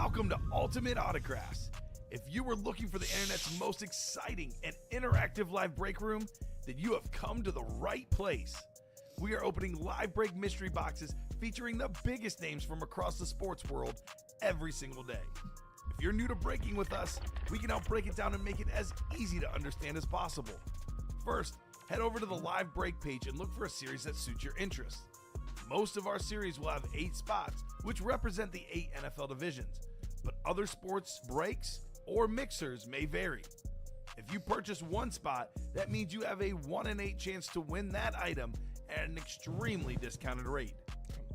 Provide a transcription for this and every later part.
Welcome to Ultimate Autographs. If you were looking for the internet's most exciting and interactive live break room, then you have come to the right place. We are opening live break mystery boxes featuring the biggest names from across the sports world every single day. If you're new to breaking with us, we can help break it down and make it as easy to understand as possible. First, head over to the live break page and look for a series that suits your interests. Most of our series will have 8 spots, which represent the 8 NFL divisions, but other sports breaks or mixers may vary. If you purchase one spot, that means you have a 1 in 8 chance to win that item at an extremely discounted rate.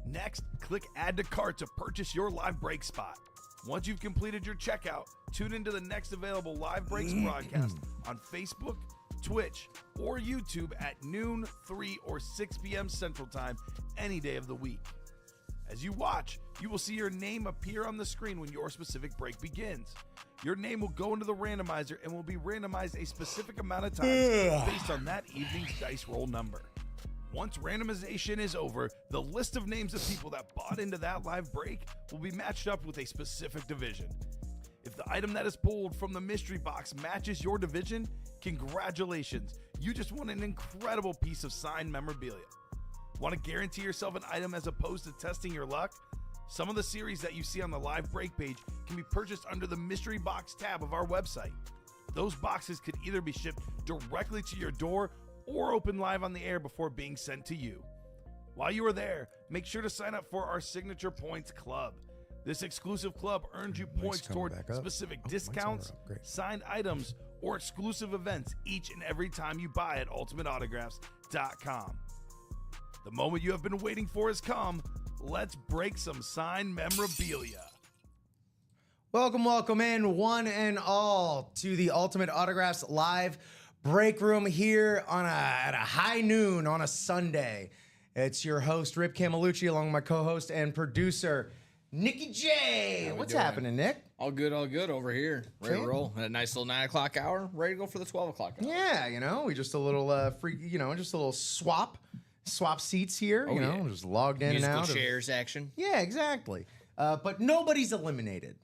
Next, click Add to Cart to purchase your live break spot. Once you've completed your checkout, tune into the next available live breaks broadcast on Facebook, Twitch, or YouTube at noon, 3, or 6 p.m. Central Time any day of the week. As you watch, you will see your name appear on the screen when your specific break begins. Your name will go into the randomizer and will be randomized a specific amount of times based on that evening's dice roll number. Once randomization is over, the list of names of people that bought into that live break will be matched up with a specific division. If the item that is pulled from the mystery box matches your division, congratulations, you just won an incredible piece of signed memorabilia. Want to guarantee yourself an item as opposed to testing your luck? Some of the series that you see on the live break page can be purchased under the mystery box tab of our website. Those boxes could either be shipped directly to your door or open live on the air before being sent to you. While you are there, make sure to sign up for our Signature Points Club. This exclusive club earns you points toward specific discounts, signed items, or exclusive events each and every time you buy at ultimateautographs.com. The moment you have been waiting for has come. Let's break some signed memorabilia. Welcome in, one and all, to the Ultimate Autographs live break room here at a high noon on a Sunday. It's your host, Rip Camelucci, along with my co-host and producer, Nicky J. What's happening, Nick? All good over here. Ready to roll. A nice little 9 o'clock hour. Ready to go for the 12 o'clock hour. Yeah, we just a little just a little swap seats here. Just logged in Musical and out. Chairs action. Yeah, exactly. But nobody's eliminated.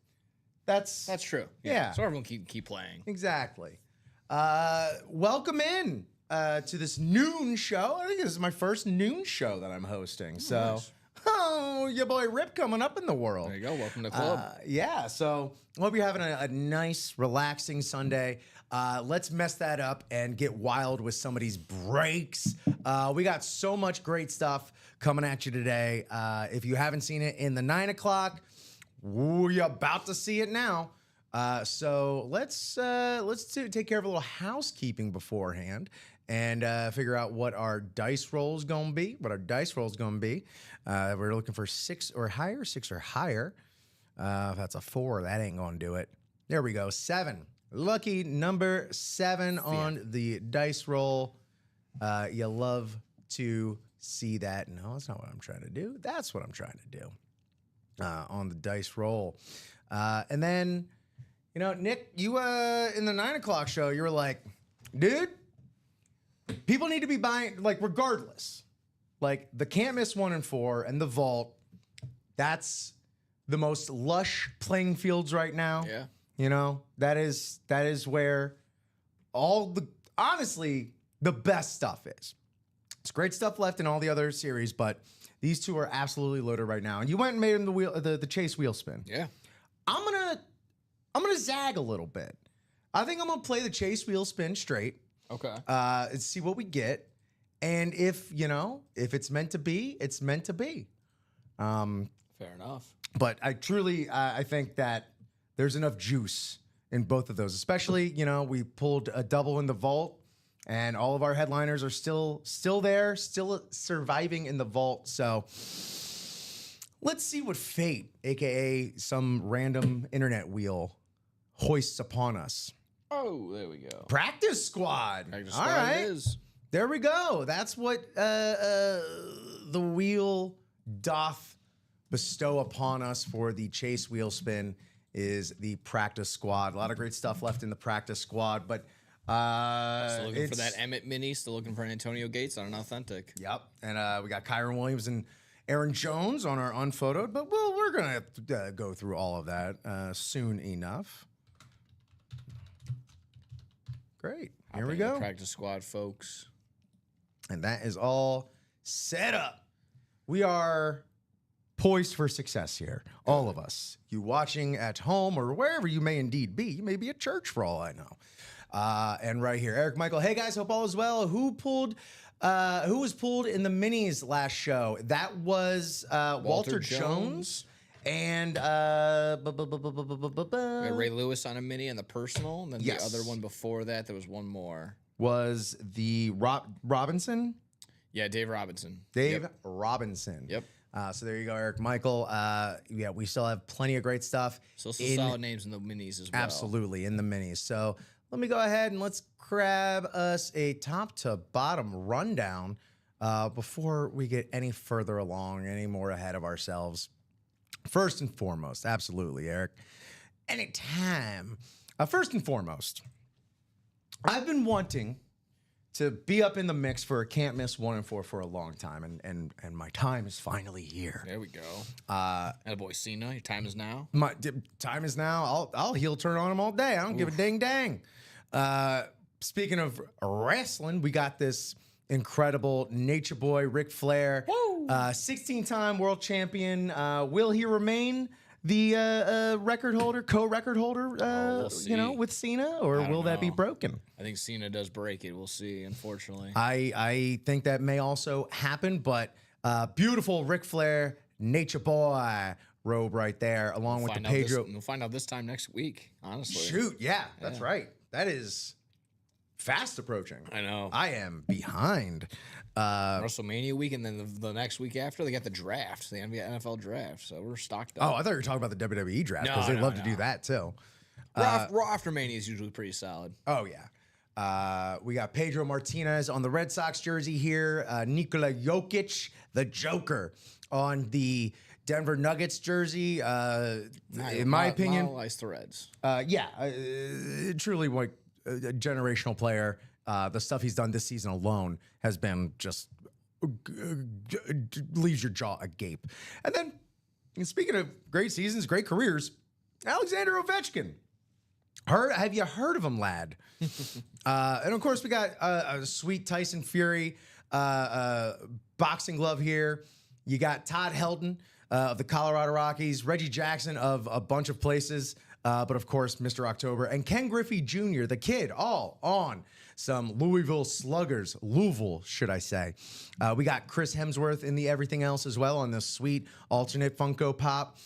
That's true. Yeah. So everyone keep playing. Exactly. Welcome in to this noon show. I think this is my first noon show that I'm hosting. So, nice. Oh, your boy Rip coming up in the world. There you go. Welcome to the club. Yeah. So, hope you're having a nice, relaxing Sunday. Let's mess that up and get wild with some of these breaks. We got so much great stuff coming at you today. If you haven't seen it in the 9 o'clock, you're about to see it now. So let's take care of a little housekeeping beforehand and figure out what our dice roll is going to be. We're looking for 6 or higher. If that's a 4, that ain't going to do it. There we go. 7. Lucky number 7 on the dice roll. You love to see that. No, that's not what I'm trying to do. That's what I'm trying to do on the dice roll. And then, Nick, you in the 9 o'clock show, you were like, dude, people need to be buying, regardless. The Can't Miss 1 and 4 and the Vault, that's the most lush playing fields right now. Yeah. That is where honestly, the best stuff is. It's great stuff left in all the other series, but these two are absolutely loaded right now. And you went and made him the chase wheel spin. Yeah. I'm gonna zag a little bit. I think I'm gonna play the chase wheel spin straight. Okay. And see what we get. And if it's meant to be, it's meant to be. Fair enough. But I think that there's enough juice in both of those. Especially, we pulled a double in the Vault, and all of our headliners are still there, still surviving in the Vault. So let's see what fate, aka some random internet wheel, hoists upon us. Oh, there we go. Practice squad. Practice All squad right. it is. There we go. That's what the wheel doth bestow upon us for the chase wheel spin is the practice squad. A lot of great stuff left in the practice squad, but Still looking for that Emmett Mini. Still looking for an Antonio Gates on an authentic. Yep, and we got Kyron Williams and Aaron Jones on our unphotoed, but we're going to go through all of that soon enough. Great. Here we go. Practice squad, folks. And that is all set up. We are poised for success here. All of us. You watching at home or wherever you may indeed be. You may be at church for all I know. And right here, Eric Michael. Hey guys, hope all is well. Who was pulled in the minis last show? That was Walter Jones. And We had Ray Lewis on a mini and the personal, and then Yes. the other one before that, there was one more. was the Robinson? Yeah, Dave Robinson. Dave Yep. Robinson. Yep. So there you go, Eric Michael. Yeah, we still have plenty of great stuff. Still some solid names in the minis as well. Absolutely, in the minis. So let me go ahead and let's grab us a top to bottom rundown before we get any further along, any more ahead of ourselves. First and foremost, absolutely, Eric. Anytime. First and foremost, I've been wanting to be up in the mix for a can't miss 1 and 4 for a long time, and my time is finally here. There we go. Attaboy Cena, your time is now. My time is now. I'll heel turn on him all day. I don't give a ding dang. Speaking of wrestling, we got this incredible Nature Boy Ric Flair, 16-time world champion. Will he remain the record holder, co-record holder? We'll see. With Cena, or I will don't that be know. broken? I think Cena does break it. We'll see, unfortunately. I think that may also happen, but beautiful Ric Flair Nature Boy robe right there, along with the Pedro. We'll find out this time next week, honestly. Shoot, yeah, that's right. That is fast approaching. I know. I am behind. WrestleMania week, and then the next week after, they got the draft, the NFL draft. So we're stocked Oh, up. I thought you were talking about the WWE draft No, because they no, love to no. do that too. Raw after Mania is usually pretty solid. Oh yeah. We got Pedro Martinez on the Red Sox jersey here. Nikola Jokic, the Joker, on the Denver Nuggets jersey. In my opinion, Ice the Reds. Truly like a generational player. The stuff he's done this season alone has been just leaves your jaw agape. And then, speaking of great seasons, great careers, Alexander Ovechkin. Have you heard of him, lad? And of course, we got a sweet Tyson Fury boxing glove here. You got Todd Helton of the Colorado Rockies, Reggie Jackson of a bunch of places, but of course, Mr. October, and Ken Griffey Jr., the kid, all on some Louisville Sluggers, Louisville, should I say. We got Chris Hemsworth in the everything else as well on this sweet alternate Funko Pop.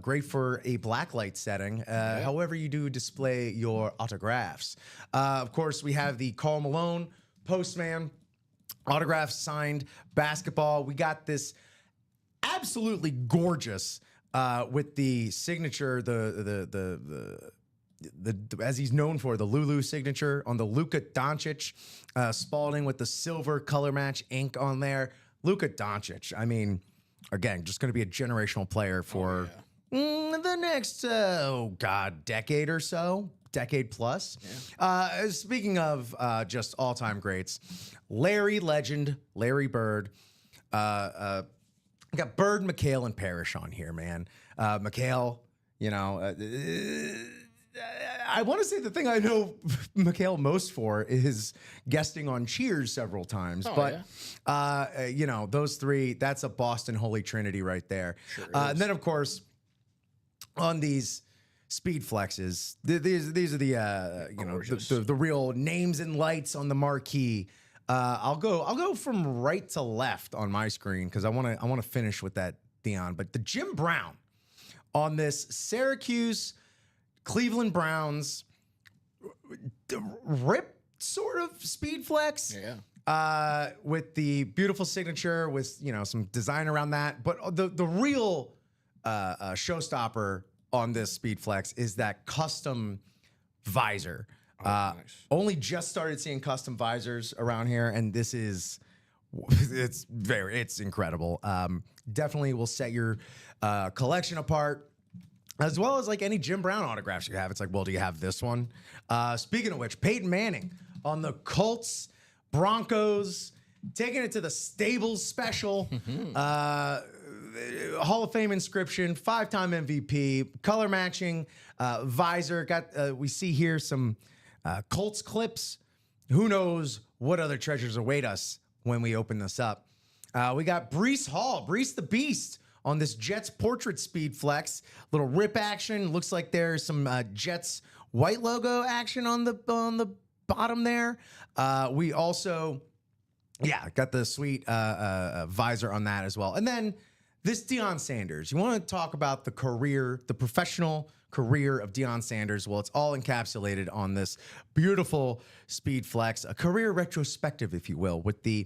Great for a blacklight setting. However you do display your autographs. Of course, we have the Karl Malone Postman autograph signed basketball. We got this absolutely gorgeous with the signature, the as he's known for, the Lulu signature on the Luka Doncic, Spalding with the silver color match ink on there. Luka Doncic, I mean, again, just going to be a generational player for the next, decade or so, decade plus. Yeah. Speaking of just all-time greats, Larry Legend, Larry Bird. I got Bird, McHale, and Parrish on here, man. McHale, I want to say the thing I know McHale most for is guesting on Cheers several times. Those three, that's a Boston Holy Trinity right there. Sure and then, of course, on these speed flexes, these are the real names and lights on the marquee. I'll go from right to left on my screen because I want to finish with that Theon. But the Jim Brown on this Syracuse Cleveland Browns rip sort of speed flex. Yeah. With the beautiful signature with some design around that. But the real showstopper on this speed flex is that custom visor. Nice. Only just started seeing custom visors around here, and this is it's incredible. Definitely will set your collection apart. As well as like any Jim Brown autographs you have. It's like, well, do you have this one? Speaking of which, Peyton Manning on the Colts, Broncos, taking it to the Stables special. Hall of Fame inscription, 5-time MVP, color matching, visor. We see here some Colts clips. Who knows what other treasures await us when we open this up. We got Breece Hall, Breece the Beast, on this Jets portrait speed flex. Little rip action. Looks like there's some Jets white logo action on the bottom there. We also, got the sweet visor on that as well. And then this Deion Sanders. You want to talk about the professional career of Deion Sanders? Well, it's all encapsulated on this beautiful speed flex, a career retrospective, if you will, with the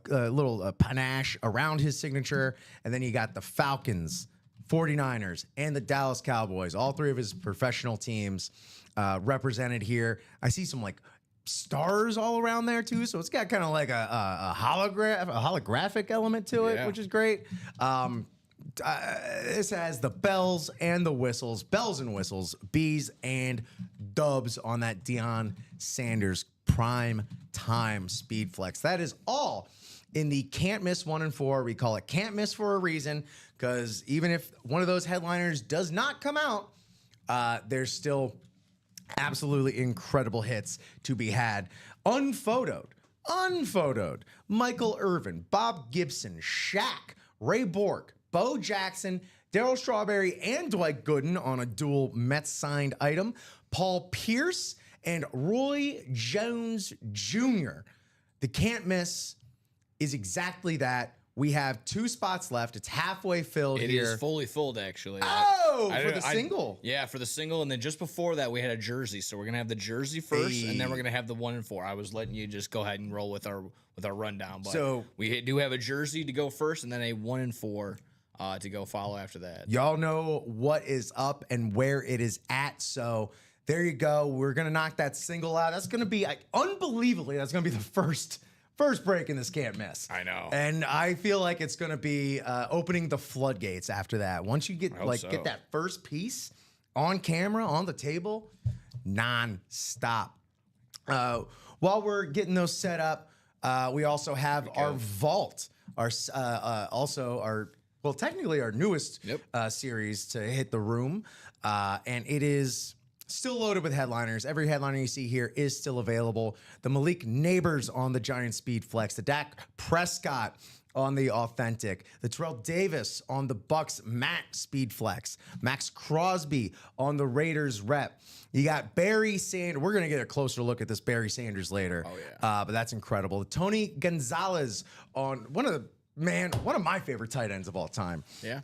little panache around his signature. And then you got the Falcons, 49ers, and the Dallas Cowboys, all three of his professional teams represented here. I see some like stars all around there too, so it's got kind of like a holographic element to it, which is great. This has the bells and whistles, B's and dubs on that Deion Sanders prime time speed flex. That is all in the can't miss 1 and 4. We call it can't miss for a reason, because even if one of those headliners does not come out, there's still absolutely incredible hits to be had. Unphotoed. Michael Irvin, Bob Gibson, Shaq, Ray Bork, Bo Jackson, Darryl Strawberry, and Dwight Gooden on a dual Mets signed item. Paul Pierce and Roy Jones Jr. The can't miss is exactly that. We have 2 spots left. It's halfway filled here. It is fully filled, actually. For the single. Yeah, for the single. And then just before that, we had a jersey. So we're going to have the jersey first, and then we're going to have the 1 and 4. I was letting you just go ahead and roll with our rundown. But so we do have a jersey to go first, and then a 1 and 4 to go follow after that. Y'all know what is up and where it is at. So there you go. We're going to knock that single out. That's going to be, unbelievably, that's going to be the first break in this can't miss. I know. And I feel like it's going to be opening the floodgates after that. Once you get get that first piece on camera, on the table, non-stop. While we're getting those set up, we also have our vault, technically our newest series to hit the room. And it is still loaded with headliners. Every headliner you see here is still available. The Malik Neighbors on the Giant Speed Flex, the Dak Prescott on the Authentic, the Terrell Davis on the Bucks Matt Speed Flex, Max Crosby on the Raiders Rep. You got Barry Sanders. We're going to get a closer look at this Barry Sanders later. Oh, yeah. But that's incredible. Tony Gonzalez on one of my favorite tight ends of all time. Yeah.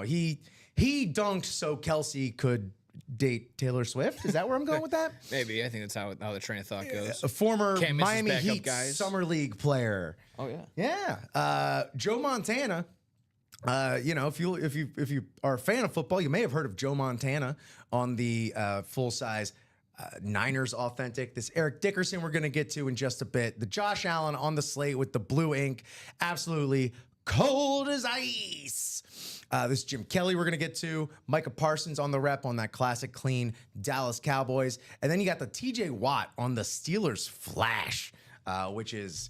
He dunked so Kelsey could date Taylor Swift. Is that where I'm going with that? Maybe. I think that's how the train of thought goes. A former Miami Heat Summer League player. Oh yeah. Yeah. Joe Montana. If you are a fan of football, you may have heard of Joe Montana on the full size Niners Authentic. This Eric Dickerson we're going to get to in just a bit. The Josh Allen on the slate with the blue ink. Absolutely cold as ice. This Jim Kelly we're going to get to. Micah Parsons on the rep on that classic clean Dallas Cowboys. And then you got the TJ Watt on the Steelers Flash, which is,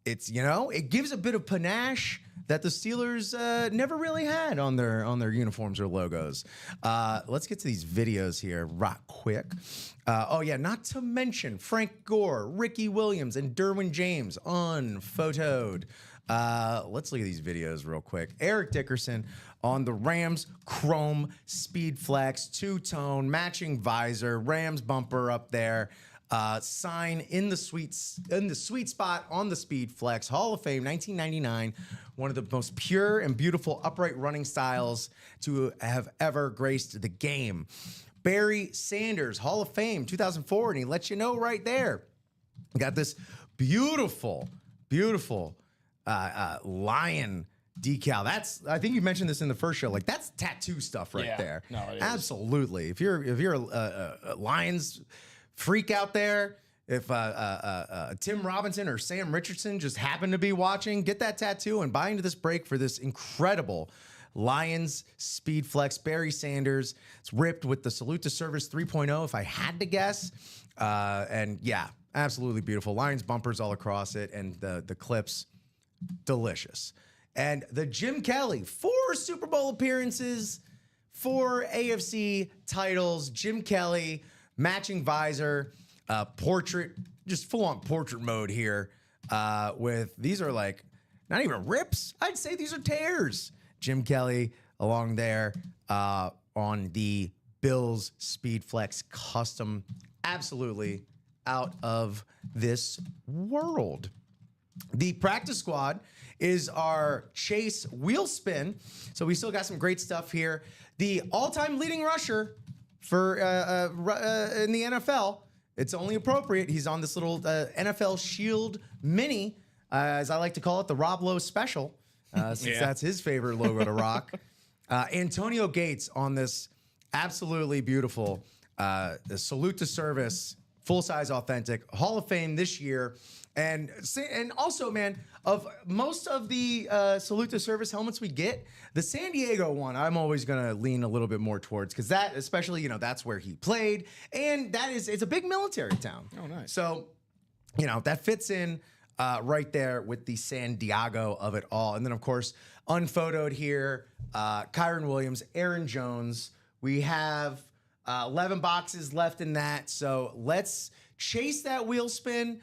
it gives a bit of panache that the Steelers never really had on their uniforms or logos. Let's get to these videos here right quick. Not to mention Frank Gore, Ricky Williams, and Derwin James unphotoed. Let's look at these videos real quick. Eric Dickerson on the Rams Chrome Speed Flex, 2-tone, matching visor, Rams bumper up there. Sign in the sweet spot on the Speed Flex. Hall of Fame, 1999. One of the most pure and beautiful upright running styles to have ever graced the game. Barry Sanders, Hall of Fame, 2004, and he lets you know right there. Got this beautiful lion decal. I think you mentioned this in the first show. Like, that's tattoo stuff right there. No, it is. Absolutely. If you're a Lions freak out there, if Tim Robinson or Sam Richardson just happen to be watching, get that tattoo and buy into this break for this incredible Lions Speed Flex Barry Sanders. It's ripped with the Salute to Service 3.0, if I had to guess. Absolutely beautiful. Lions bumpers all across it, and the clips, delicious. And the Jim Kelly, 4 Super Bowl appearances, 4 AFC titles. Jim Kelly, matching visor, portrait, just full-on portrait mode here. These are like not even rips. I'd say these are tears. Jim Kelly along there on the Bills Speedflex Custom. Absolutely out of this world. The practice squad is our Chase wheel spin. So we still got some great stuff here. The all-time leading rusher for in the NFL. It's only appropriate. He's on this little NFL Shield Mini, as I like to call it, the Rob Lowe special, since that's his favorite logo to rock. Antonio Gates on this absolutely beautiful salute to service, full-size authentic, Hall of Fame this year. And also, man, of most of the salute to service helmets we get, the San Diego one, I'm always going to lean a little bit more towards, because that, especially, that's where he played. And it's a big military town. Oh, nice. So, that fits in right there with the San Diego of it all. And then, of course, unphotoed here, Kyron Williams, Aaron Jones. We have 11 boxes left in that. So let's chase that wheel spin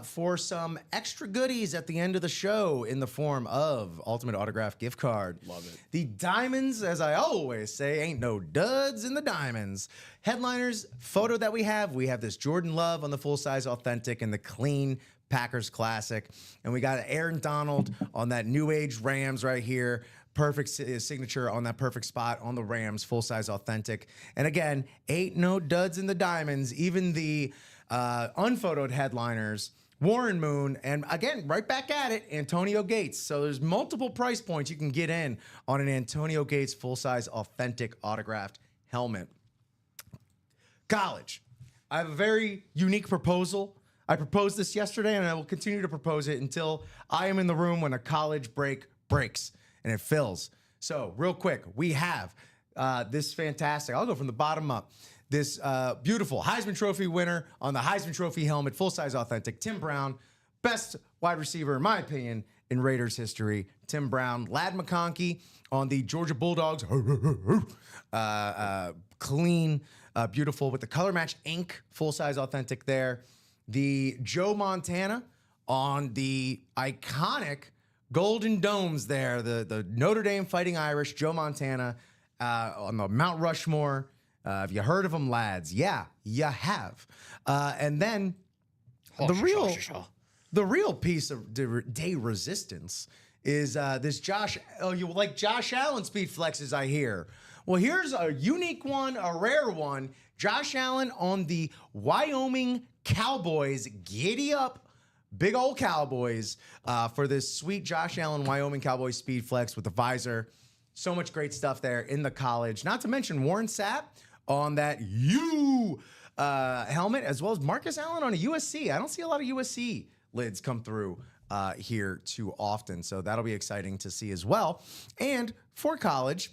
for some extra goodies at the end of the show in the form of Ultimate Autograph gift card. Love it. The diamonds, as I always say, ain't no duds in the diamonds. Headliners photo that we have this Jordan Love on the full-size authentic and the clean Packers Classic. And we got Aaron Donald on that New Age Rams right here. Perfect signature on that perfect spot on the Rams, full-size authentic. And again, ain't no duds in the diamonds. Even the unphotoed headliners, Warren Moon, and again, right back at it, Antonio Gates. So there's multiple price points you can get in on an Antonio Gates full-size authentic autographed helmet. College. I have a very unique proposal. I proposed this yesterday, and I will continue to propose it until I am in the room when a college break breaks and it fills. So real quick, we have this fantastic, I'll go from the bottom up, this beautiful Heisman Trophy winner on the Heisman Trophy helmet, full-size authentic, Tim Brown, best wide receiver, in my opinion, in Raiders history, Tim Brown. Ladd McConkey on the Georgia Bulldogs, clean, beautiful, with the color match ink, full-size authentic there. The Joe Montana on the iconic Golden Domes there, the Notre Dame Fighting Irish, Joe Montana on the Mount Rushmore. Have you heard of them, lads? Yeah, you have. And then the real piece of day resistance is this Josh. Oh, you like Josh Allen speed flexes, I hear. Well, here's a unique one, a rare one. Josh Allen on the Wyoming Cowboys. Giddy up. Big old Cowboys for this sweet Josh Allen Wyoming Cowboys speed flex with the visor. So much great stuff there in the college. Not to mention Warren Sapp on that helmet, as well as Marcus Allen on a USC. I don't see a lot of USC lids come through here too often, so that'll be exciting to see as well. And for college,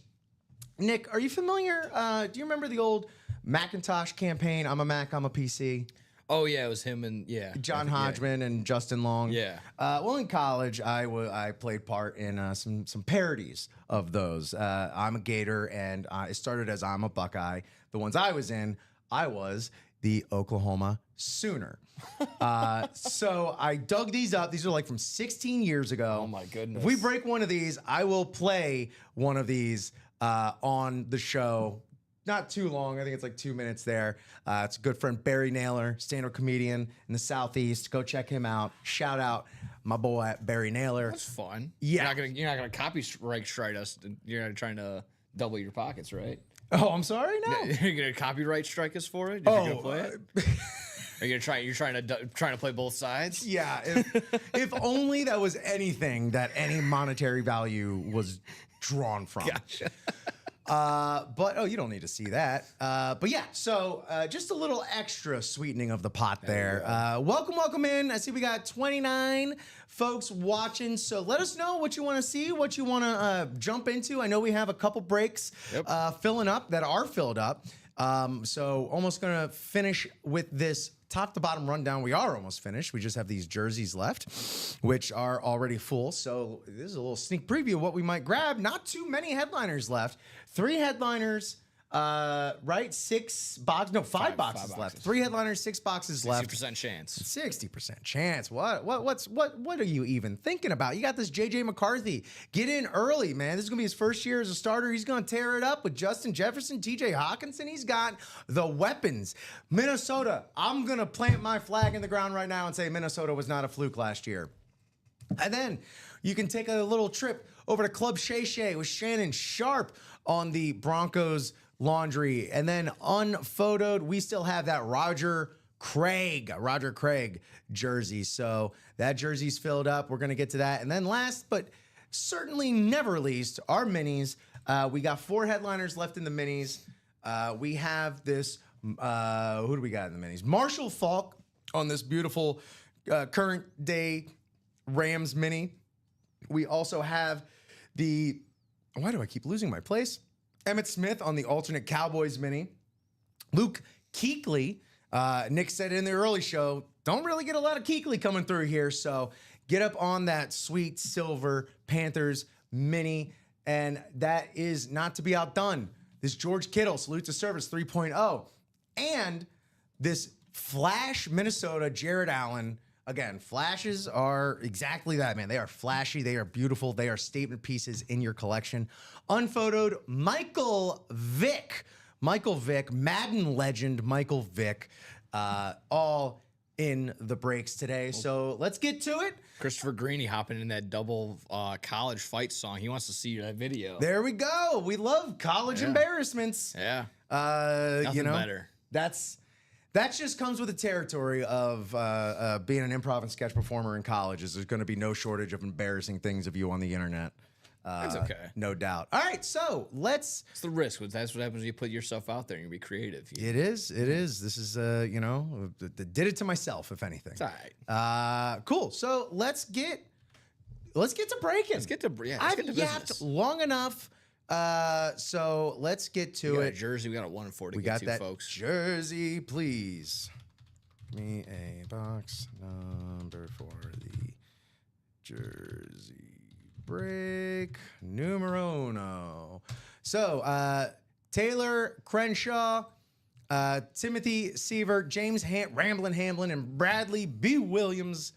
Nick, are you familiar? Do you remember the old Macintosh campaign? I'm a Mac, I'm a PC. Oh yeah, it was him and John Hodgman and Justin Long. Yeah. Well, in college, I played part in some parodies of those. I'm a Gator, and it started as I'm a Buckeye. The ones I was in, I was the Oklahoma Sooner. So I dug these up. These are like from 16 years ago. Oh my goodness! If we break one of these, I will play one of these on the show. Not too long. I think it's like 2 minutes there. It's a good friend, Barry Naylor, stand-up comedian in the Southeast. Go check him out. Shout out my boy, Barry Naylor. That's fun. Yeah. You're not gonna copyright strike us. You're not trying to double your pockets, right? Oh, I'm sorry? No. You're gonna copyright strike us for it? If you're gonna play it? Are you trying to play both sides? Yeah. If only that was anything that any monetary value was drawn from. Gotcha. But you don't need to see that. But yeah, so just a little extra sweetening of the pot there. Welcome in. I see we got 29 folks watching. So let us know what you want to see, what you want to jump into. I know we have a couple breaks filling up that are filled up. So almost going to finish with this top to bottom rundown. We are almost finished. We just have these jerseys left, which are already full. So this is a little sneak preview of what we might grab. Not too many headliners left. 3 headliners, right? 5 boxes left. 3 headliners, 6 boxes left. 60% chance. 60% chance. What are you even thinking about? You got this JJ McCarthy. Get in early, man. This is gonna be his first year as a starter. He's gonna tear it up with Justin Jefferson, TJ Hawkinson. He's got the weapons. Minnesota. I'm gonna plant my flag in the ground right now and say Minnesota was not a fluke last year. And then you can take a little trip over to Club Shay Shay with Shannon Sharp on the Broncos laundry. And then unphotoed, we still have that Roger Craig jersey. So that jersey's filled up. We're going to get to that. And then last, but certainly never least, our minis. We got 4 headliners left in the minis. We have this, who do we got in the minis? Marshall Faulk on this beautiful current day Rams mini. We also have why do I keep losing my place? Emmitt Smith on the alternate Cowboys mini. Luke Kuechly. Nick said in the early show, don't really get a lot of Kuechly coming through here. So get up on that sweet silver Panthers mini. And that is not to be outdone. This George Kittle, salute to service 3.0. And this Flash Minnesota Jared Allen. Again, flashes are exactly that, man. They are flashy. They are beautiful. They are statement pieces in your collection. Unphotoed, Michael Vick, Madden legend Michael Vick, all in the breaks today. So let's get to it. Christopher Greeny hopping in that double college fight song. He wants to see that video. There we go. We love college embarrassments. Yeah. Nothing better. That just comes with the territory of being an improv and sketch performer in college. There's going to be no shortage of embarrassing things of you on the internet. That's okay. No doubt. All right, so let's... It's the risk. That's what happens when you put yourself out there and you be creative. It is. This is, did it to myself, if anything. It's all right. Cool. So let's get to breaking. Let's get to I've yapped long enough. So let's get to it. Jersey, we got a 1 and 4 to we get got to, that folks. Jersey, please. Give me a box number for the jersey break numero uno. So Taylor Crenshaw, Timothy Seaver, James Ramblin' Hamlin, and Bradley B. Williams,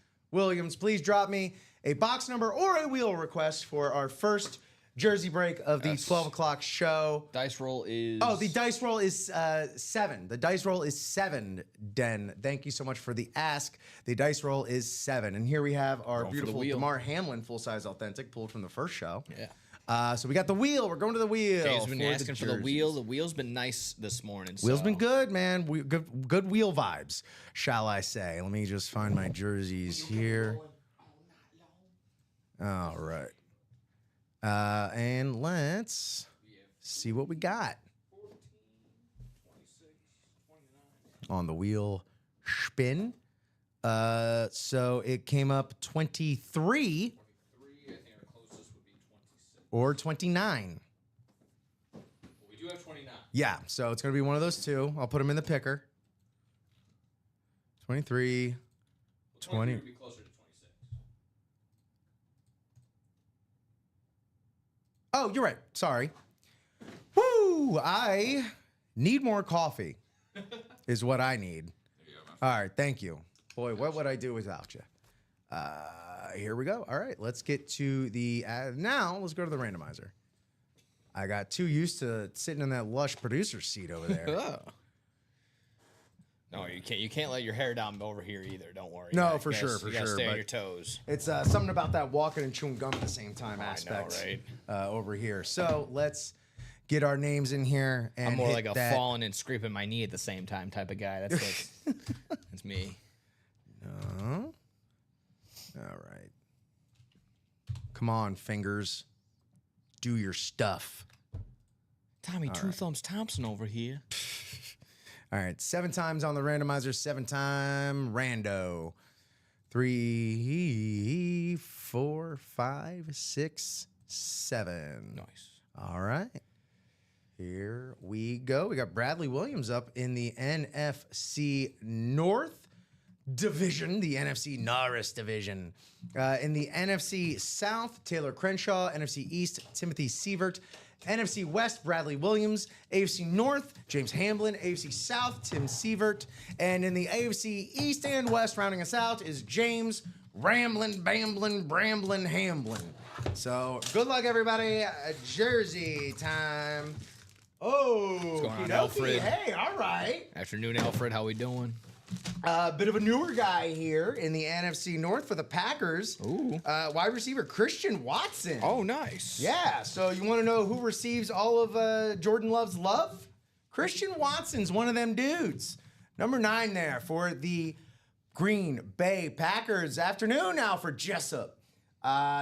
please drop me a box number or a wheel request for our first jersey break of the 12 o'clock show. Dice roll is... Oh, the dice roll is 7. The dice roll is 7, Den. Thank you so much for the ask. The dice roll is 7. And here we have our beautiful DeMar Hamlin full-size authentic pulled from the first show. Yeah. So we got the wheel. We're going to the wheel. Jay's been asking for the wheel. The wheel's been nice this morning. Wheel's been good, man. Good wheel vibes, shall I say. Let me just find my jerseys here. All right. And let's see what we got on the wheel spin. So it came up 23 or 29. Well, we do have 29. Yeah, so it's going to be one of those two. I'll put them in the picker. 23, 20. Would be closer to 26. Oh, you're right. Sorry. Woo! I need more coffee is what I need. All right, thank you. Boy, what would I do without you? Here we go. All right, let's get to the... now, let's go to the randomizer. I got too used to sitting in that lush producer seat over there. No, you can't let your hair down over here either. Don't worry. No, You for sure. gotta stay on your toes. It's something about that walking and chewing gum at the same time I know, aspect right? Over here. So let's get our names in here. And I'm more hit like a that. falling and scraping my knee at the same time type of guy. That's me. No. All right. Come on, fingers. Do your stuff. Tommy Two Thumbs Thompson over here. All right, 7 times on the randomizer, 7-time rando. 3, 4, 5, 6, 7. Nice. All right. Here we go. We got Bradley Williams up in the NFC North division, the NFC Norris division. In the NFC South, Taylor Crenshaw. NFC East, Timothy Sievert. NFC West, Bradley Williams. AFC North, James Hamblin. AFC South, Tim Sievert. And in the AFC East and West, rounding us out, is James Ramblin', Bamblin', Bramblin', Hamblin. So good luck, everybody. Jersey time. Oh, what's going on, okey-dokey. Alfred? Hey, all right. Afternoon, Alfred. How we doing? Bit of a newer guy here in the NFC North for the Packers. Ooh. Wide receiver Christian Watson. Oh, nice. Yeah, so you want to know who receives all of Jordan Love's love? Christian Watson's one of them dudes. Number 9 there for the Green Bay Packers. Afternoon now for Jessup.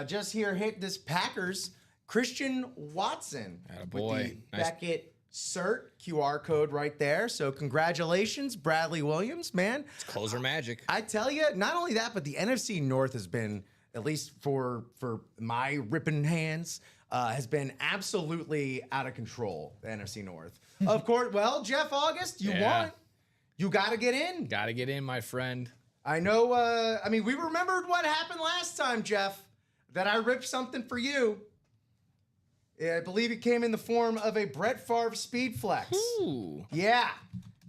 Just here hit this Packers. Christian Watson. Attaboy. With the Nice. Beckett Cert QR code right there. So congratulations, Bradley Williams, man. It's closer magic. I tell you, not only that, but the NFC North has been, at least for my ripping hands, has been absolutely out of control, the NFC North. Of course, well, Jeff August, you Yeah. won. You got to get in. Got to get in, my friend. I know, we remembered what happened last time, Jeff, that I ripped something for you. I believe it came in the form of a Brett Favre Speed Flex. Ooh. Yeah.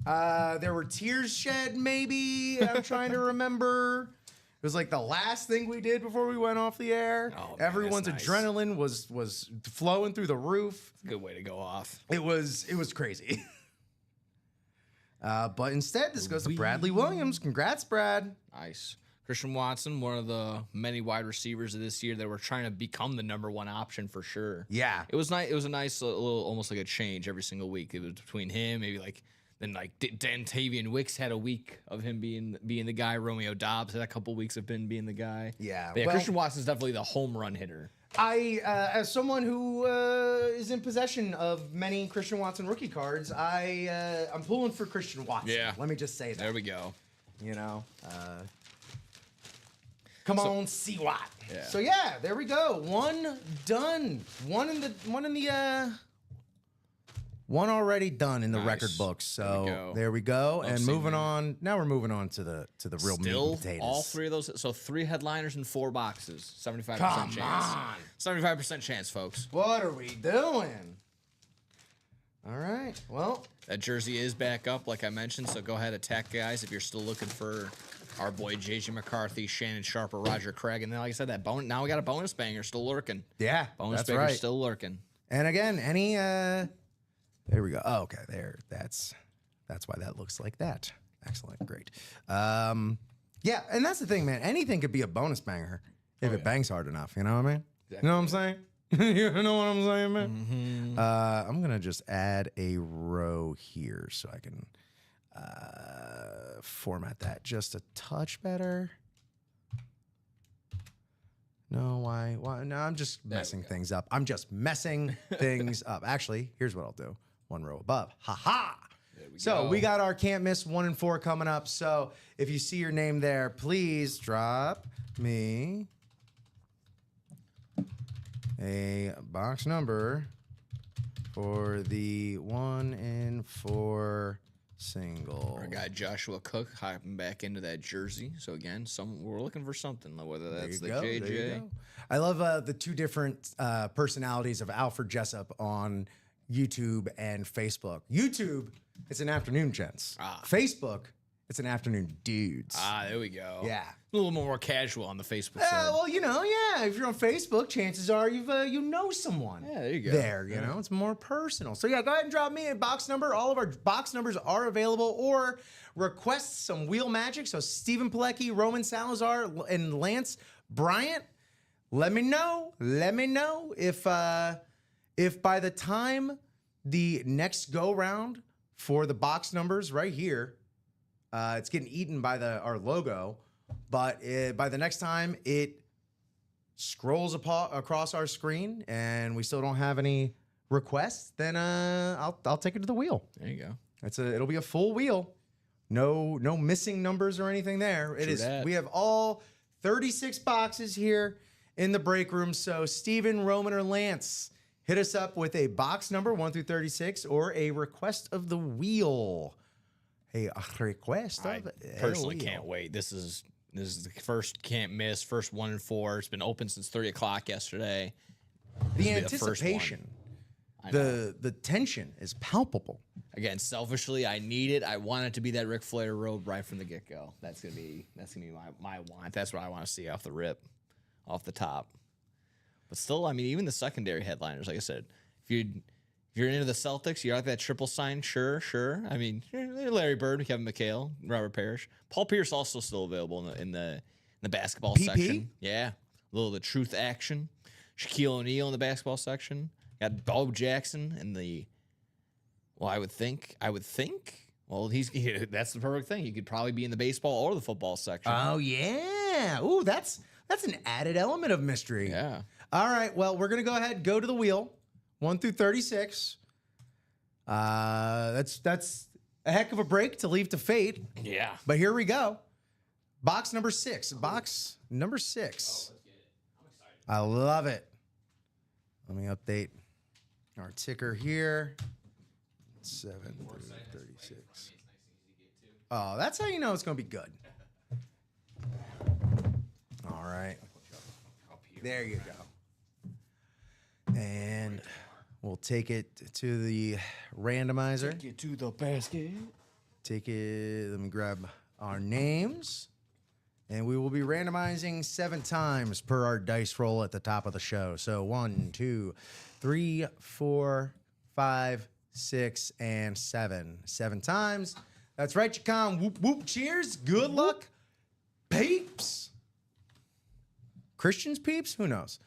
There were tears shed, maybe. I'm trying to remember. It was like the last thing we did before we went off the air. Oh, man, Everyone's that's nice. adrenaline was flowing through the roof. Good way to go off. It was crazy. But instead, this goes to Bradley Williams. Congrats, Brad. Nice. Christian Watson, one of the many wide receivers of this year that were trying to become the number 1 option for sure. Yeah. It was nice. It was a nice little, almost like a change every single week. It was between him, maybe then Dantavian Wicks had a week of him being the guy. Romeo Dobbs had a couple weeks of him being the guy. Yeah, But well- Christian Watson's definitely the home run hitter. I, as someone who is in possession of many Christian Watson rookie cards, I'm pulling for Christian Watson. Yeah. Let me just say that. There we go. You know, come on, see what. Yeah. So yeah, there we go. One done. One already done in the Nice. record books. So go. there we go. Love And seeing moving that. on. Now we're moving on to the real meat Still, and potatoes. all 3 of those. So 3 headliners and 4 boxes. 75% Come chance. on. 75% chance, folks. What are we doing? All right. Well, That jersey is back up, like I mentioned. So go ahead, attack, guys, if you're still looking for our boy JJ McCarthy, Shannon Sharp, or Roger Craig. And then, like I said, that now we got a bonus banger still lurking. yeah, Bonus that's banger right. still lurking. And again, any there we go. Oh, okay, there. That's why that looks like that. Excellent, great. Yeah, and that's the thing, man. Anything could be a bonus banger if it bangs hard enough. You know what I mean? Exactly. You know what I'm saying? You know what I'm saying, man? I'm gonna just add a row here so I can format that just a touch better. No, why? No, I'm just messing things up. I'm just messing things up. Actually, here's what I'll do. 1 row above. Ha ha. So we got our can't miss 1 and 4 coming up. So if you see your name there, please drop me a box number for the 1 and 4 single. Our guy Joshua Cook hopping back into that jersey. So again, we're looking for something, whether that's the There you JJ. go. I love the 2 different personalities of Alfred Jessup on YouTube and Facebook. YouTube, it's an afternoon, gents. Facebook, it's an afternoon, dudes. There we go. Yeah. A little more casual on the Facebook side. Well, yeah. If you're on Facebook, chances are you know someone. Yeah, there you go. There, you know, it's more personal. So yeah, go ahead and drop me a box number. All of our box numbers are available, or request some wheel magic. So Stephen Pilecki, Roman Salazar, and Lance Bryant. Let me know. Let me know if by the time the next go round for the box numbers right here, it's getting eaten by our logo. But by the next time it scrolls across our screen and we still don't have any requests, then I'll take it to the wheel. There you go. It'll be a full wheel. No missing numbers or anything there. It True is. that. We have all 36 boxes here in the break room. So Steven, Roman, or Lance, hit us up with a box number 1 through 36 or a request of the wheel. A request I of the personally wheel. can't wait. This is the first can't miss, first 1 and 4. It's been open since 30 o'clock yesterday. The will be the first one. anticipation, the tension is palpable. Again, selfishly, I need it. I want it to be that Ric Flair robe right from the get go. That's gonna be my want. That's what I want to see off the rip, off the top. But still, I mean, even the secondary headliners, like I said, if you're into the Celtics, you like that triple sign, sure. I mean, Larry Bird, Kevin McHale, Robert Parrish, Paul Pierce also still available in the basketball PP? section. Yeah, a little of the truth action. Shaquille O'Neal in the basketball section. Got Bo Jackson in the. Well, I would think. Well, that's the perfect thing. He could probably be in the baseball or the football section. Oh yeah. Ooh, that's an added element of mystery. Yeah. All right. Well, we're gonna go ahead and go to the wheel, 1 through 36. That's a heck of a break to leave to fate. Yeah. But here we go. Box number 6. Box number 6. I love it. Let me update our ticker here. 7 through 36. Oh, that's how you know it's going to be good. All right. There you go. And we'll take it to the randomizer. Get to the basket. Take it. Let me grab our names. And we will be randomizing 7 times per our dice roll at the top of the show. So 1, 2, 3, 4, 5, 6, and 7. 7 times. That's right, Chacon. Whoop, whoop. Cheers. Good luck. Peeps. Christians peeps? Who knows?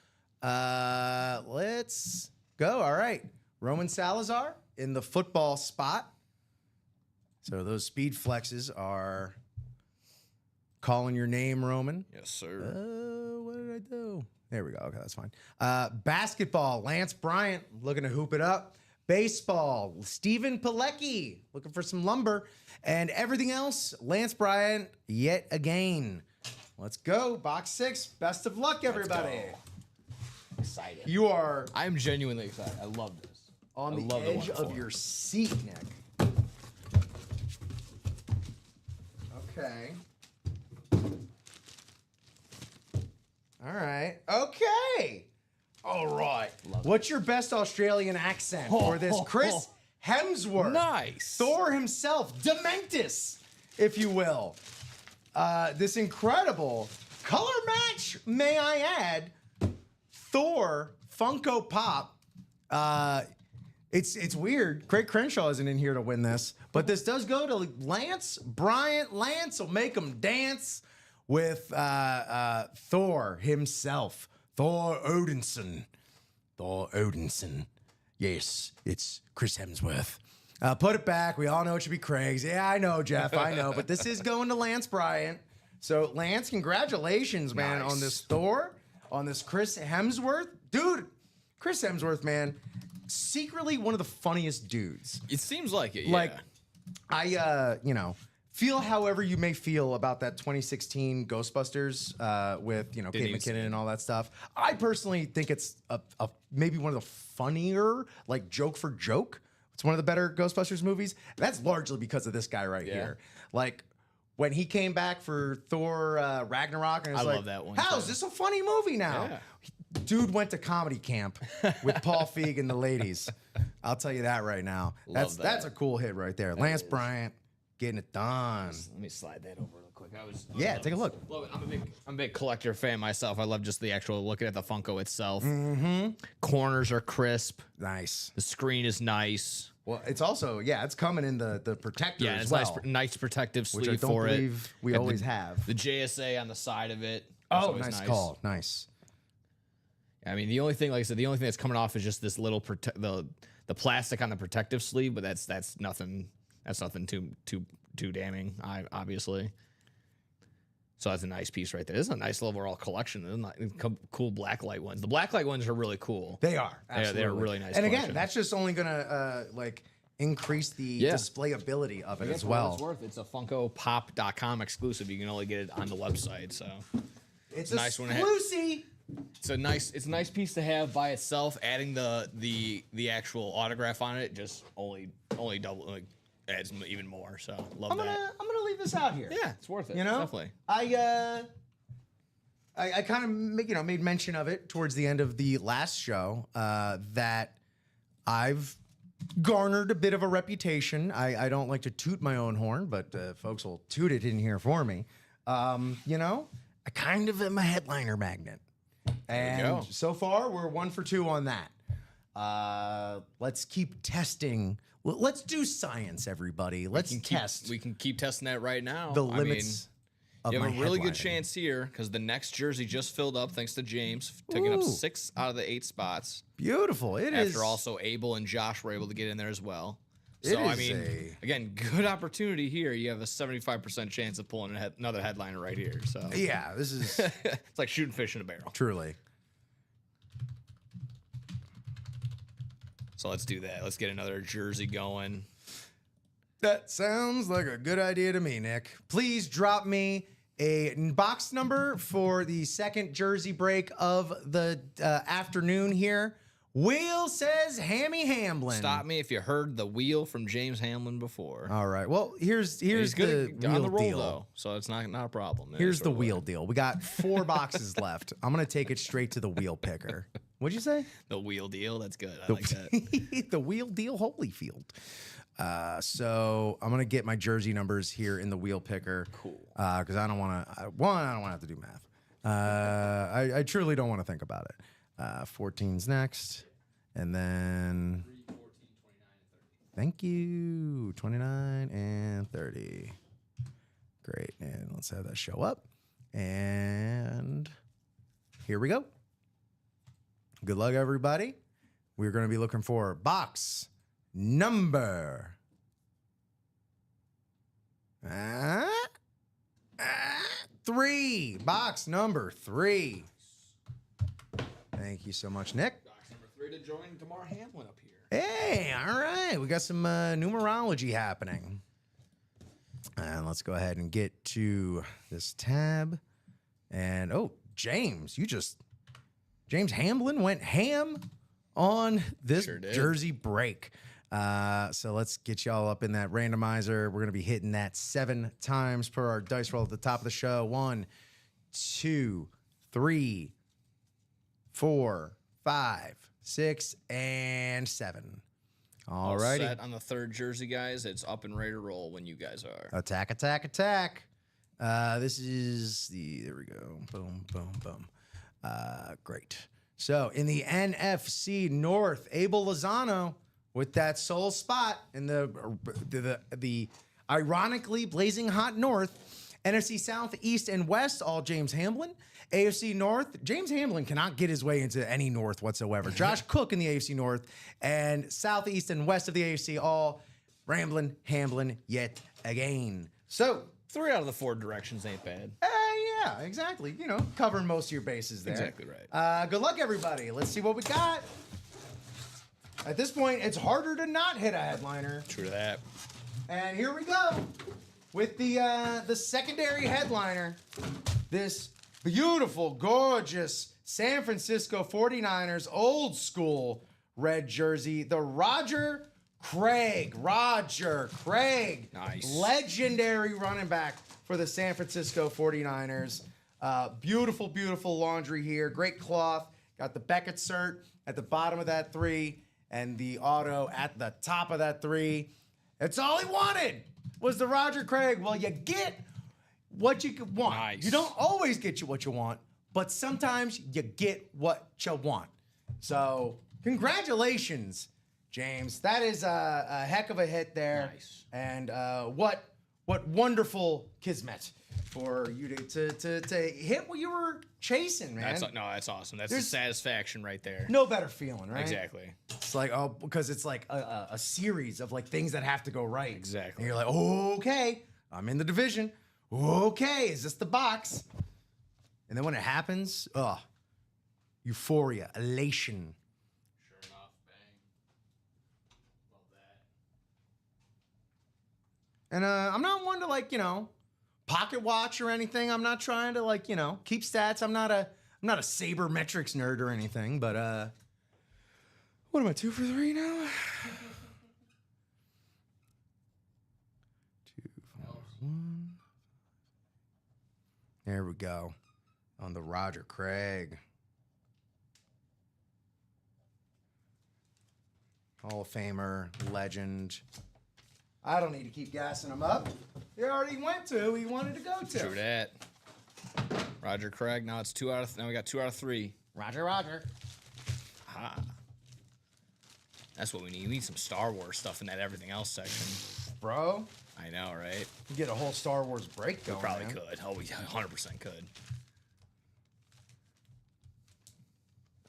Let's go. All right. Roman Salazar in the football spot. So those speed flexes are calling your name, Roman. Yes, sir. What did I do? There we go. Okay, that's fine. Basketball, Lance Bryant looking to hoop it up. Baseball, Stephen Pilecki looking for some lumber. And everything else, Lance Bryant yet again. Let's go. Box 6. Best of luck, everybody. Excited. You are I'm genuinely excited. I love this. on I the love edge the of your seat, Nick. Okay. All right. Okay. All right. What's your best Australian accent for this? Chris Hemsworth. Nice. Thor himself. Dementis, if you will. This incredible color match, may I add, Thor Funko Pop. It's weird. Craig Crenshaw isn't in here to win this, but this does go to Lance Bryant. Lance will make him dance with Thor himself. Thor Odinson. Yes, it's Chris Hemsworth. Put it back. We all know it should be Craig's. Yeah, I know, Jeff. I know. But this is going to Lance Bryant. So, Lance, congratulations, man, on this Thor, on this Chris Hemsworth. Dude, Chris Hemsworth, man, secretly one of the funniest dudes. It seems like it, yeah. Like, I, feel however you may feel about that 2016 Ghostbusters with, Kate McKinnon and all that stuff. I personally think it's a maybe one of the funnier, like, joke for joke. It's one of the better Ghostbusters movies. That's largely because of this guy right here. Like, when he came back for Thor Ragnarok, and I love that one. How is this a funny movie now? Yeah. Dude went to comedy camp with Paul Feig and the ladies. I'll tell you that right now. That's a cool hit right there. Lance Bryant getting it done. Let me slide that over real quick. Take a look. I'm a big collector fan myself. I love just the actual looking at the Funko itself. Mm-hmm. Corners are crisp. Nice. The screen is nice. Well, it's also, it's coming in the protector Yeah, as it's well. nice protective Which sleeve I don't for it. believe we Got always have. The JSA on the side of it. Oh, always nice call. Nice. I mean, the only thing that's coming off is just this little the plastic on the protective sleeve, but that's nothing. That's nothing too damning, obviously. So that's a nice piece right there. This is a nice overall collection. There's cool blacklight ones. The blacklight ones are really cool. They are. Absolutely. They're really nice. And again, collection. that's just only going to increase the displayability of it as well. It's worth. It's a FunkoPop.com exclusive. You can only get it on the website. So it's a nice one. Exclusive. It's a nice piece to have by itself. Adding the actual autograph on it just only double adds even more. So love I'm gonna leave this out here. Yeah, it's worth it. You know, definitely. I kind of made mention of it towards the end of the last show that I've garnered a bit of a reputation. I don't like to toot my own horn, but folks will toot it in here for me. You know, I kind of am a headliner magnet. And so far, we're 1 for 2 on that. Let's keep testing. Let's do science, everybody. Let's test. We can keep testing that right now. The limits of you my have a really good headlining. chance here because the next jersey just filled up thanks to James, taking up 6 out of the 8 spots. Beautiful. It is. After also Abel and Josh were able to get in there as well. It So, I is mean, again, good opportunity here. You have a 75% chance of pulling another headliner right here. So Yeah, this is it's like shooting fish in a barrel. truly. So let's do that. Let's get another jersey going. That sounds like a good idea to me, Nick. Please drop me a box number for the second jersey break of the afternoon here. Wheel says Hammy Hamlin. Stop me if you heard the wheel from James Hamlin before. All right. Well, here's He's the good on the wheel roll deal. though, so it's not a problem. Here's the wheel deal. We got 4 boxes left. I'm gonna take it straight to the wheel picker. What'd you say? The wheel deal. That's good. I like that. The wheel deal, Holyfield. So I'm gonna get my jersey numbers here in the wheel picker. Cool. Because I don't want to. One, I don't want to have to do math. I truly don't want to think about it. 14's next, and then. Thank you. 29 and 30. Great. And let's have that show up. And here we go. Good luck, everybody. We're going to be looking for box number 3. Box number 3. Thank you so much, Nick. Box number 3 to join Damar Hamlin up here. Hey, all right. We got some numerology happening. And let's go ahead and get to this tab. And, James Hamlin went ham on this jersey break. So let's get y'all up in that randomizer. We're going to be hitting that 7 times per our dice roll at the top of the show. 1, 2, 3, 4, 5, 6, and 7. All righty. Set on the 3rd jersey, guys. It's up and ready to roll when you guys are. Attack, attack, attack. This is there we go. Boom, boom, boom. Great. So in the NFC North, Abel Lozano with that sole spot in the ironically blazing hot North. NFC South, East, and West, all James Hamlin. AFC North, James Hamlin cannot get his way into any North whatsoever. Josh Cook in the AFC North, and South, East, and West of the AFC, all Ramblin' Hamlin yet again. So 3 out of the 4 directions ain't bad. yeah, exactly. You know, covering most of your bases there. Exactly right. Good luck, everybody. Let's see what we got. At this point, it's harder to not hit a headliner. True to that. And here we go with the secondary headliner. This beautiful, gorgeous San Francisco 49ers old school red jersey. The Roger Craig. Nice. Legendary running back for the San Francisco 49ers. Beautiful, beautiful laundry here. Great cloth. Got the Beckett cert at the bottom of that 3 and the auto at the top of that 3. That's all he wanted was the Roger Craig. Well, you get what you want. Nice. You don't always get what you want, but sometimes you get what you want. So congratulations, James. That is a heck of a hit there. Nice. And what wonderful kismet for you to hit what you were chasing, man. That's awesome. That's There's the satisfaction right there. no better feeling, right? Exactly. It's like, because it's like a series of like things that have to go right. Exactly. And you're like, okay, I'm in the division. Okay, is this the box? And then when it happens, euphoria, elation. Sure enough, bang. Love that. And I'm not one to pocket watch or anything. I'm not trying to keep stats. I'm not not a sabermetrics nerd or anything, but what am I, 2 for 3 now? 2, 4, 1. There we go. On the Roger Craig. Hall of Famer, legend. I don't need to keep gassing him up. He already went to who he wanted to go to. True that. Roger Craig. Now it's 2 out of. Now we got 2 out of 3. Roger. Ha. That's what we need. We need some Star Wars stuff in that everything else section. Bro, I know, right? you get a whole Star Wars break going. We probably man. could. Oh, we 100% could.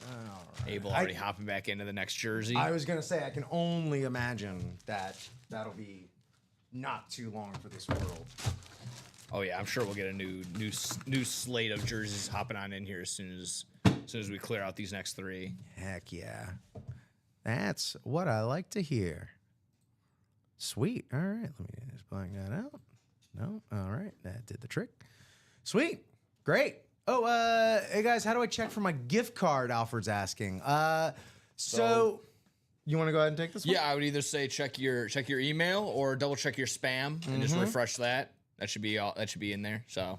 All right. Abel already hopping back into the next jersey. I was gonna say I can only imagine that that'll be not too long for this world. Oh yeah, I'm sure we'll get a new slate of jerseys hopping on in here as soon as we clear out these next 3. Heck yeah. That's what I like to hear. Sweet. All right. Let me just blank that out. No. All right. That did the trick. Sweet. Great. Oh, hey guys, how do I check for my gift card? Alfred's asking. So you want to go ahead and take this one? Yeah, I would either say check your email or double check your spam and just refresh that. That should be all. That should be in there. So,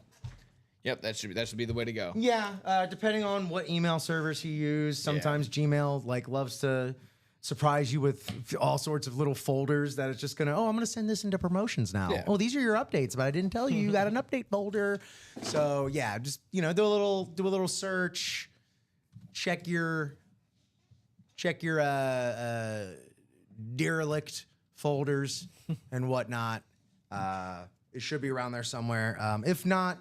yep, that should be the way to go. Yeah. Depending on what email servers you use, sometimes Gmail loves to surprise you with all sorts of little folders that it's just gonna, I'm gonna send this into promotions now. Yeah. Oh, these are your updates, but I didn't tell you you got an update folder. So yeah, just do a little search, check your derelict folders and whatnot. It should be around there somewhere. If not,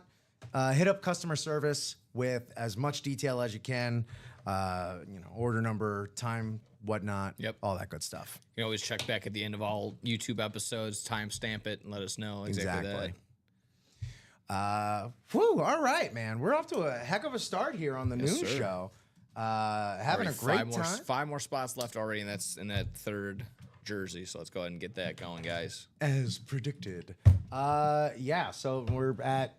hit up customer service with as much detail as you can. Order number, time, whatnot. Yep. All that good stuff. You can always check back at the end of all YouTube episodes, timestamp it, and let us know exactly. All right, man. We're off to a heck of a start here on the noon sir. show. Having a great time. 5 more spots left already, and that's in that 3rd jersey. So let's go ahead and get that going, guys. As predicted. So we're at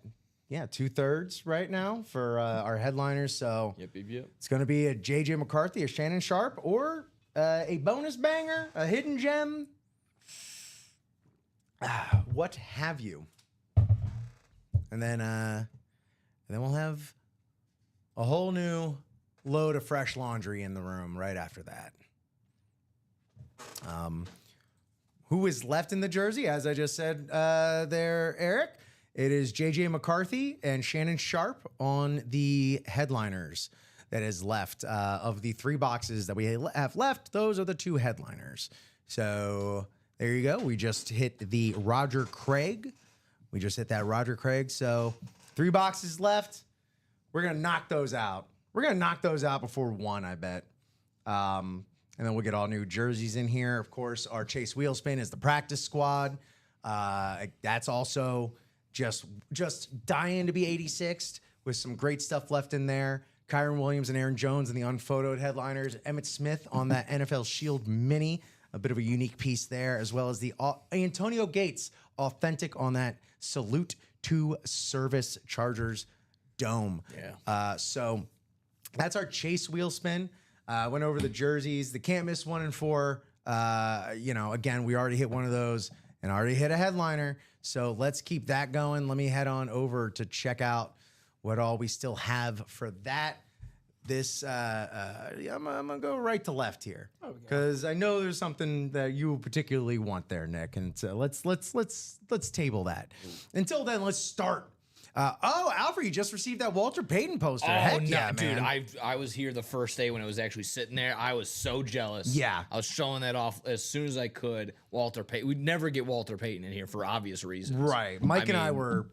2/3 right now for our headliners. So Yep. it's going to be a JJ McCarthy, a Shannon Sharp, or a bonus banger, a hidden gem, what have you. And then we'll have a whole new load of fresh laundry in the room right after that. Who is left in the jersey? As I just said there, Eric, it is JJ McCarthy and Shannon Sharp on the headliners that is left. Of the 3 boxes that we have left, those are the 2 headliners. So there you go. We just hit the Roger Craig. We just hit that Roger Craig. So 3 boxes left. We're going to knock those out. We're going to knock those out before 1, I bet. And then we'll get all new jerseys in here. Of course, our Chase Wheelspin is the practice squad. That's also just dying to be 86th with some great stuff left in there. Kyron Williams and Aaron Jones and the unphotoed headliners. Emmett Smith on that NFL Shield Mini. A bit of a unique piece there, as well as the Antonio Gates authentic on that Salute to Service Chargers Dome. Yeah. So that's our Chase Wheelspin. Went over the jerseys, the can't miss 1 and 4. Again, we already hit one of those and already hit a headliner. So let's keep that going. Let me head on over to check out what all we still have for that. This, I'm gonna go right to left here because I know there's something that you particularly want there, Nick. And so let's table that. Until then, let's start. Alfred, you just received that Walter Payton poster. Heck no, yeah, dude! man. I was here the first day when it was actually sitting there. I was so jealous. Yeah. I was showing that off as soon as I could. Walter Payton. We'd never get Walter Payton in here for obvious reasons. Right. Mike and I were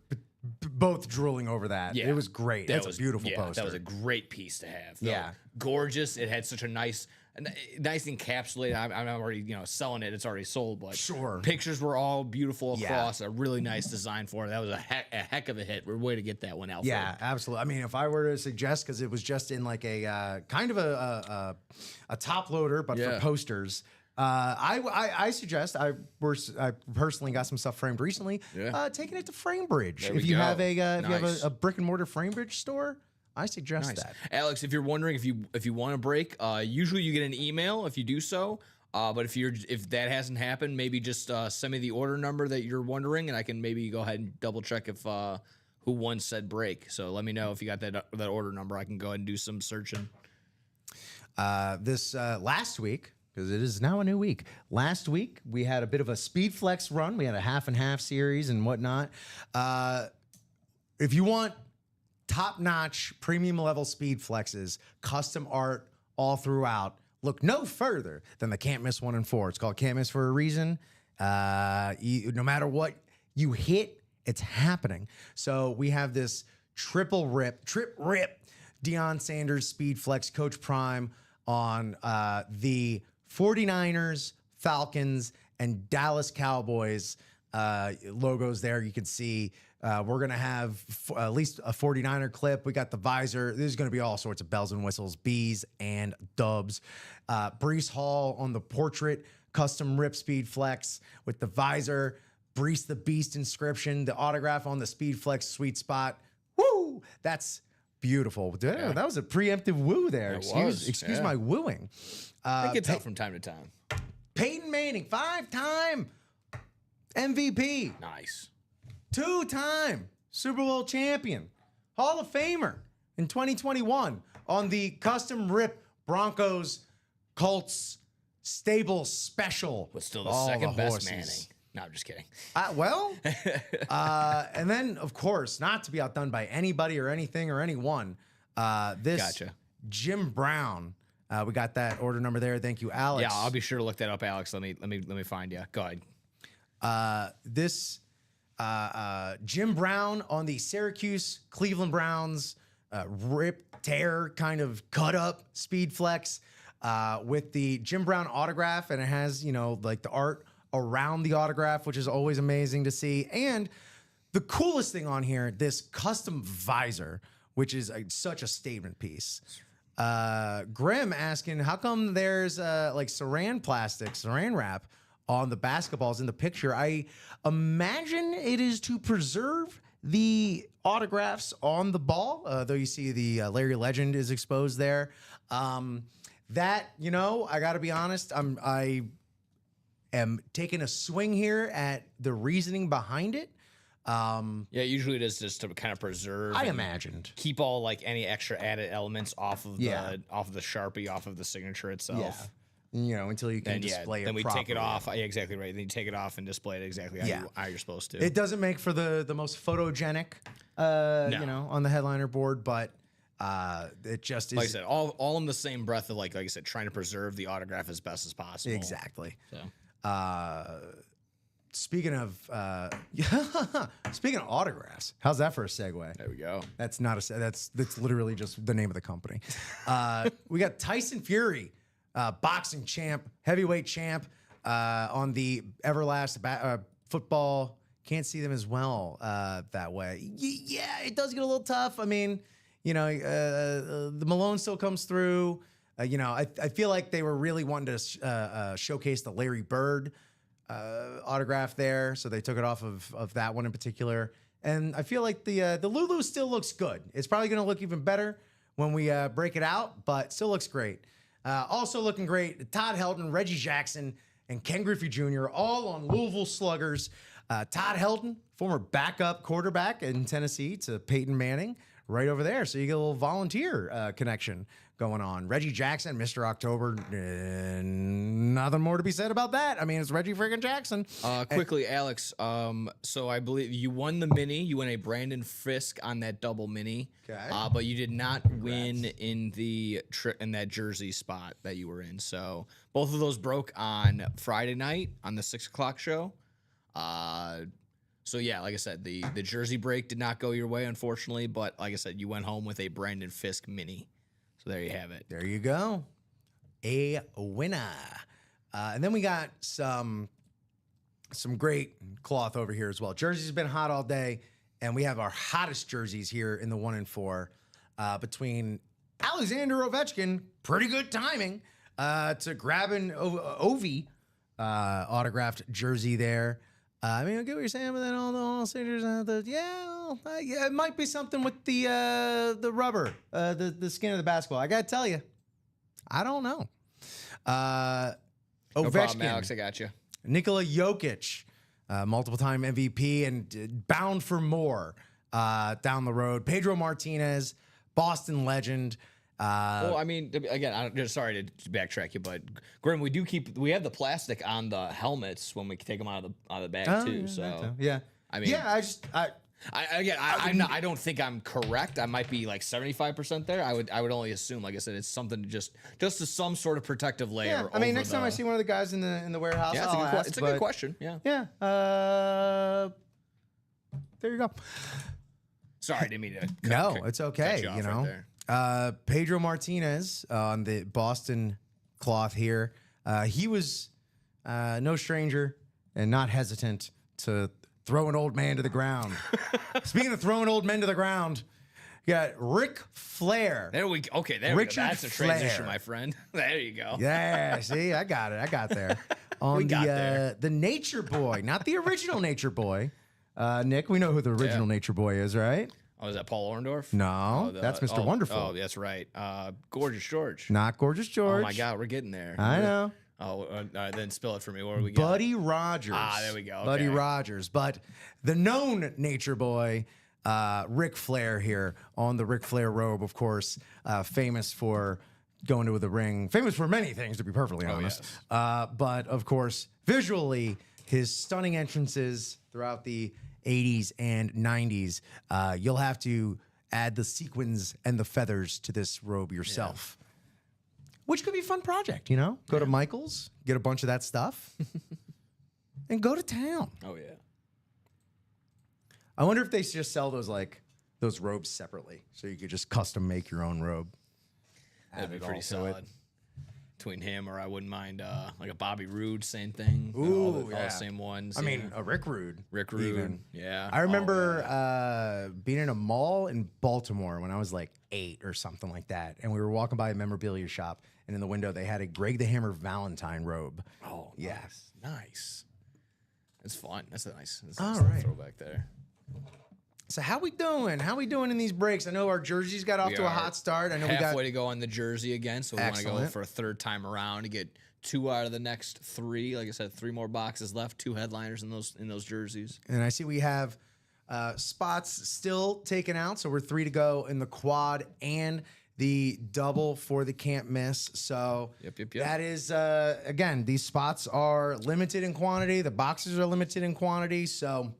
both drooling over that. Yeah. It was great. That's a beautiful poster. That was a great piece to have. Yeah. Gorgeous. It had such a nice encapsulated. I'm already selling it. It's already sold, but sure. Pictures were all beautiful across. A really nice design for it. That was a heck of a hit. We're way to get that one out. Yeah, absolutely. I mean, if I were to suggest, because it was just in like a kind of a top loader, but for posters. I suggest I personally got some stuff framed recently. Taking it to FrameBridge. If you have a brick and mortar FrameBridge store, I suggest that. Alex, if you're wondering if you want to break, usually you get an email if you do so. But if that hasn't happened, maybe just send me the order number that you're wondering, and I can maybe go ahead and double check if who won said break. So let me know if you got that order number. I can go ahead and do some searching. This last week, because it is now a new week. Last week we had a bit of a speed flex run. We had a half and half series and whatnot. If you want top-notch premium level speed flexes, custom art all throughout, look no further than the Can't Miss 1 and 4. It's called Can't Miss for a reason. No matter what you hit, it's happening. So we have this trip rip Deion Sanders speed flex Coach Prime on the 49ers, Falcons, and Dallas Cowboys logos there. You can see we're going to have at least a 49er clip. We got the visor. There's going to be all sorts of bells and whistles, B's and dubs. Breece Hall on the portrait, custom rip speed flex with the visor, Breece the Beast inscription, the autograph on the speed flex sweet spot. Woo! That's beautiful. Yeah. That was a preemptive woo there. Excuse my wooing. It gets out from time to time. Peyton Manning, 5-time MVP. Nice. 2-time Super Bowl champion, Hall of Famer in 2021 on the custom rip Broncos Colts stable special. Was still the second best Manning. No, I'm just kidding. And then, of course, not to be outdone by anybody or anything or anyone, this Jim Brown. We got that order number there. Thank you, Alex. Yeah, I'll be sure to look that up, Alex. Let me find you. Go ahead. This Jim Brown on the Syracuse Cleveland Browns rip tear kind of cut up speed flex with the Jim Brown autograph, and it has like the art around the autograph, which is always amazing to see. And the coolest thing on here, this custom visor, which is such a statement piece. Grim asking, how come there's like saran wrap on the basketballs in the picture? I imagine it is to preserve the autographs on the ball, though you see the Larry Legend is exposed there. I got to be honest, I am taking a swing here at the reasoning behind it. Usually it is just to kind of preserve. I imagined keep all like any extra added elements off of the Sharpie, off of the signature itself. Yeah. Until you can display it. Then we properly. take it off. Yeah, exactly right. Then you take it off and display it exactly how you're supposed to. It doesn't make for the most photogenic, on the headliner board, but it just is. Like I said, all in the same breath of like I said, trying to preserve the autograph as best as possible. Exactly. So. Speaking of autographs, how's that for a segue? There we go. That's literally just the name of the company. We got Tyson Fury, boxing champ, heavyweight champ, on the Everlast football. Can't see them as well that way. Yeah, it does get a little tough. I mean, the Malone still comes through. I feel like they were really wanting to showcase the Larry Bird autograph there, so they took it off of that one in particular. And I feel like the Lulu still looks good. It's probably going to look even better when we break it out, but still looks great. Also looking great, Todd Helton, Reggie Jackson, and Ken Griffey Jr. all on Louisville Sluggers. Todd Helton, former backup quarterback in Tennessee to Peyton Manning, right over there. So you get a little volunteer connection going on. Reggie Jackson, Mr. October, nothing more to be said about that. I mean, it's Reggie friggin' Jackson. Quickly, Alex, so I believe you won the mini. You won a Brandon Fisk on that double mini. Okay. But you did not win in that jersey spot that you were in. So both of those broke on Friday night on the 6 o'clock show. So yeah, like I said, the jersey break did not go your way, unfortunately. But like I said, you went home with a Brandon Fisk mini. So there you have it. There you go. A winner. And then we got some great cloth over here as well. Jersey's been hot all day, and we have our hottest jerseys here in the 1 and 4 between Alexander Ovechkin, pretty good timing, to grab an Ovi autographed jersey there. I mean, I get what you're saying, but then all singers, it might be something with the rubber, the skin of the basketball. I gotta tell you, I don't know. No Ovechkin, problem, Alex. I got you. Nikola Jokic, multiple-time MVP and bound for more down the road. Pedro Martinez, Boston legend. Well, I mean, again, I'm just sorry to backtrack you, but Grim, we have the plastic on the helmets when we take them out of the bag too. So yeah, I mean, yeah, I don't think I'm correct. I might be like 75% there. I would only assume, like I said, it's something just some sort of protective layer. yeah. I mean, next time I see one of the guys in the warehouse, yeah, I'll ask, it's a good question. Yeah, yeah. There you go. Sorry, I didn't mean to. No, it's okay. cut you off You know, right there. Pedro Martinez on the Boston cloth here. He was no stranger and not hesitant to throw an old man to the ground. Speaking of throwing old men to the ground, you got Ric Flair. There we go. Okay, there Richard we go. That's a transition, Flair. my friend. There you go. Yeah, see, I got it. I got there. On the Nature Boy, not the original Nature Boy. Nick, we know who the original Nature Boy is, right? Oh, is that Paul Orndorff? No, that's Mr. Wonderful. Oh, that's right. Gorgeous George. Not Gorgeous George. Oh my God, we're getting there. I know. Oh, then spill it for me. What do we got? Buddy Rogers. Ah, there we go. Okay. Buddy Rogers. But the known Nature Boy, Ric Flair here on the Ric Flair robe, of course, famous for going to the ring, famous for many things, to be perfectly honest. Yes. But of course, visually, his stunning entrances throughout the 80s and 90s, you'll have to add the sequins and the feathers to this robe yourself. Which could be a fun project, you know? Go to Michael's, get a bunch of that stuff, and go to town. Oh yeah. I wonder if they just sell those robes separately, so you could just custom make your own robe. That'd be Add it pretty all to solid. Between him or I wouldn't mind like a Bobby Roode, same thing. Ooh, all the same ones. I mean, a Rick Rude. Rick Rude. even. Yeah. I remember being in a mall in Baltimore when I was like 8 or something like that, and we were walking by a memorabilia shop, and in the window they had a Greg the Hammer Valentine robe. Oh, yeah. Nice. It's fun. That's a nice All little right. throwback there. So how we doing? How we doing in these breaks? I know our jerseys got off We to a are hot start. I know halfway to go on the jersey again, so we want to go Excellent. for a third time around to get 2 out of the next 3. Like I said, 3 more boxes left, 2 headliners in those jerseys. And I see we have spots still taken out, so we're 3 to go in the quad and the double for the can't miss. So Yep. that is again, these spots are limited in quantity. The boxes are limited in quantity, so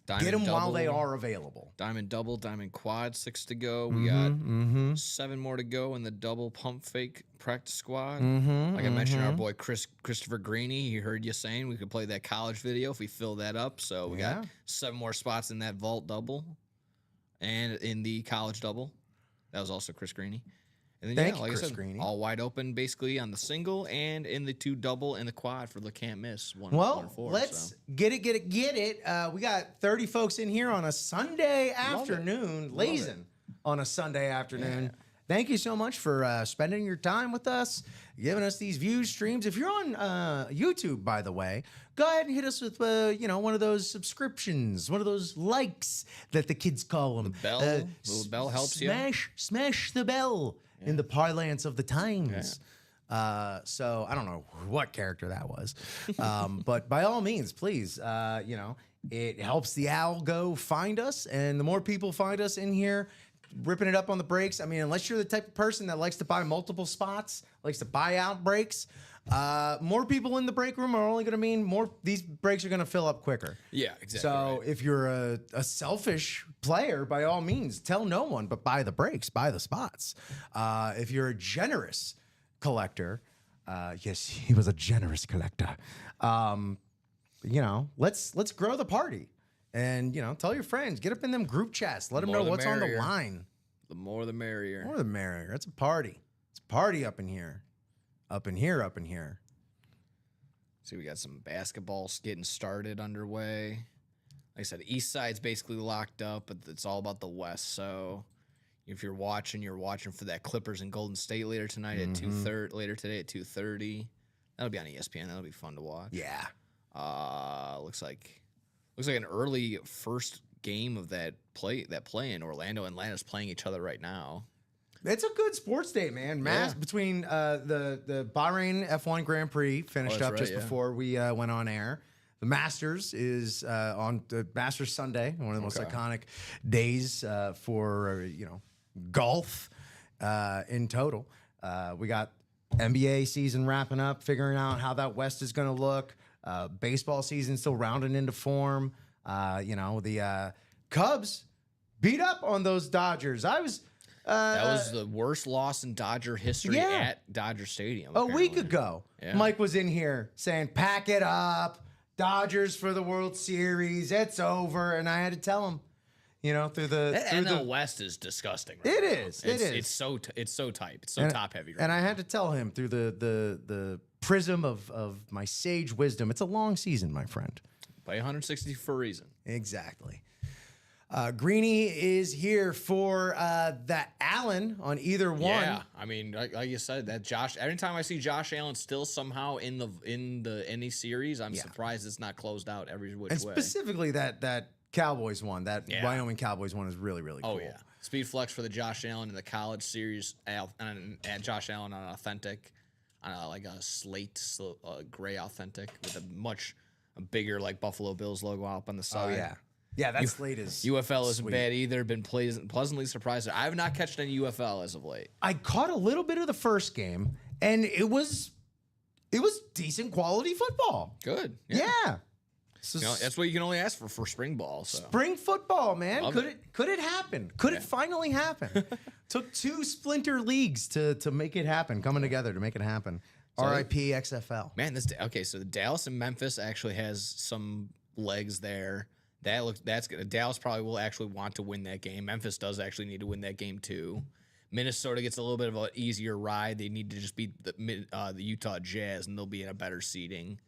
Diamond get them while double, they are available. Diamond double, diamond quad, 6 to go. We got 7 more to go in the double pump fake practice squad. Like I mentioned, our boy Christopher Greeny, he heard you saying we could play that college video if we fill that up. So we got 7 more spots in that vault double and in the college double. That was also Chris Greeny. And then, Thank you, like Chris I said, Greeny. all wide open basically on the single and in the 2 double and the quad for the can't miss. 1 Well, and 4. let's get it. We got 30 folks in here on a Sunday Love it. afternoon, lazing on a Sunday afternoon. Thank you so much for spending your time with us, giving us these views, streams. If you're on YouTube, by the way, go ahead and hit us with one of those subscriptions, one of those likes that the kids call them. bell, the little bell helps you. Smash the bell in the parlance of the times. So I don't know what character that was, but by all means, please, it helps the algo find us, and the more people find us in here, ripping it up on the breaks. I mean, unless you're the type of person that likes to buy multiple spots, likes to buy out breaks, more people in the break room are only going to mean more. These breaks are going to fill up quicker. Yeah, exactly. So right. if you're a selfish player, by all means, tell no one, but buy the breaks, buy the spots. If you're a generous collector, yes, he was a generous collector. Let's grow the party. And, tell your friends, get up in them group chats. Let them know what's on the line. The more the merrier. More the merrier. It's a party. It's a party up in here. Up in here, up in here. See, we got some basketball getting started underway. Like I said, East Side's basically locked up, but it's all about the West. So if you're watching for that Clippers and Golden State later tonight at 2:30. Later today at 2:30. That'll be on ESPN. That'll be fun to watch. Yeah. Looks like Looks like an early first game of that play in Orlando. Atlanta's playing each other right now. It's a good sports day, man. Between the Bahrain F1 Grand Prix finished up just before we went on air. The Masters is on the Masters Sunday, one of the most iconic days for golf in total. We got NBA season wrapping up, figuring out how that West is going to look. Baseball season still rounding into form. The Cubs beat up on those Dodgers. That was the worst loss in Dodger history at Dodger Stadium. A week ago, Mike was in here saying, pack it up, Dodgers for the World Series, it's over. And I had to tell him, through the NL West is disgusting. Right it now. is. It's so tight. It's so top heavy. And I had to tell him through the prism of my sage wisdom, it's a long season, my friend. Play 160 for a reason. Exactly. Greeny is here for the Allen on either one. Yeah, I mean, like you said, that Josh. Every time I see Josh Allen still somehow in any series, I'm surprised it's not closed out every which way. And specifically that Cowboys one, that Wyoming Cowboys one is really, really cool. Oh yeah, speed flex for the Josh Allen in the college series, and Josh Allen on authentic, like a slate gray authentic with a bigger like Buffalo Bills logo up on the side. Oh yeah. Yeah, that slate is UFL isn't sweet. bad either. Been pleasantly surprised. I have not catched any UFL as of late. I caught a little bit of the first game, and it was decent quality football. Good. Yeah. That's what you can only ask for spring ball. So. Spring football, man. Could it happen? Could it finally happen? Took 2 splinter leagues to make it happen, coming together to make it happen. So RIP XFL. Man, so the Dallas and Memphis actually has some legs there. That's good. Dallas probably will actually want to win that game. Memphis does actually need to win that game too. Minnesota gets a little bit of an easier ride. They need to just beat the Utah Jazz, and they'll be in a better seeding.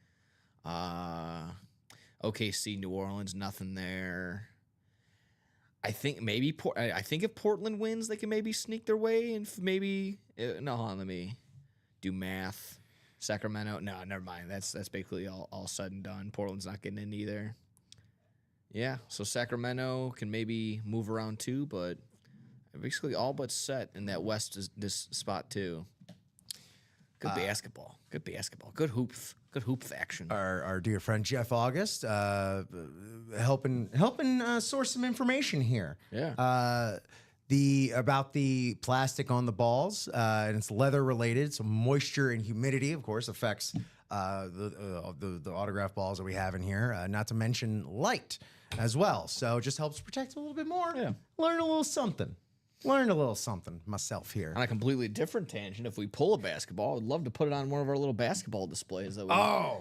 OKC, New Orleans, nothing there. I think if Portland wins, they can maybe sneak their way and maybe hold on, let me do math. Sacramento, no, never mind. That's basically all said and done. Portland's not getting in either. Yeah, so Sacramento can maybe move around too, but basically all but set in that West is this spot too. Good basketball. Good hoop action. Our dear friend Jeff August helping source some information here. Yeah. About the plastic on the balls, and it's leather related. So moisture and humidity, of course, affects the autograph balls that we have in here. Not to mention light as well. So it just helps protect a little bit more. Yeah. Learned a little something myself here. On a completely different tangent, if we pull a basketball, I'd love to put it on one of our little basketball displays that we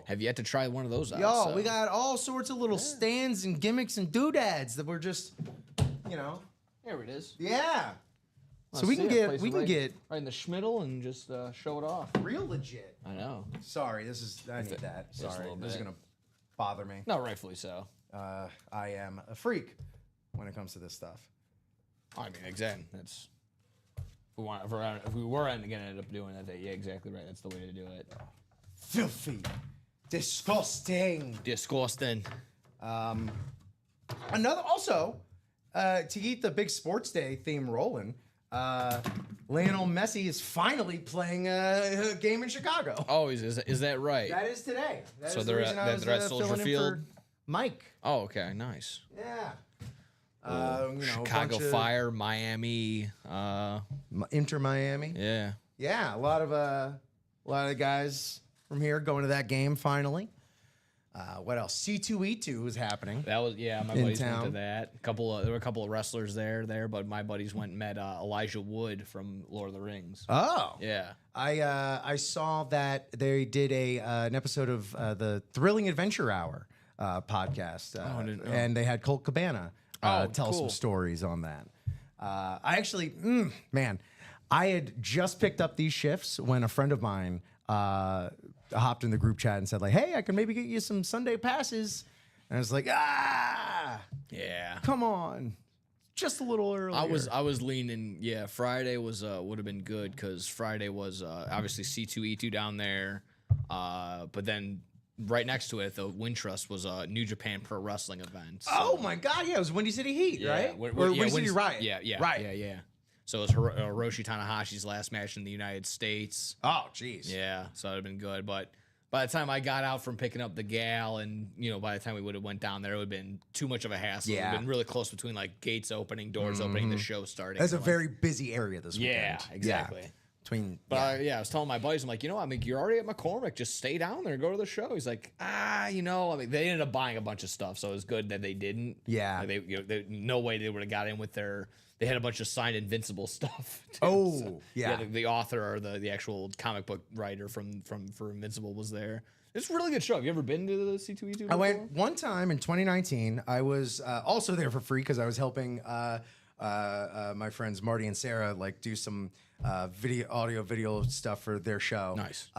have yet to try one of those out. We got all sorts of little stands and gimmicks and doodads that we're just, There it is. Yeah. So we can get right in the schmiddle and just show it off. Real legit. I know. Sorry, I need that. Sorry, this is gonna bother me. No, rightfully so. I am a freak when it comes to this stuff. I mean, exactly. That's if we were gonna end up doing that. Yeah, exactly right. That's the way to do it. Filthy, disgusting. Another also to keep the big sports day theme rolling. Lionel Messi is finally playing a game in Chicago. Oh, is that right? That is today. So they're at Soldier Field. Mike. Oh, okay, nice. Yeah. Chicago Fire, Miami, Inter Miami. Yeah. Yeah, a lot of guys from here going to that game finally. What else? C2E2 was happening. That was my buddies went to that. There were a couple of wrestlers there, but my buddies went and met Elijah Wood from Lord of the Rings. Oh, yeah. I saw that they did an episode of the Thrilling Adventure Hour podcast, and they had Colt Cabana tell some stories on that. I actually, I had just picked up these shifts when a friend of mine hopped in the group chat and said, like, hey, I can maybe get you some Sunday passes. And I was like, yeah, come on. Just a little earlier. I was leaning, Friday was would have been good because Friday was obviously C2E2 down there. But then right next to it, the Wintrust was a New Japan Pro Wrestling event. So, Oh my God! Yeah, it was Windy City Heat, right? Or Windy City Riot. Riot. Yeah. So it was Hiroshi Tanahashi's last match in the United States. Oh, jeez. Yeah, so it'd have been good. But by the time I got out from picking up the gal, and by the time we would have went down there, it would have been too much of a hassle. Yeah. It would have been really close between like gates opening, doors opening, the show starting. That's a very busy area this weekend. Yeah, exactly. Between, But I was telling my buddies, I'm like, you're already at McCormick. Just stay down there and go to the show. He's like, I mean, they ended up buying a bunch of stuff, so it was good that they didn't. Yeah. Like no way they would have got in with their. They had a bunch of signed Invincible stuff. Too. Oh, So, yeah. The author or the actual comic book writer for Invincible was there. It's a really good show. Have you ever been to the C2E2 before? I went one time in 2019. I was also there for free because I was helping my friends Marty and Sarah do some audio stuff for their show. Nice.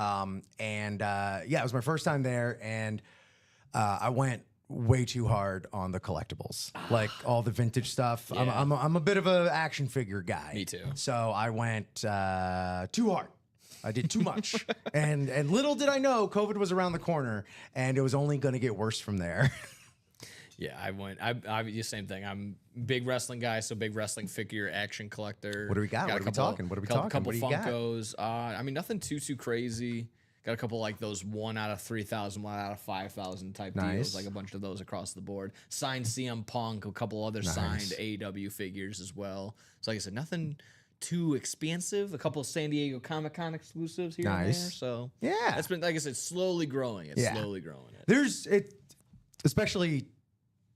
It was my first time there, and I went way too hard on the collectibles, like all the vintage stuff. Yeah. I'm a bit of an action figure guy. Me too. So I went too hard. I did too much, and little did I know COVID was around the corner, and it was only going to get worse from there. Yeah, I went. I the same thing. I'm a big wrestling guy, so big wrestling figure action collector. What do we got? What are we talking? What are we talking? Couple What do you got? Funkos. I mean, nothing too crazy. Got a couple like those 1 out of 3,000, 1 out of 5,000 type Nice. deals, like a bunch of those across the board. Signed CM Punk, a couple other signed AEW figures as well. So like I said, nothing too expansive. A couple of San Diego Comic-Con exclusives here and there. So Yeah. that's been, like I said, slowly growing. It's slowly growing. There's it, especially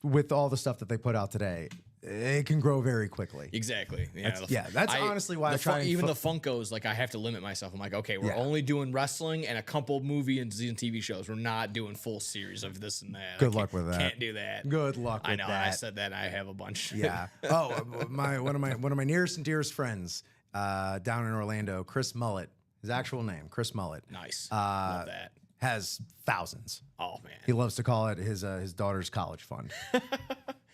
with all the stuff that they put out today. It can grow very quickly. Exactly. That's honestly why I try and even the Funkos, like I have to limit myself. I'm like, okay, we're Yeah. only doing wrestling and a couple movie and TV shows. We're not doing full series of this and that. Good luck with that. Can't do that. Good luck with I know. that. I said that. I have a bunch. Yeah. Oh, one of my nearest and dearest friends down in Orlando, Chris Mullet, his actual name, Chris Mullet, Nice. Love that. has thousands. Oh man. He loves to call it his daughter's college fund.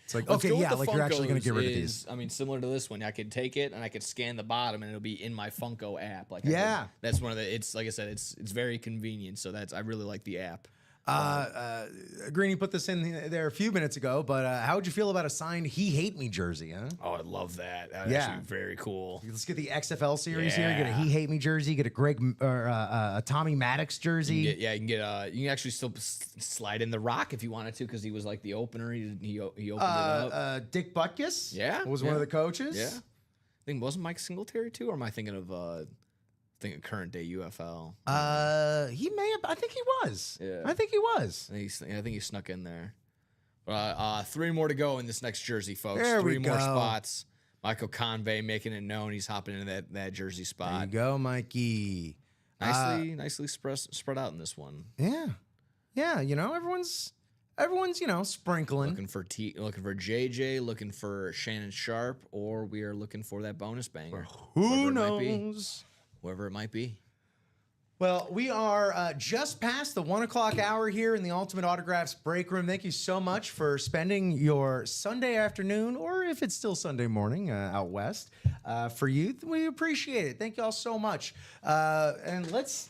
It's like, What's okay, good with yeah, the like you're actually going to Funkos get rid of is, these. I mean, similar to this one, I could take it and I could scan the bottom and it'll be in my Funko app. Like, Yeah. that's one of the. It's like I said, it's very convenient. So I really like the app. Greeny put this in there a few minutes ago, but how would you feel about a signed "He Hate Me" jersey? Huh? Oh, I love that. That's Yeah. actually very cool. Let's get the XFL series here. Get a Yeah. "He Hate Me" jersey. Get a a Tommy Maddox jersey. You can get. You can actually still slide in the Rock if you wanted to, because he was like the opener. He opened it up. Dick Butkus, Yeah, was one of the coaches. Yeah, I think wasn't Mike Singletary too, or am I thinking of current day UFL? He may have. I think he was. Yeah. I think he was. I think he snuck in there. 3 more to go in this next jersey, folks. There we 3 more go. spots. Michael Convey making it known he's hopping into that jersey There you spot. go, Mikey. Nicely spread out in this one. Yeah, yeah. Everyone's sprinkling. Looking for JJ, looking for Shannon Sharp, or we are looking for that bonus banger. Who Whoever it might be. knows? Whoever it might be. Well, we are just past the 1 o'clock hour here in the Ultimate Autographs break room. Thank you so much for spending your Sunday afternoon, or if it's still Sunday morning out west, for you. We appreciate it. Thank you all so much. And let's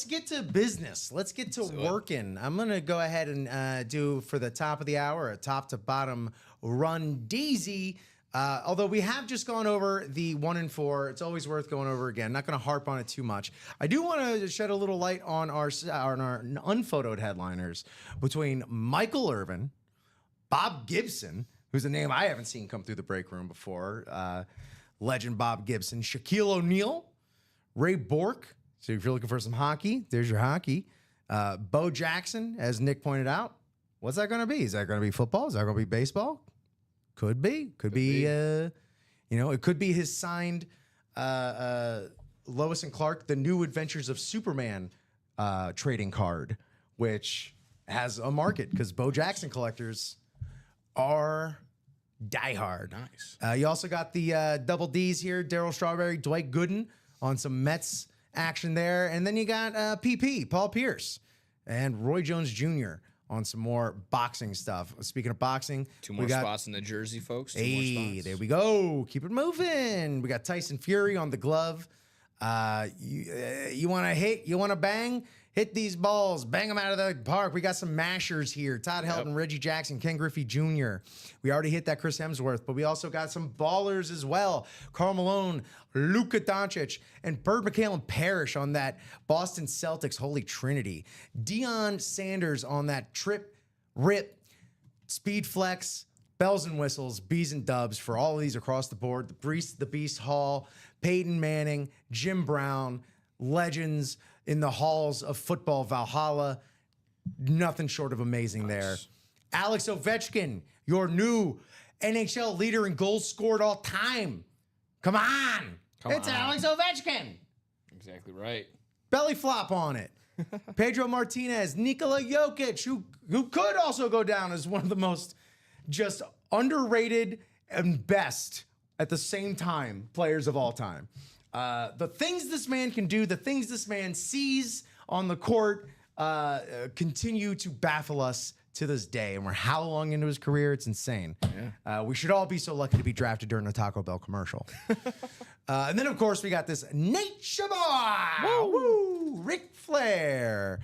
get to business. Let's get to working. I'm going to go ahead and do, for the top of the hour, a top to bottom run Deezy. Although we have just gone over the 1 and 4, it's always worth going over again. Not going to harp on it too much. I do want to shed a little light on our unphotoed headliners between Michael Irvin, Bob Gibson, who's a name I haven't seen come through the break room before, legend Bob Gibson, Shaquille O'Neal, Ray Bork. So if you're looking for some hockey, there's your hockey. Bo Jackson, as Nick pointed out. What's that going to be? Is that going to be football? Is that going to be baseball? Could be. It could be his signed Lois and Clark, The New Adventures of Superman trading card, which has a market because Bo Jackson collectors are diehard. Nice. You also got the double D's here, Darryl Strawberry, Dwight Gooden on some Mets action there. And then you got PP, Paul Pierce, and Roy Jones Jr. on some more boxing stuff. Speaking of boxing, 2 more spots in the jersey, folks. 2 more Hey, spots. there we go. Keep it moving. We got Tyson Fury on the glove. You want to hit? You want to bang? Hit these balls, bang them out of the park. We got some mashers here. Todd Helton, Reggie Jackson, Ken Griffey Jr. We already hit that Chris Hemsworth, but we also got some ballers as well. Karl Malone, Luka Doncic, and Bird McHale Parrish on that Boston Celtics Holy Trinity. Deion Sanders on that rip, speed flex, bells and whistles, B's and dubs for all of these across the board. The Beast Hall, Peyton Manning, Jim Brown, legends in the halls of football Valhalla. Nothing short of amazing there. Alex Ovechkin, your new NHL leader in goals scored all time. Come on. It's Alex Ovechkin. Exactly right. Belly flop on it. Pedro Martinez, Nikola Jokic, who could also go down as one of the most just underrated and best at the same time players of all time. The things this man can do, the things this man sees on the court continue to baffle us to this day. And we're how long into his career? It's insane. Yeah. We should all be so lucky to be drafted during a Taco Bell commercial. And then, of course, we got this Nature Boy, Ric Flair,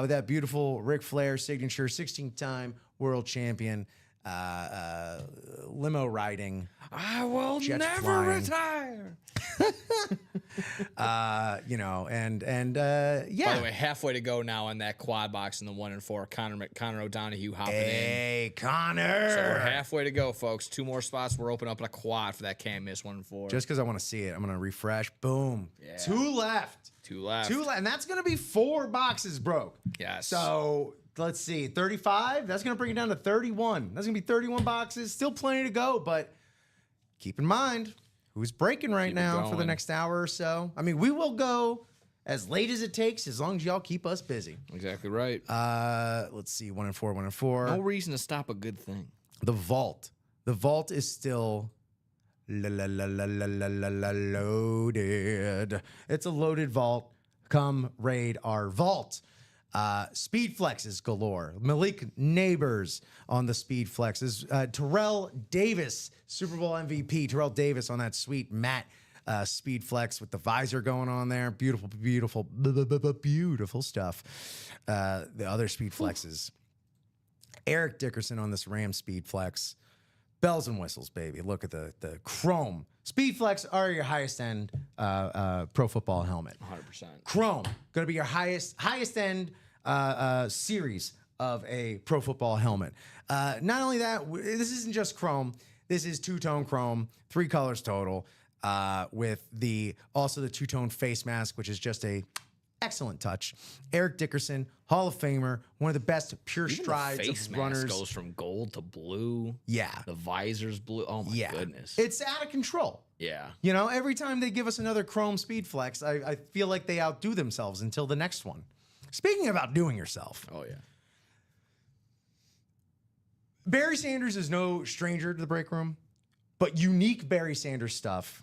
with that beautiful Ric Flair signature, 16-time world champion, limo riding. I will never flying. retire. Yeah. By the way, halfway to go now on that quad box in the 1 and 4. Connor O'Donohue hopping in. Hey, Connor. So we're halfway to go, folks. 2 more spots. We're opening up a quad for that can't miss 1 and 4. Just because I want to see it, I'm going to refresh. Boom. Yeah. 2 left. 2 left. And that's going to be 4 boxes broke. Yes. So let's see. 35. That's going to bring it down to 31. That's going to be 31 boxes. Still plenty to go, but keep in mind who's breaking right now for the next hour or so. I mean, we will go as late as it takes, as long as y'all keep us busy. Exactly right. Let's see. 1 and 4, 1 and 4. No reason to stop a good thing. The vault. The vault is still loaded. It's a loaded vault. Come raid our vault. Speed flexes galore. Malik Neighbors on the speed flexes. Terrell Davis, Super Bowl MVP. Terrell Davis on that sweet matte speed flex with the visor going on there. Beautiful, beautiful, beautiful stuff. The other speed flexes. Eric Dickerson on this Ram speed flex. Bells and whistles, baby. Look at the chrome. Speed flex are your highest end pro football helmet. 100%. Chrome, going to be your highest end series of a pro football helmet. Not only that, this isn't just chrome. This is 2-tone chrome, 3 colors total, with also the 2-tone face mask, which is just a excellent touch. Eric Dickerson, Hall of Famer, one of the best pure Even strides the face of mask runners. goes from gold to blue. Yeah. The visor's blue. Oh my goodness. It's out of control. Yeah. You know, every time they give us another chrome speed flex, I feel like they outdo themselves until the next one. Speaking of outdoing yourself. Oh, yeah. Barry Sanders is no stranger to the break room, but unique Barry Sanders stuff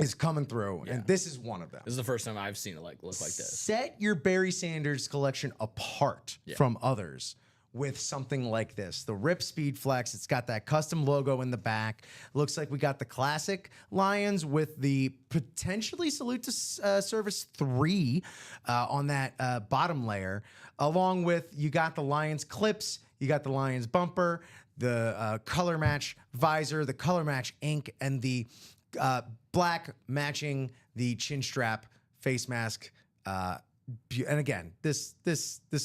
is coming through, and this is one of them. This is the first time I've seen it look like this. Set your Barry Sanders collection apart from others with something like this. The Rip Speed Flex, it's got that custom logo in the back. Looks like we got the classic Lions with the potentially Salute to Service 3 on that bottom layer, along with you got the Lions clips, you got the Lions bumper, the color match visor, the color match ink, and the black matching the chin strap face mask. And again, this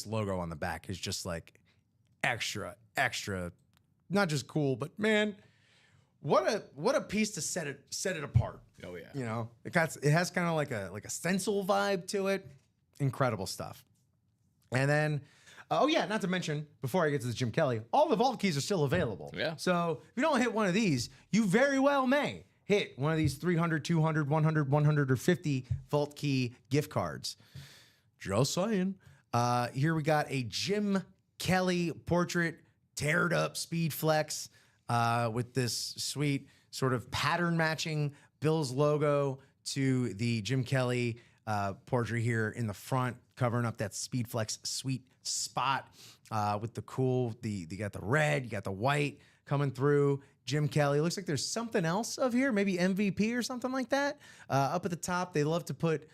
logo on the back is just like extra, not just cool, but man, what a piece to set it apart. Oh yeah. You know, it has kind of like a stencil vibe to it. Incredible stuff. And then, not to mention, before I get to the Jim Kelly, all the vault keys are still available. Yeah. So if you don't hit one of these, you very well may hit one of these 300, 200, 100, 100, or 50 vault key gift cards. Just saying. Here we got a Jim Kelly portrait, teared up speed flex with this sweet sort of pattern matching Bills logo to the Jim Kelly portrait here in the front, covering up that speed flex sweet spot with the cool, you got the red, you got the white coming through. Jim Kelly. Looks like there's something else of here, maybe MVP or something like that. Up at the top, they love to put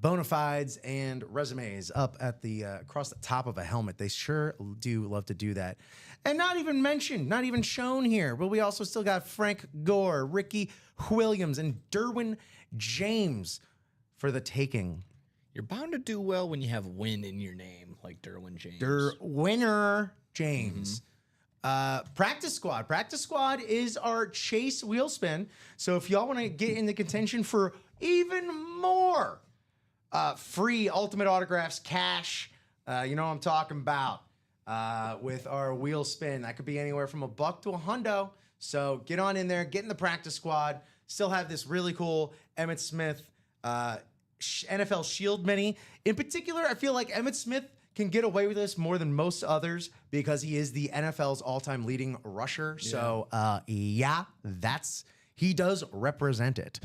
bona fides and resumes up at the across the top of a helmet. They sure do love to do that. And not even mentioned, not even shown here, but we also still got Frank Gore, Ricky Williams, and Derwin James for the taking. You're bound to do well when you have win in your name, like Derwin James. Derwinner James. Practice squad. Practice squad is our chase wheel spin. So if y'all want to get in the contention for even more free ultimate autographs, cash, you know what I'm talking about, with our wheel spin. That could be anywhere from $1 to $100. So get on in there, get in the practice squad. Still have this really cool Emmitt Smith NFL Shield mini. In particular, I feel like Emmitt Smith can get away with this more than most others because he is the NFL's all-time leading rusher. Yeah. So, yeah, he does represent it.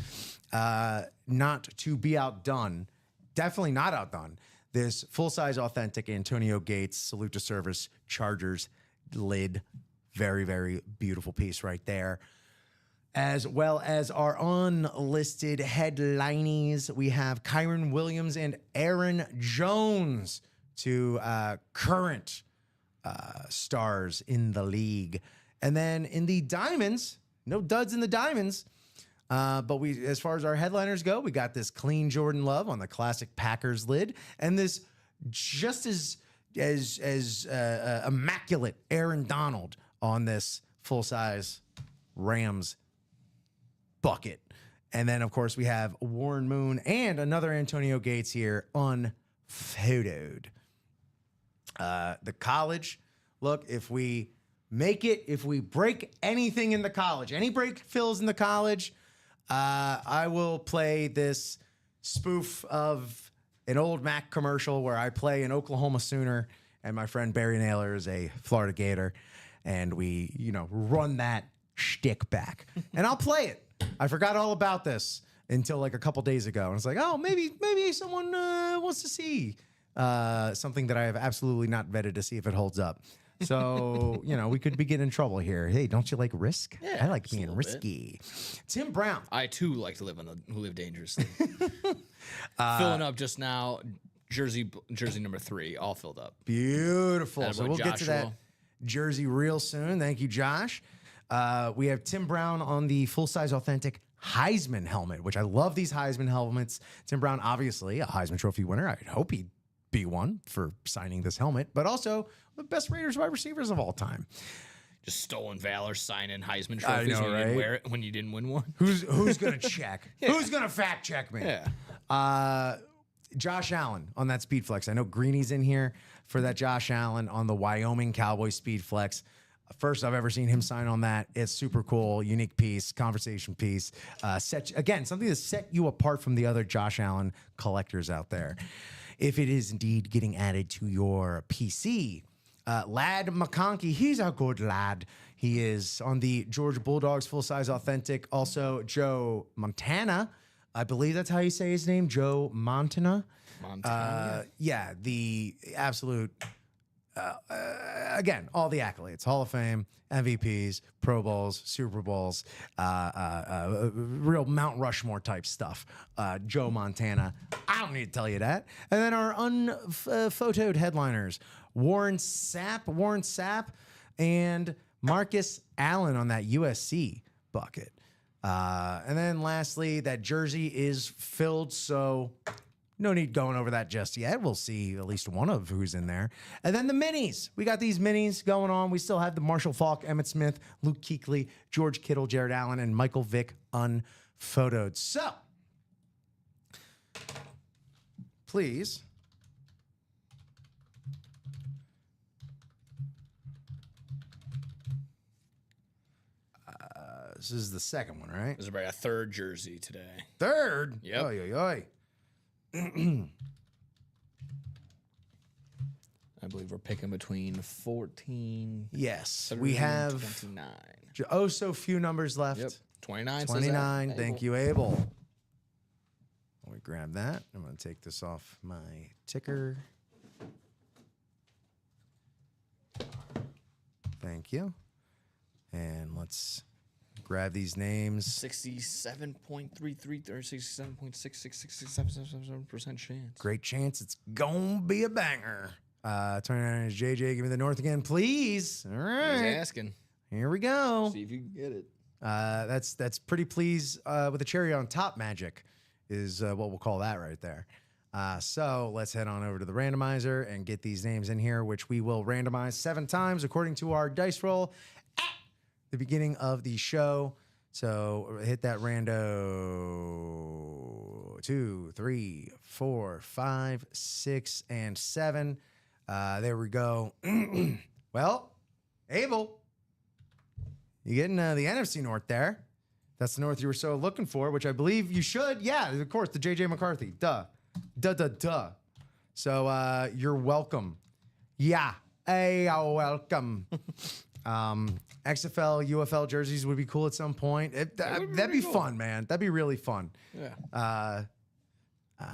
Not to be outdone, definitely not outdone. This full-size authentic Antonio Gates Salute to Service Chargers lid. Very, very beautiful piece right there. As well as our unlisted headlinees, we have Kyren Williams and Aaron Jones, two current stars in the league. And then in the diamonds, no duds in the diamonds. But as far as our headliners go, we got this clean Jordan Love on the classic Packers lid, and this just as immaculate Aaron Donald on this full-size Rams bucket. And then, of course, we have Warren Moon and another Antonio Gates here unphotoed. The college, look, if we make it, if we break anything in the college, any break fills in the college, I will play this spoof of an old Mac commercial where I play an Oklahoma Sooner and my friend Barry Naylor is a Florida Gator, and we, run that shtick back. And I'll play it. I forgot all about this until like a couple days ago. And it's like, oh, maybe someone wants to see something that I have absolutely not vetted to see if it holds up. So, we could be getting in trouble here. Hey, don't you like risk? Yeah, I like being risky. Tim Brown. I, too, like to live dangerously. Filling up just now, jersey number 3, all filled up. Beautiful. So we'll get to that jersey real soon. Thank you, Josh. We have Tim Brown on the full-size authentic Heisman helmet, which I love these Heisman helmets. Tim Brown, obviously, a Heisman Trophy winner. I hope he'd be one for signing this helmet, but also the best Raiders wide receivers of all time. Just stolen valor signing Heisman trophies when you didn't wear it when you didn't win one. Who's going to check? Yeah. Who's going to fact check me? Yeah. Josh Allen on that Speed Flex. I know Greeny's in here for that Josh Allen on the Wyoming Cowboy Speed Flex. First I've ever seen him sign on that. It's super cool, unique piece, conversation piece. Something to set you apart from the other Josh Allen collectors out there. If it is indeed getting added to your PC, Lad McConkey, he's a good lad. He is on the Georgia Bulldogs full-size authentic. Also, Joe Montana. I believe that's how you say his name, Joe Montana. Yeah, the absolute... again, all the accolades, Hall of Fame, MVPs, Pro Bowls, Super Bowls, real Mount Rushmore type stuff. Joe Montana. I don't need to tell you that. And then our unphotoed headliners, Warren Sapp, and Marcus Allen on that USC bucket. And then lastly, that jersey is filled, so... no need going over that just yet. We'll see at least one of who's in there. And then the minis. We got these minis going on. We still have the Marshall Faulk, Emmitt Smith, Luke Kuechly, George Kittle, Jared Allen, and Michael Vick unphotoed. So, please. This is the second one, right? This is about a third jersey today. Third? Yep. Oy, oy, oy. I believe we're picking between 14. Yes, we have 29. Oh, so few numbers left. Yep, 29. 29. Thank you, Abel. Let me grab that. I'm going to take this off my ticker. Thank you. And let's grab these names. 67.33 or 67.66667% chance. Great chance it's gonna be a banger. 29 is JJ. Give me the North again, please. All right. He's asking. Here we go. See if you can get it. That's pretty please with a cherry on top magic is what we'll call that right there. So let's head on over to the randomizer and get these names in here, which we will randomize 7 times according to our dice roll at the beginning of the show. So hit that rando 2, 3, 4, 5, 6, and 7. There we go. Well, Abel, you getting the NFC North there. That's the North you were so looking for, which I believe you should. Yeah, of course, the JJ McCarthy. Duh. So you're welcome. Yeah. Hey, you're welcome. XFL, UFL jerseys would be cool at some point. That'd be fun, man. That'd be really fun. Yeah.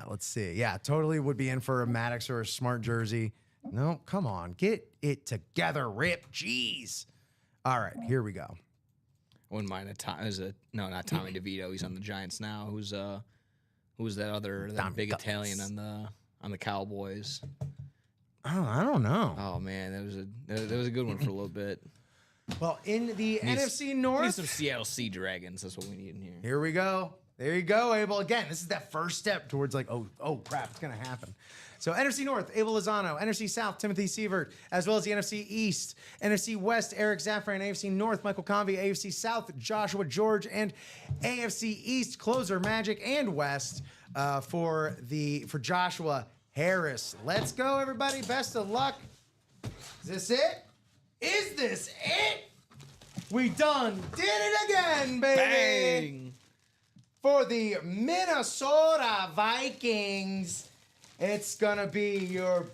Let's see. Yeah, totally would be in for a Maddox or a Smart jersey. No, come on. Get it together, Rip. Jeez. All right, here we go. I wouldn't mind not Tommy DeVito. He's on the Giants now. Who's that other big Italian on the Cowboys? Oh, I don't know. Oh man, that was a good one for a little bit. Well, in the NFC North, we need some Seattle Sea Dragons. That's what we need in here. Here we go. There you go, Abel. Again, this is that first step towards like, oh crap, it's gonna happen. So NFC North, Abel Lozano. NFC South, Timothy Sievert, as well as the NFC East. NFC West, Eric Zaffran. AFC North, Michael Convey. AFC South, Joshua George. And AFC East, closer Magic and West for Joshua Harris. Let's go, everybody. Best of luck. Is this it? Is this it? We done did it again, baby. Bang! For the Minnesota Vikings. It's gonna be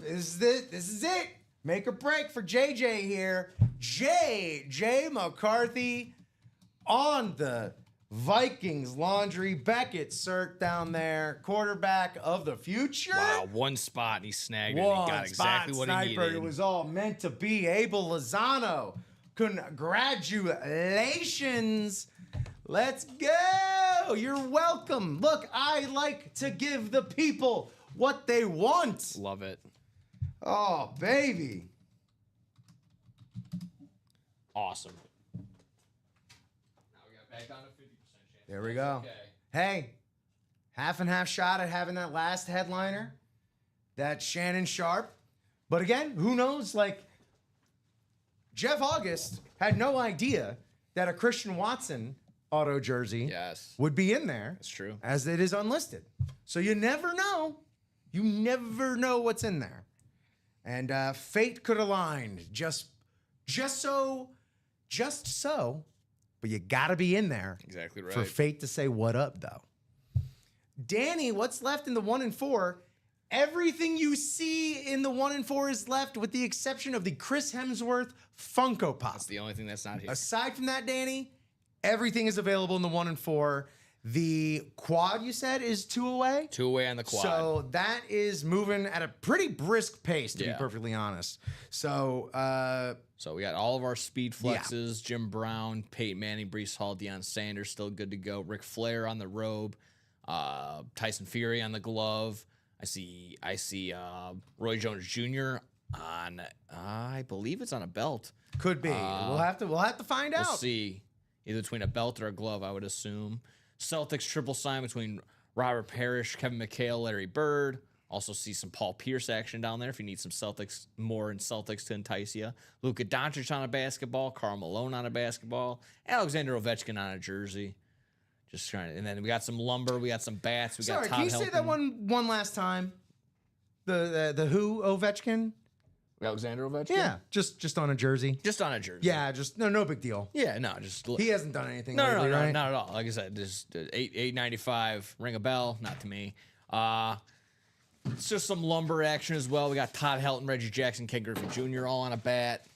this is it. Make or break for JJ here. JJ McCarthy on the Vikings laundry. Beckett Cert down there, quarterback of the future. Wow, one spot and he snagged it. He got exactly what he needed. It was all meant to be. Abel Lozano, congratulations. Let's go. You're welcome. Look, I like to give the people what they want. Love it. Oh, baby. Awesome. Now we got back down to 50% chance. There we go. Okay. Hey, half and half shot at having that last headliner, that Shannon Sharp. But again, who knows? Like, Jeff August had no idea that a Christian Watson auto jersey would be in there. That's true. As it is unlisted. So you never know. You never know what's in there. And fate could align just so. But you got to be in there. Exactly right. For fate to say what up, though. Danny, what's left in the 1 and 4? Everything you see in the 1 and 4 is left with the exception of the Chris Hemsworth Funko Pop. That's the only thing that's not here. Aside from that, Danny, everything is available in the 1 and 4. The quad, you said, is 2 away? 2 away on the quad. So that is moving at a pretty brisk pace, to be perfectly honest. So we got all of our speed flexes. Jim Brown, Peyton Manning, Breece Hall, Deion Sanders still good to go. Ric Flair on the robe. Tyson Fury on the glove. I see Roy Jones Jr. on I believe it's on a belt. Could be. We'll have to find out. We'll see. Either between a belt or a glove, I would assume. Celtics triple sign between Robert Parrish, Kevin McHale, Larry Bird. Also see some Paul Pierce action down there if you need some Celtics to entice you. Luka Doncic on a basketball, Karl Malone on a basketball, Alexander Ovechkin on a jersey. Just trying to, and then we got some lumber, we got some bats, we got Todd can you say that one last time? The who Ovechkin? Alexander Ovechkin? Yeah, just on a jersey. Just on a jersey. Yeah, just no big deal. Yeah, no, just he hasn't done anything. No, lately, right? not at all. Like I said, just $8.95, ring a bell, not to me. It's just some lumber action as well. We got Todd Helton, Reggie Jackson, Ken Griffey Jr. all on a bat.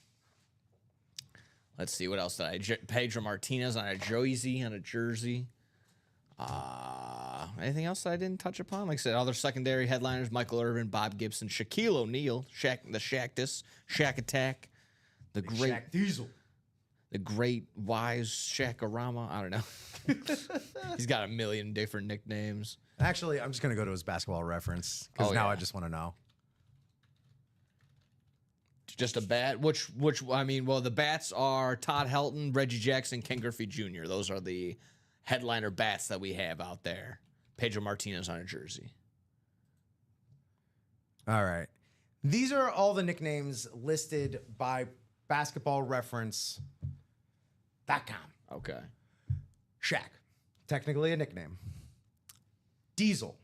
Let's see, what else did I? Pedro Martinez on a jersey. Anything else that I didn't touch upon? Like I said, other secondary headliners: Michael Irvin, Bob Gibson, Shaquille O'Neal, Shaq Attack, the great Shaq Diesel, the great wise Shakarama. I don't know. He's got a million different nicknames. Actually, I'm just gonna go to his basketball reference because now I just want to know. Just a bat. Which I mean, well, the bats are Todd Helton, Reggie Jackson, Ken Griffey Jr. Those are the headliner bats that we have out there. Pedro Martinez on a jersey. All right. These are all the nicknames listed by basketballreference.com. Okay. Shaq, technically a nickname. Diesel,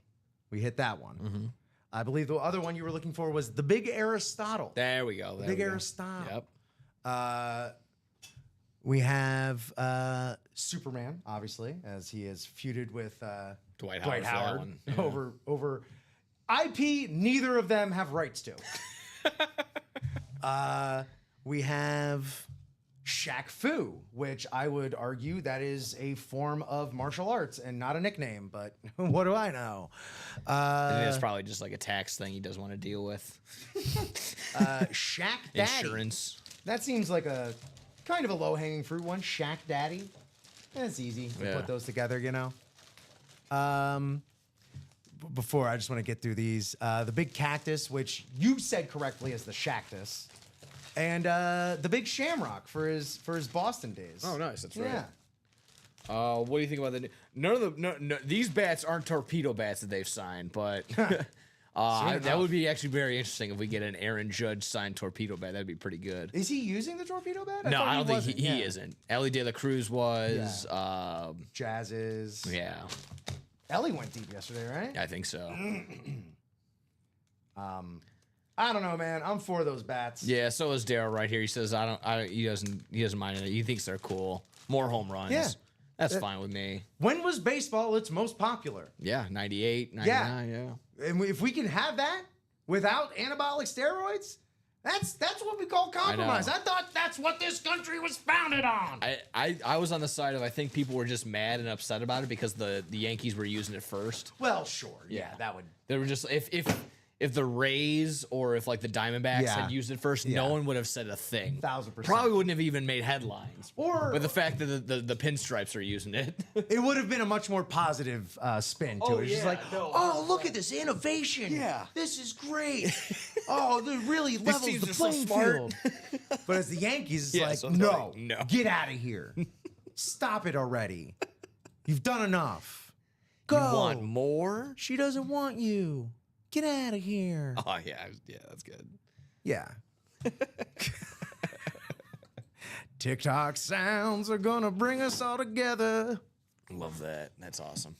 we hit that one. Mm-hmm. I believe the other one you were looking for was the Big Aristotle. There we go. Big Aristotle. Yep. We have Superman, obviously, as he is feuded with Dwight Howard for that one. Yeah. over IP. Neither of them have rights to. We have Shaq Fu, which I would argue that is a form of martial arts and not a nickname, but what do I know? I think it's probably just like a tax thing he doesn't want to deal with. Shaq Daddy. Insurance. That seems like a kind of a low-hanging fruit one. Shaq Daddy. It's easy to put those together, you know? Before, I just want to get through these. The Big Cactus, which you said correctly as the Shactus. And the Big Shamrock for his Boston days. Oh, nice. That's right. Yeah. What do you think about these bats aren't torpedo bats that they've signed, but that would be actually very interesting if we get an Aaron Judge signed torpedo bat. That'd be pretty good. Is he using the torpedo bat? No, I don't think he isn't. Ellie De La Cruz was. Jazz's. Yeah. Ellie went deep yesterday, right? I think so. I don't know, man. I'm for those bats. Yeah, so is Daryl right here. He says he doesn't mind it. He thinks they're cool. More home runs. Yeah. That's fine with me. When was baseball its most popular? Yeah, 98, 99, yeah. And if we can have that without anabolic steroids, that's what we call compromise. I thought that's what this country was founded on. I was on the side of I think people were just mad and upset about it because the Yankees were using it first. Well, sure. Yeah, that would. They were just if the Rays or if like the Diamondbacks had used it first, no one would have said a thing. 1,000%. Probably wouldn't have even made headlines. But the fact that the pinstripes are using it, it would have been a much more positive spin to it. It's just like, look at this innovation. Yeah, this is great. It really levels the playing field. But as the Yankees, it's like, no, get out of here. Stop it already. You've done enough. Go. You want more? She doesn't want you. Get out of here. Oh, yeah, that's good. Yeah. TikTok sounds are gonna bring us all together. Love that. That's awesome.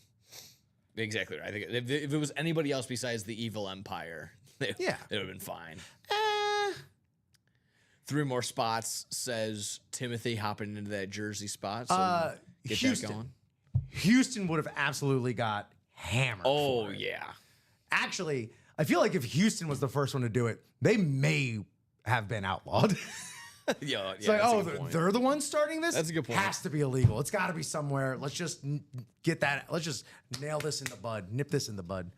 Exactly right. I think if it was anybody else besides the evil empire, it would have been fine. 3 more spots, says Timothy, hopping into that Jersey spot. So get Houston. that going. Houston would have absolutely got hammered. Oh, yeah. Actually, I feel like if Houston was the first one to do it, they may have been outlawed. It's like, they're the ones starting this? That's a good point. Has to be illegal. It's got to be somewhere. Let's just get that. Let's just nail this in the bud. Nip this in the bud.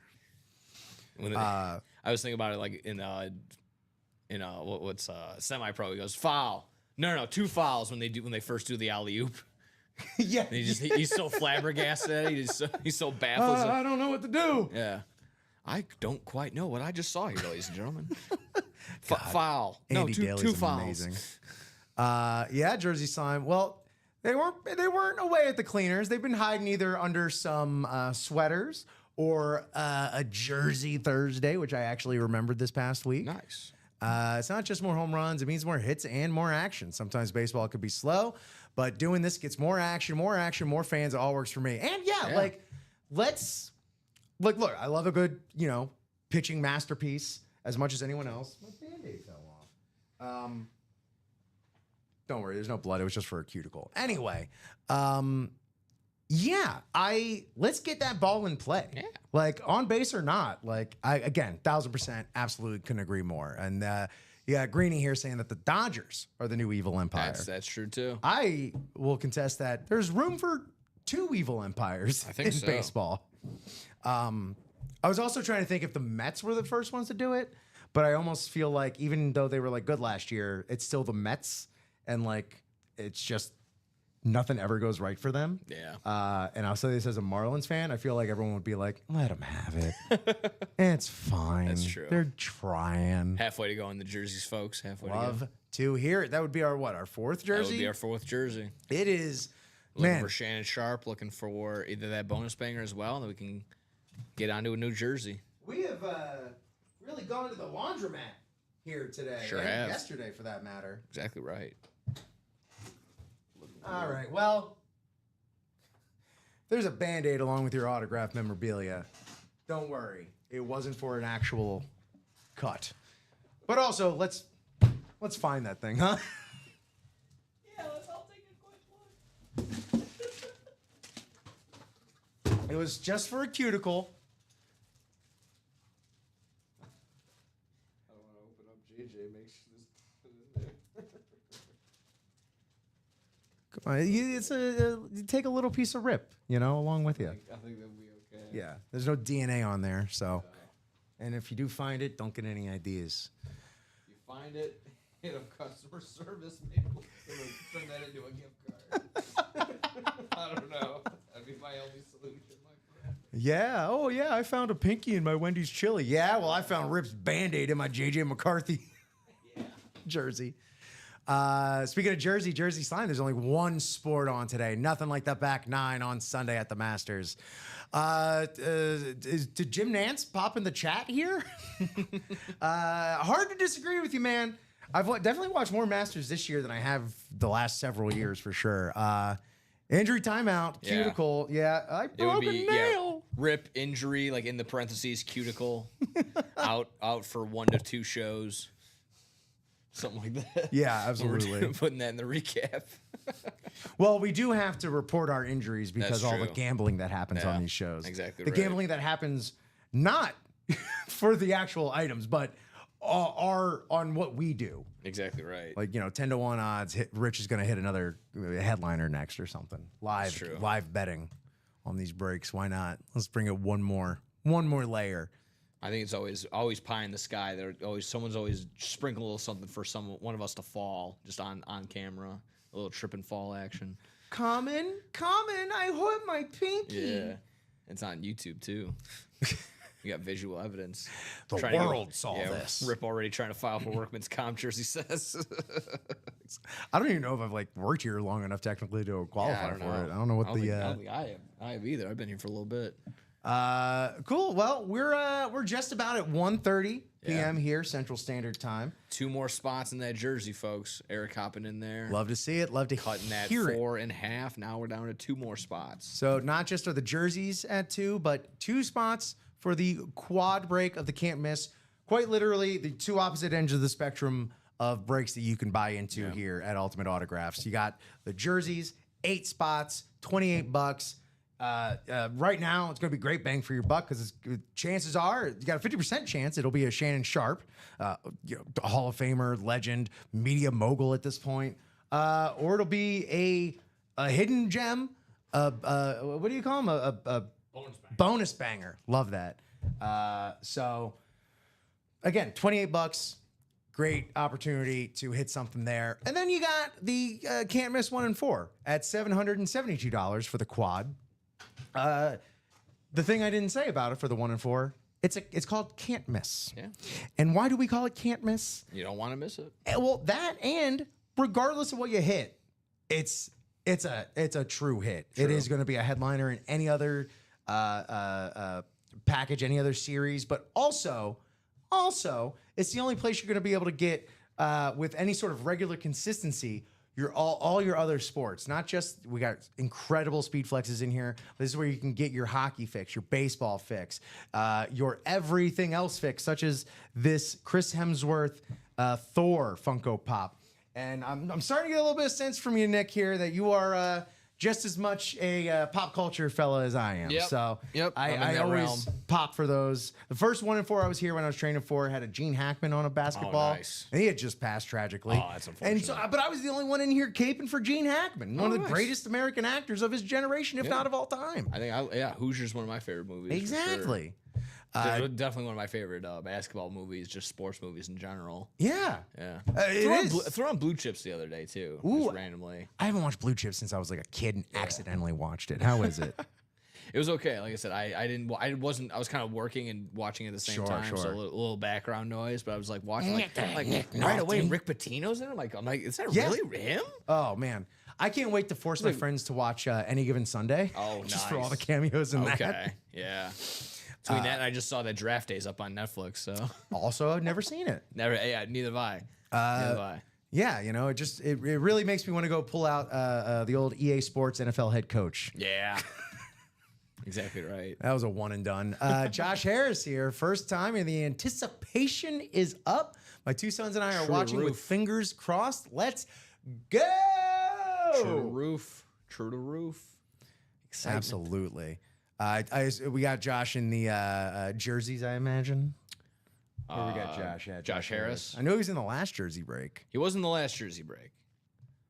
I was thinking about it like in what's semi-pro. He goes, foul. No, 2 fouls when they first do the alley-oop. Yeah. And he's so flabbergasted at it. He's so baffled. I don't know what to do. Yeah. I don't quite know what I just saw here, ladies and gentlemen. Foul. No, Andy two Daly's fouls. amazing. Jersey slime. Well, they weren't away at the cleaners. They've been hiding either under some sweaters or a Jersey Thursday, which I actually remembered this past week. Nice. It's not just more home runs. It means more hits and more action. Sometimes baseball could be slow, but doing this gets more action, more fans. It all works for me. And look, I love a good, pitching masterpiece as much as anyone else. My Band-Aid fell off. Don't worry, there's no blood. It was just for a cuticle. Anyway, let's get that ball in play. Yeah. Like on base or not. Like 1,000% absolutely couldn't agree more. And Greeny here saying that the Dodgers are the new evil empire. That's true too. I will contest that there's room for 2 evil empires in baseball. I was also trying to think if the Mets were the first ones to do it, but I almost feel like even though they were like good last year, it's still the Mets and like it's just nothing ever goes right for them. Yeah. And I'll say this as a Marlins fan, I feel like everyone would be like, let them have it. It's fine. That's true. They're trying. Halfway to go in the jerseys, folks. Halfway to Love go. to hear it. That would be our what? Our fourth jersey? That would be our fourth jersey. It is. Looking Man, for Shannon Sharp, looking for either that bonus banger as well, and then we can get onto a new jersey. we have really gone to the laundromat here today. Sure and have. yesterday, for that matter. Exactly right. All right. Well, there's a Band-Aid along with your autograph memorabilia. Don't worry. It wasn't for an actual cut. But also, let's find that thing, huh? Yeah, let's all take a quick look. It was just for a cuticle. I don't want to open up JJ. Make sure this put in there. Come on, you take a little piece of rip, along with you. I think that'll be okay. Yeah, there's no DNA on there, so. And if you do find it, don't get any ideas. If you find it, hit up customer service. Maybe we'll turn that into a gift card. I don't know. That'd be my only solution, my friend. Yeah. Oh, yeah. I found a pinky in my Wendy's chili. Yeah. Well, I found Rip's Band-Aid in my JJ McCarthy jersey. Speaking of Jersey Slime, there's only one sport on today. Nothing like the back nine on Sunday at the Masters. Did Jim Nance pop in the chat here? Hard to disagree with you, man. I've definitely watched more Masters this year than I have the last several years for sure. Injury timeout, cuticle. Yeah, I broke a nail. Rip injury, like in the parentheses, cuticle. out for 1 to 2 shows. Something like that. Yeah, absolutely. We're putting that in the recap. Well, we do have to report our injuries because That's all the true. gambling that happens Yeah, on these shows. exactly The right. gambling that happens not for the actual items, but are on what we do. Exactly right. Like, 10 to 1 odds, Rich is going to hit another headliner next or something. Live betting on these breaks. Why not? Let's bring it one more layer. I think it's always pie in the sky. Someone's always sprinkle a little something for one of us to fall just on camera. A little trip and fall action. Common, I hurt my pinky. Yeah. It's on YouTube too. You got visual evidence. The Trying to world saw this. Rip already trying to file for workman's comp, Jersey says. I don't even know if I've worked here long enough technically to qualify I don't for know. it. I don't know what I don't think I have either. I've been here for a little bit. Cool. Well, we're just about at 1:30 p.m. here, Central Standard Time. 2 more spots in that jersey, folks. Eric hopping in there. Love to see it. Love to Cutting that hear it. 4 and a half. Now we're down to 2 more spots. So not just are the jerseys at 2, but 2 spots for the quad break of the Can't Miss. Quite literally, the 2 opposite ends of the spectrum of breaks that you can buy into here at Ultimate Autographs. You got the jerseys, 8 spots, $28. Right now, it's going to be great bang for your buck because chances are you got a 50% chance it'll be a Shannon Sharp, Hall of Famer, legend, media mogul at this point, or it'll be a hidden gem. What do you call them? A bonus banger. Love that. So again, $28. Great opportunity to hit something there. And then you got the Can't Miss 1 and 4 at $772 for the quad. The thing I didn't say about it for the 1 and 4, it's called Can't Miss. Yeah. And why do we call it Can't Miss? You don't want to miss it. Well, that and regardless of what you hit, it's a true hit. True. It is going to be a headliner in any other package, any other series, but also it's the only place you're going to be able to get with any sort of regular consistency all your other sports. Not just, we got incredible speed flexes in here. This is where you can get your hockey fix, your baseball fix, your everything else fix, such as this Chris Hemsworth Thor Funko Pop. And I'm starting to get a little bit of sense from you, Nick, here that you are just as much a pop culture fella as I am. Yep. So Yep. I'm in I that always realm. pop for those. The first 1 and 4 I was here when I was training for had a Gene Hackman on a basketball. Oh, nice. And he had just passed tragically. Oh, that's And so, but I was the only one in here caping for Gene Hackman, one of the nice. greatest American actors of his generation, if not of all time. I think, Hoosier's one of my favorite movies. for sure. Exactly. Definitely one of my favorite basketball movies, just sports movies in general. Yeah. Yeah. It Threw on Blue Chips the other day, too. Ooh. Just randomly. I haven't watched Blue Chips since I was like a kid and accidentally watched it. How is it? It was okay. Like I said, I was kind of working and watching at the same time, so a little background noise. But I was like watching, like right away, Rick Pitino's in it. I'm like, is that really him? Oh man, I can't wait to force my friends to watch Any Given Sunday. Oh, just for all the nice. cameos in that. Okay, yeah. Between that, and I just saw that Draft Days up on Netflix. So Also, I've never seen it. never, yeah, neither have I. Neither have I. Yeah, you know, it really makes me want to go pull out the old EA Sports NFL head coach. Yeah. Exactly right. That was a one and done. Josh Harris here, first time, and the anticipation is up. My two sons and I are True watching with roof. fingers crossed. Let's go! True to roof. True to roof. Excitement. Absolutely. We got Josh in the jerseys, I imagine. Where we got Josh at? Josh Harris. I know he was in the last jersey break. He was in the last jersey break.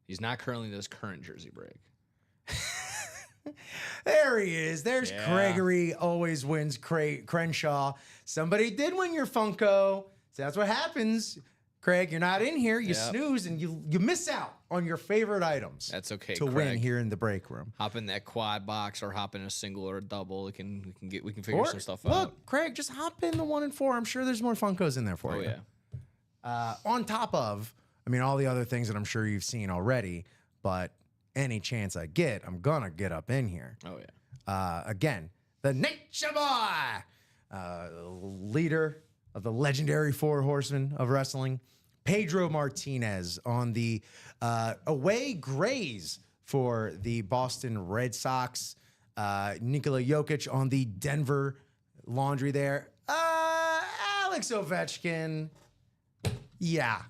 He's not currently in this current jersey break. There he is. There's Yeah. Gregory. Always wins. Crenshaw. Somebody did win your Funko. So that's what happens. Craig, you're not in here. You Yep. snooze and you miss out on your favorite items. That's okay, to win Craig. here in the break room. Hop in that quad box or hop in a single or a double. We can figure some stuff look, out. Craig, just hop in the 1 and 4. I'm sure there's more Funkos in there for Oh you. yeah. On top of, I mean, all the other things that I'm sure you've seen already, but any chance I get, I'm gonna get up in here. Oh yeah. Again, the Nature Boy, leader of the legendary Four Horsemen of wrestling, Pedro Martinez on the away grays for the Boston Red Sox. Nikola Jokic on the Denver Laundry there. Alex Ovechkin. Yeah.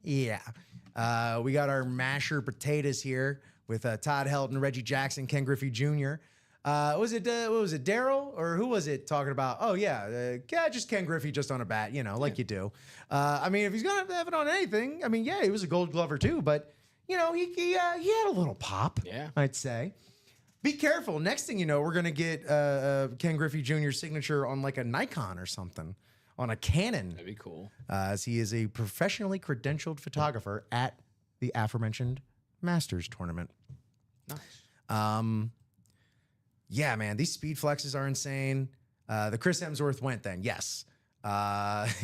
We got our masher potatoes here with Todd Helton, Reggie Jackson, Ken Griffey Jr. What was it Daryl or who was it talking about? Oh yeah, just Ken Griffey just on a bat, like you do. I mean, if he's gonna have it on anything, I mean, yeah, he was a Gold Glover too, but he had a little pop. Yeah. I'd say. Be careful. Next thing you know, we're gonna get Ken Griffey Jr.'s signature on like a Nikon or something, on a Canon, That'd be cool. as he is a professionally credentialed photographer at the aforementioned Masters tournament. Nice. Yeah, man, these speed flexes are insane. The Chris Hemsworth went then, yes.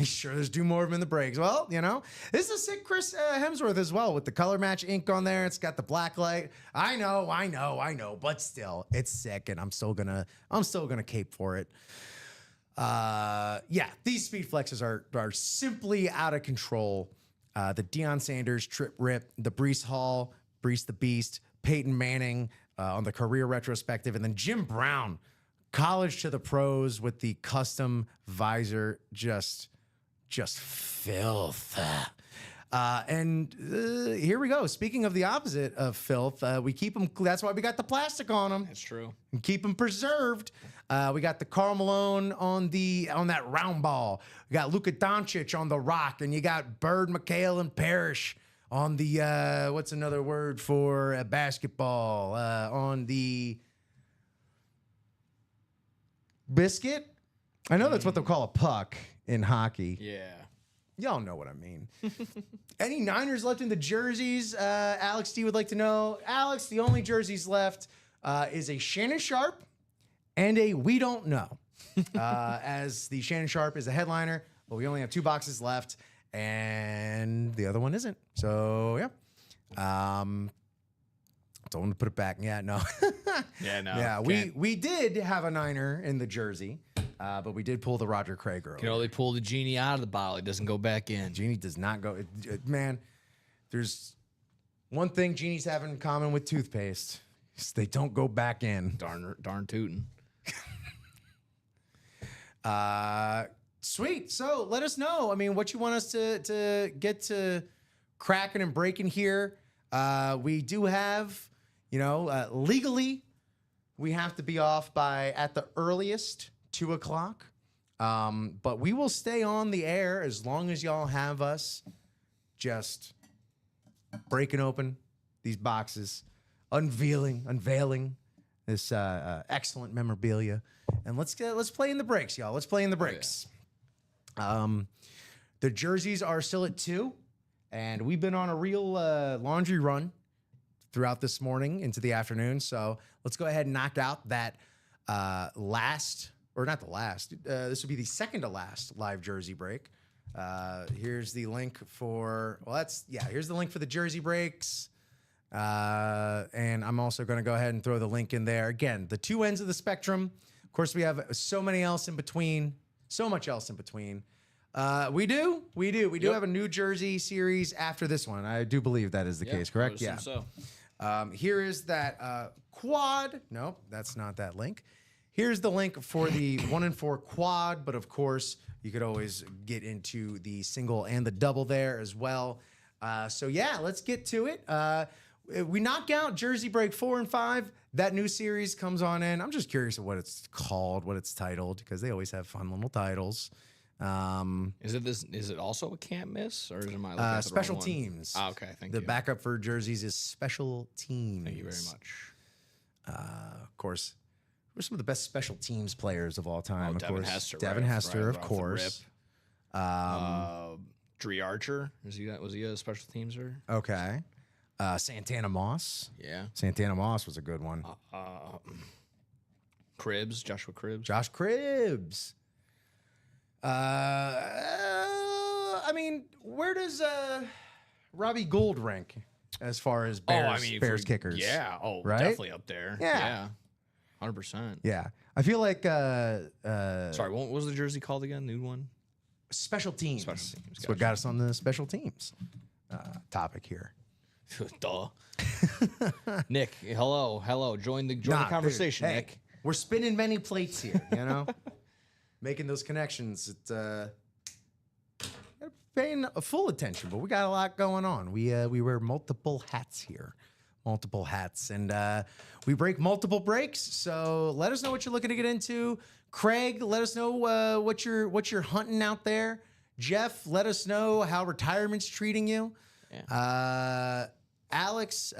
Sure, there's do more of them in the breaks. Well, this is a sick Chris Hemsworth as well with the color match ink on there. It's got the black light. I know, but still, it's sick, and I'm still gonna cape for it. Yeah, these speed flexes are simply out of control. The Deion Sanders trip rip, the Breece Hall, Breece the Beast, Peyton Manning on the career retrospective, and then Jim Brown, college to the pros with the custom visor, just filth. And here we go. Speaking of the opposite of filth, we keep them. That's why we got the plastic on them. That's true. And keep them preserved. We got the Karl Malone on that round ball. We got Luka Doncic on the rock, and you got Bird, McHale, and Parrish on the what's another word for basketball? On the biscuit. I know that's what they'll call a puck in hockey. Yeah. Y'all know what I mean. Any Niners left in the jerseys? Alex D would like to know. Alex, the only jerseys left is a Shannon Sharp and a We Don't Know. As the Shannon Sharp is a headliner, but we only have 2 boxes left, and the other one isn't. So, yeah. Don't want to put it back. Yeah, no. Yeah, no. Yeah, Can't. we did have a Niner in the jersey, but we did pull the Roger Craig early. Can only pull the genie out of the bottle. It doesn't go back in. Genie does not go. Man, there's one thing genies have in common with toothpaste: is they don't go back in. Darn tootin'. Sweet. So let us know. I mean, what you want us to get to cracking and breaking here. We do have, legally, we have to be off by at the earliest 2 o'clock. But we will stay on the air as long as y'all have us just breaking open these boxes, unveiling this excellent memorabilia. And let's play in the breaks, y'all. Let's play in the breaks. The jerseys are still at 2, and we've been on a real laundry run throughout this morning into the afternoon. So let's go ahead and knock out that this would be the second to last live jersey break. Here's the link for, here's the link for the jersey breaks. And I'm also going to go ahead and throw the link in there. Again, the 2 ends of the spectrum. Of course, we have so much else in between. We do have a New Jersey series after this one. I do believe that is the case, correct? Yeah. So. Here is that quad. Nope, that's not that link. Here's the link for the 1 and 4 quad, but of course, you could always get into the single and the double there as well. So yeah, let's get to it. We knock out Jersey Break 4 and 5. That new series comes on in. I'm just curious of what it's called, what it's titled, because they always have fun little titles. Is it also a can't miss, or is it my special teams? Oh, okay, thank you. The backup for jerseys is special teams. Thank you very much. Of course, who are some of the best special teams players of all time? Of Devin course, Hester. Devin Hester, of course. Dree Archer, was he a special teamser? Okay. Santana Moss. Yeah. Santana Moss was a good one. Joshua Cribbs. Josh Cribbs. I mean, where does Robbie Gould rank as far as Bears kickers? Yeah. Oh, right? definitely up there. Yeah. 100%. Yeah. I feel like sorry, what was the jersey called again? New one? Special teams. Special teams. That's what got us on the special teams topic here. Duh. Nick, hello. Join the conversation, dude, hey, Nick. We're spinning many plates here, you know? Making those connections. Paying full attention, but we got a lot going on. We wear multiple hats here. Multiple hats. And we break multiple breaks. So let us know what you're looking to get into. Craig, let us know what you're hunting out there. Jeff, let us know how retirement's treating you. Yeah. Alex,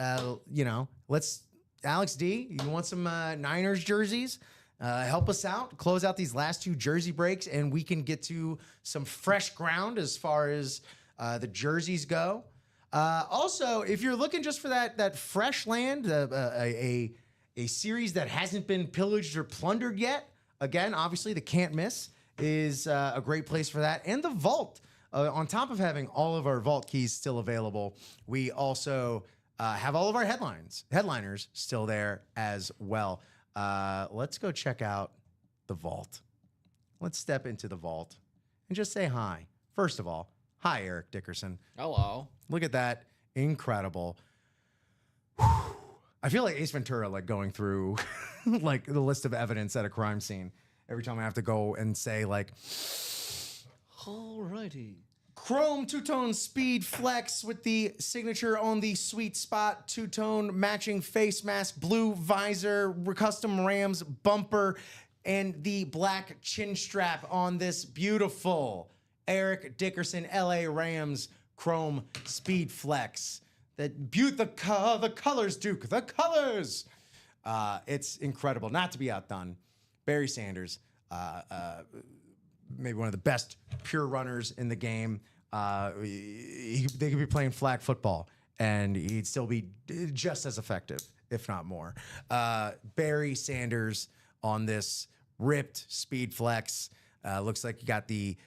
Alex D, you want some Niners jerseys? Help us out, close out these last 2 jersey breaks, and we can get to some fresh ground as far as the jerseys go. Also, if you're looking just for that fresh land, a series that hasn't been pillaged or plundered yet, again, obviously the Can't Miss is a great place for that. And the Vault, on top of having all of our Vault keys still available, we also have all of our headliners still there as well. Let's go check out the Vault. Let's step into the Vault and just say hi. First of all, hi, Eric Dickerson. Hello. Look at that. Incredible. Whew. I feel like Ace Ventura, like going through like the list of evidence at a crime scene. Every time I have to go and say like, alrighty. Chrome two-tone speed flex with the signature on the sweet spot, two-tone matching face mask, blue visor, custom Rams bumper, and the black chin strap on this beautiful Eric Dickerson LA Rams Chrome Speed Flex. The colors, Duke, the colors. It's incredible. Not to be outdone. Barry Sanders, maybe one of the best pure runners in the game. They could be playing flag football and he'd still be just as effective, if not more. Barry Sanders on this ripped Speed Flex. Looks like you got the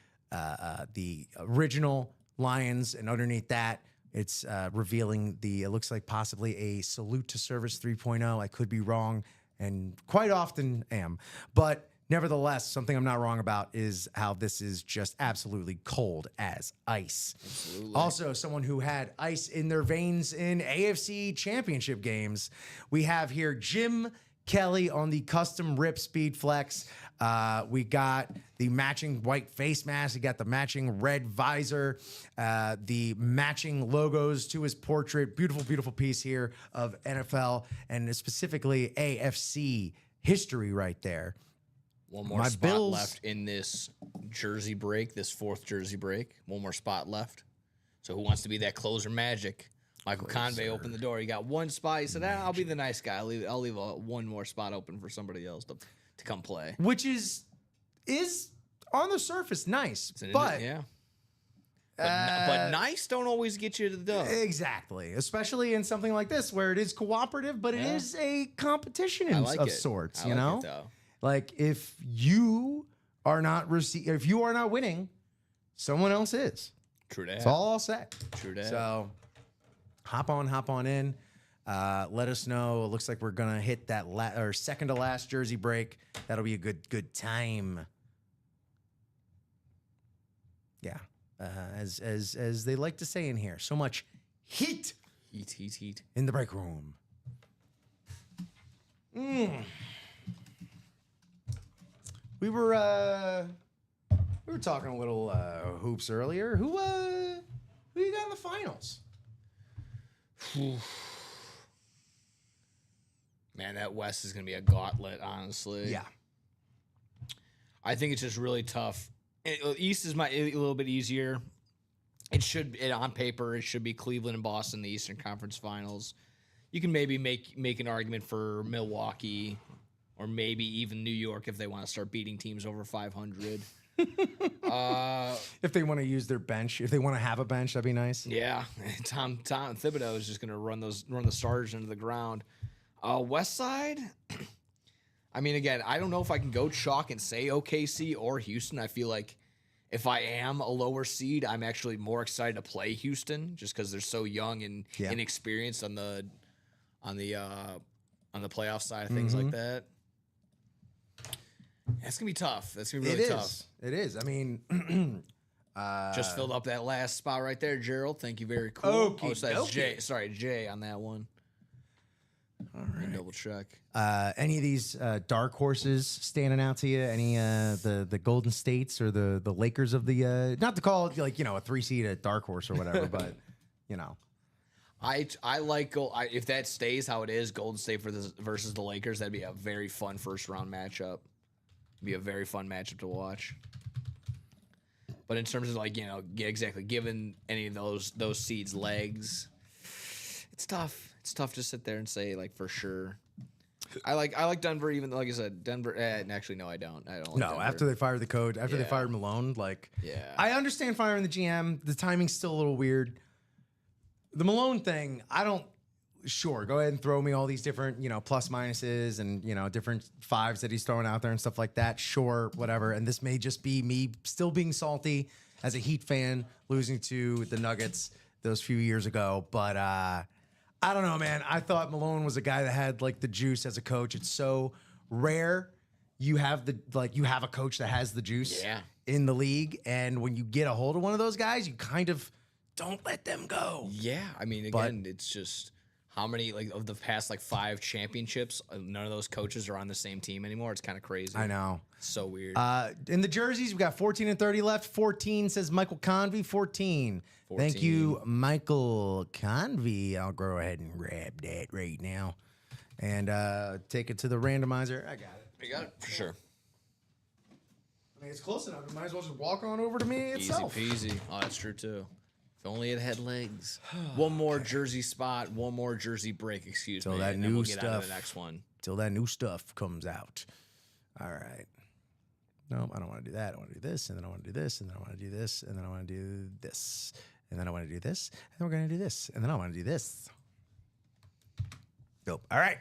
original Lions, and underneath that, it's revealing it looks like possibly a Salute to Service 3.0. I could be wrong, and quite often am. But nevertheless, something I'm not wrong about is how this is just absolutely cold as ice. Absolutely. Also, someone who had ice in their veins in AFC Championship games. We have here Jim Kelly on the custom Rip Speed Flex. We got the matching white face mask. We got the matching red visor, the matching logos to his portrait. Beautiful, beautiful piece here of NFL and specifically AFC history right there. One more spot left in this jersey break, this fourth jersey break. One more spot left. So who wants to be that closer magic? Michael Convey opened the door. He got one spot. He said, I'll be the nice guy. I'll leave one more spot open for somebody else to come play. Which is on the surface nice, but yeah. But nice don't always get you to the dub. Exactly, especially in something like this where it is cooperative, but it is a competition of sorts. You know, like if you are not winning, someone else is. True that. That's all I'll say. True that. So hop on in. Let us know. It looks like we're gonna hit that second to last jersey break. That'll be a good time. Yeah. As they like to say in here, so much heat in the break room. We were talking a little hoops earlier. Who you got in the finals? Man, that West is gonna be a gauntlet, honestly. Yeah. I think it's just really tough. East is a little bit easier. On paper, it should be Cleveland and Boston, the Eastern Conference Finals. You can maybe make an argument for Milwaukee or maybe even New York if they want to start beating teams over 500. If they want to use their bench, if they want to have a bench, that'd be nice. Yeah, Tom Thibodeau is just going to run the starters into the ground. West Side. I mean, again, I don't know if I can go chalk and say OKC or Houston. I feel like if I am a lower seed, I'm actually more excited to play Houston just because they're so young and inexperienced on the playoff side of things like that. That's gonna be tough. That's gonna be really tough. It is. I mean, just filled up that last spot right there, Gerald. Thank you. Very cool. So that's Jay. Sorry, Jay on that one. All right. Double check. Any of these dark horses standing out to you? Any the Golden States or the Lakers of the not to call it like a 3 seed a dark horse or whatever, but I like if that stays how it is, Golden State versus the Lakers. That'd be a very fun first round matchup. Be a very fun matchup to watch. But in terms of exactly giving any of those seeds legs, it's tough. It's tough to sit there and say for sure. I like Denver, even like I said, Denver. Actually, no, I don't. I don't. Like Denver. After they fired the coach, they fired Malone, I understand firing the GM. The timing's still a little weird. The Malone thing, I don't. Sure, go ahead and throw me all these different, plus minuses and different fives that he's throwing out there and stuff like that. Sure, whatever. And this may just be me still being salty as a Heat fan, losing to the Nuggets those few years ago, but. I don't know, man. I thought Malone was a guy that had the juice as a coach. It's so rare you have a coach that has the juice in the league, and when you get a hold of one of those guys, you kind of don't let them go. Yeah, I mean, again, it's just how many of the past 5 championships, none of those coaches are on the same team anymore. It's kind of crazy. I know. It's so weird. In the jerseys, we got 14 and 30 left. 14 says Michael Convey. 14. Thank you, Michael Convey. I'll go ahead and grab that right now and take it to the randomizer. I got it. You got it? For sure. I mean, it's close enough. It might as well just walk on over to me itself. Easy peasy. Oh, that's true, too. If only it had legs. One more jersey spot, one more jersey break, excuse me. That and new then we'll get stuff. on to the next one. Till that new stuff comes out. All right. No, I don't want to do that. I want to do this, and then I want to do this, and then I want to do this, and then I want to do this, and then I want to do this, and then we're going to do this, and then I want to do this. Dope. All right.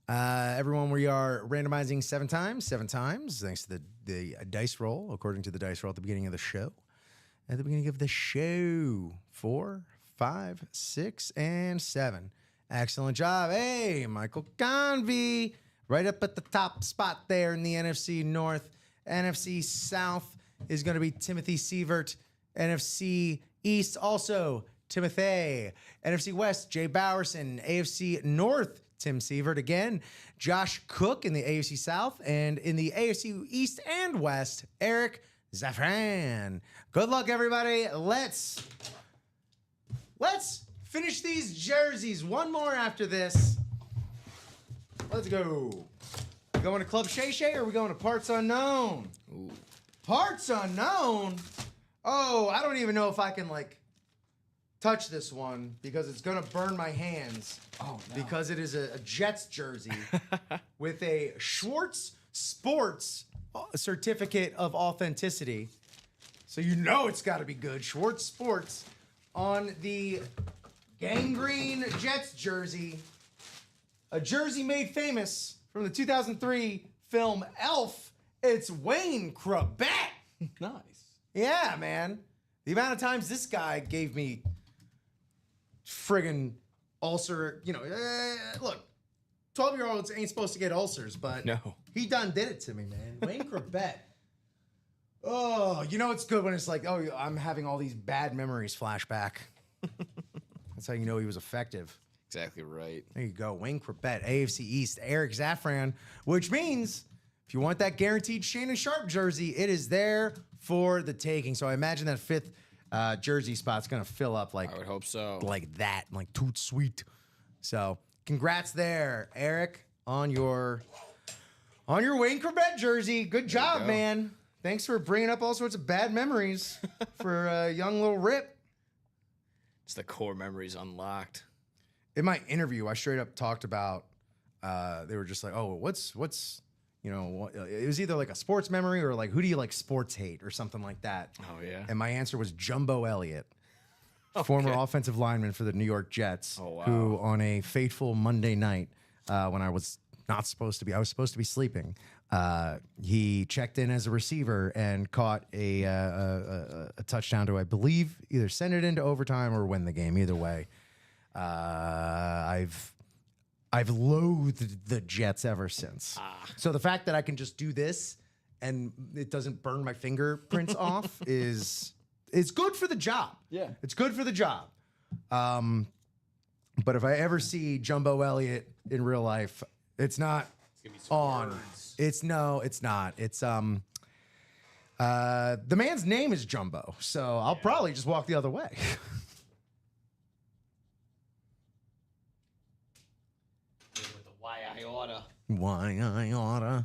Everyone, we are randomizing 7 times, thanks to the dice roll, according to the dice roll at the beginning of the show. At the beginning of the show, 4, 5, 6, and 7. Excellent job. Hey, Michael Convey, right up at the top spot there in the NFC North. NFC South is going to be Timothy Sievert. NFC East, also Timothy. NFC West, Jay Bowerson. AFC North, Tim Sievert again. Josh Cook in the AFC South. And in the AFC East and West, Eric Zafran. Good luck, everybody. Let's finish these jerseys. One more after this. Let's go. Going to Club Shay Shay or are we going to Parts Unknown? Parts Unknown? Oh, I don't even know if I can touch this one because it's gonna burn my hands. Oh no. Because it is a Jets jersey with a Schwartz Sports certificate of authenticity. So you know it's got to be good. Schwartz Sports on the gangrene Jets jersey. A jersey made famous from the 2003 film Elf. It's Wayne Corbett. Nice. Yeah, man. The amount of times this guy gave me friggin' ulcer, look, 12-year-olds ain't supposed to get ulcers, but No. he done did it to me, man. Wayne Corbett. Oh, it's good when it's like, oh, I'm having all these bad memories flashback. That's how you know he was effective. Exactly right. There you go. Wayne Corbett, AFC East, Eric Zaffran, which means if you want that guaranteed Shannon Sharp jersey, it is there for the taking. So I imagine that fifth jersey spot's going to fill up I would hope so. like that, like toot sweet. So congrats there, Eric, on your Wayne Corbett jersey. Good job, go. man. Thanks for bringing up all sorts of bad memories for young little Rip. It's the core memories unlocked. In my interview, I straight up talked about, they were just like, oh, what's it was either like a sports memory or like, who do you like sports hate or something like that. Oh yeah. And my answer was Jumbo Elliott, former offensive lineman for the New York Jets, Oh, wow. who on a fateful Monday night, when I was supposed to be sleeping, he checked in as a receiver and caught a touchdown to, I believe, either send it into overtime or win the game. Either way, I've loathed the Jets ever since. So the fact that I can just do this and it doesn't burn my fingerprints off is good for the job. Yeah. It's good for the job. But if I ever see Jumbo Elliott in real life, it's not on. words. It's not. It's the man's name is Jumbo, so I'll probably just walk the other way. With the why I oughta. Why I oughta.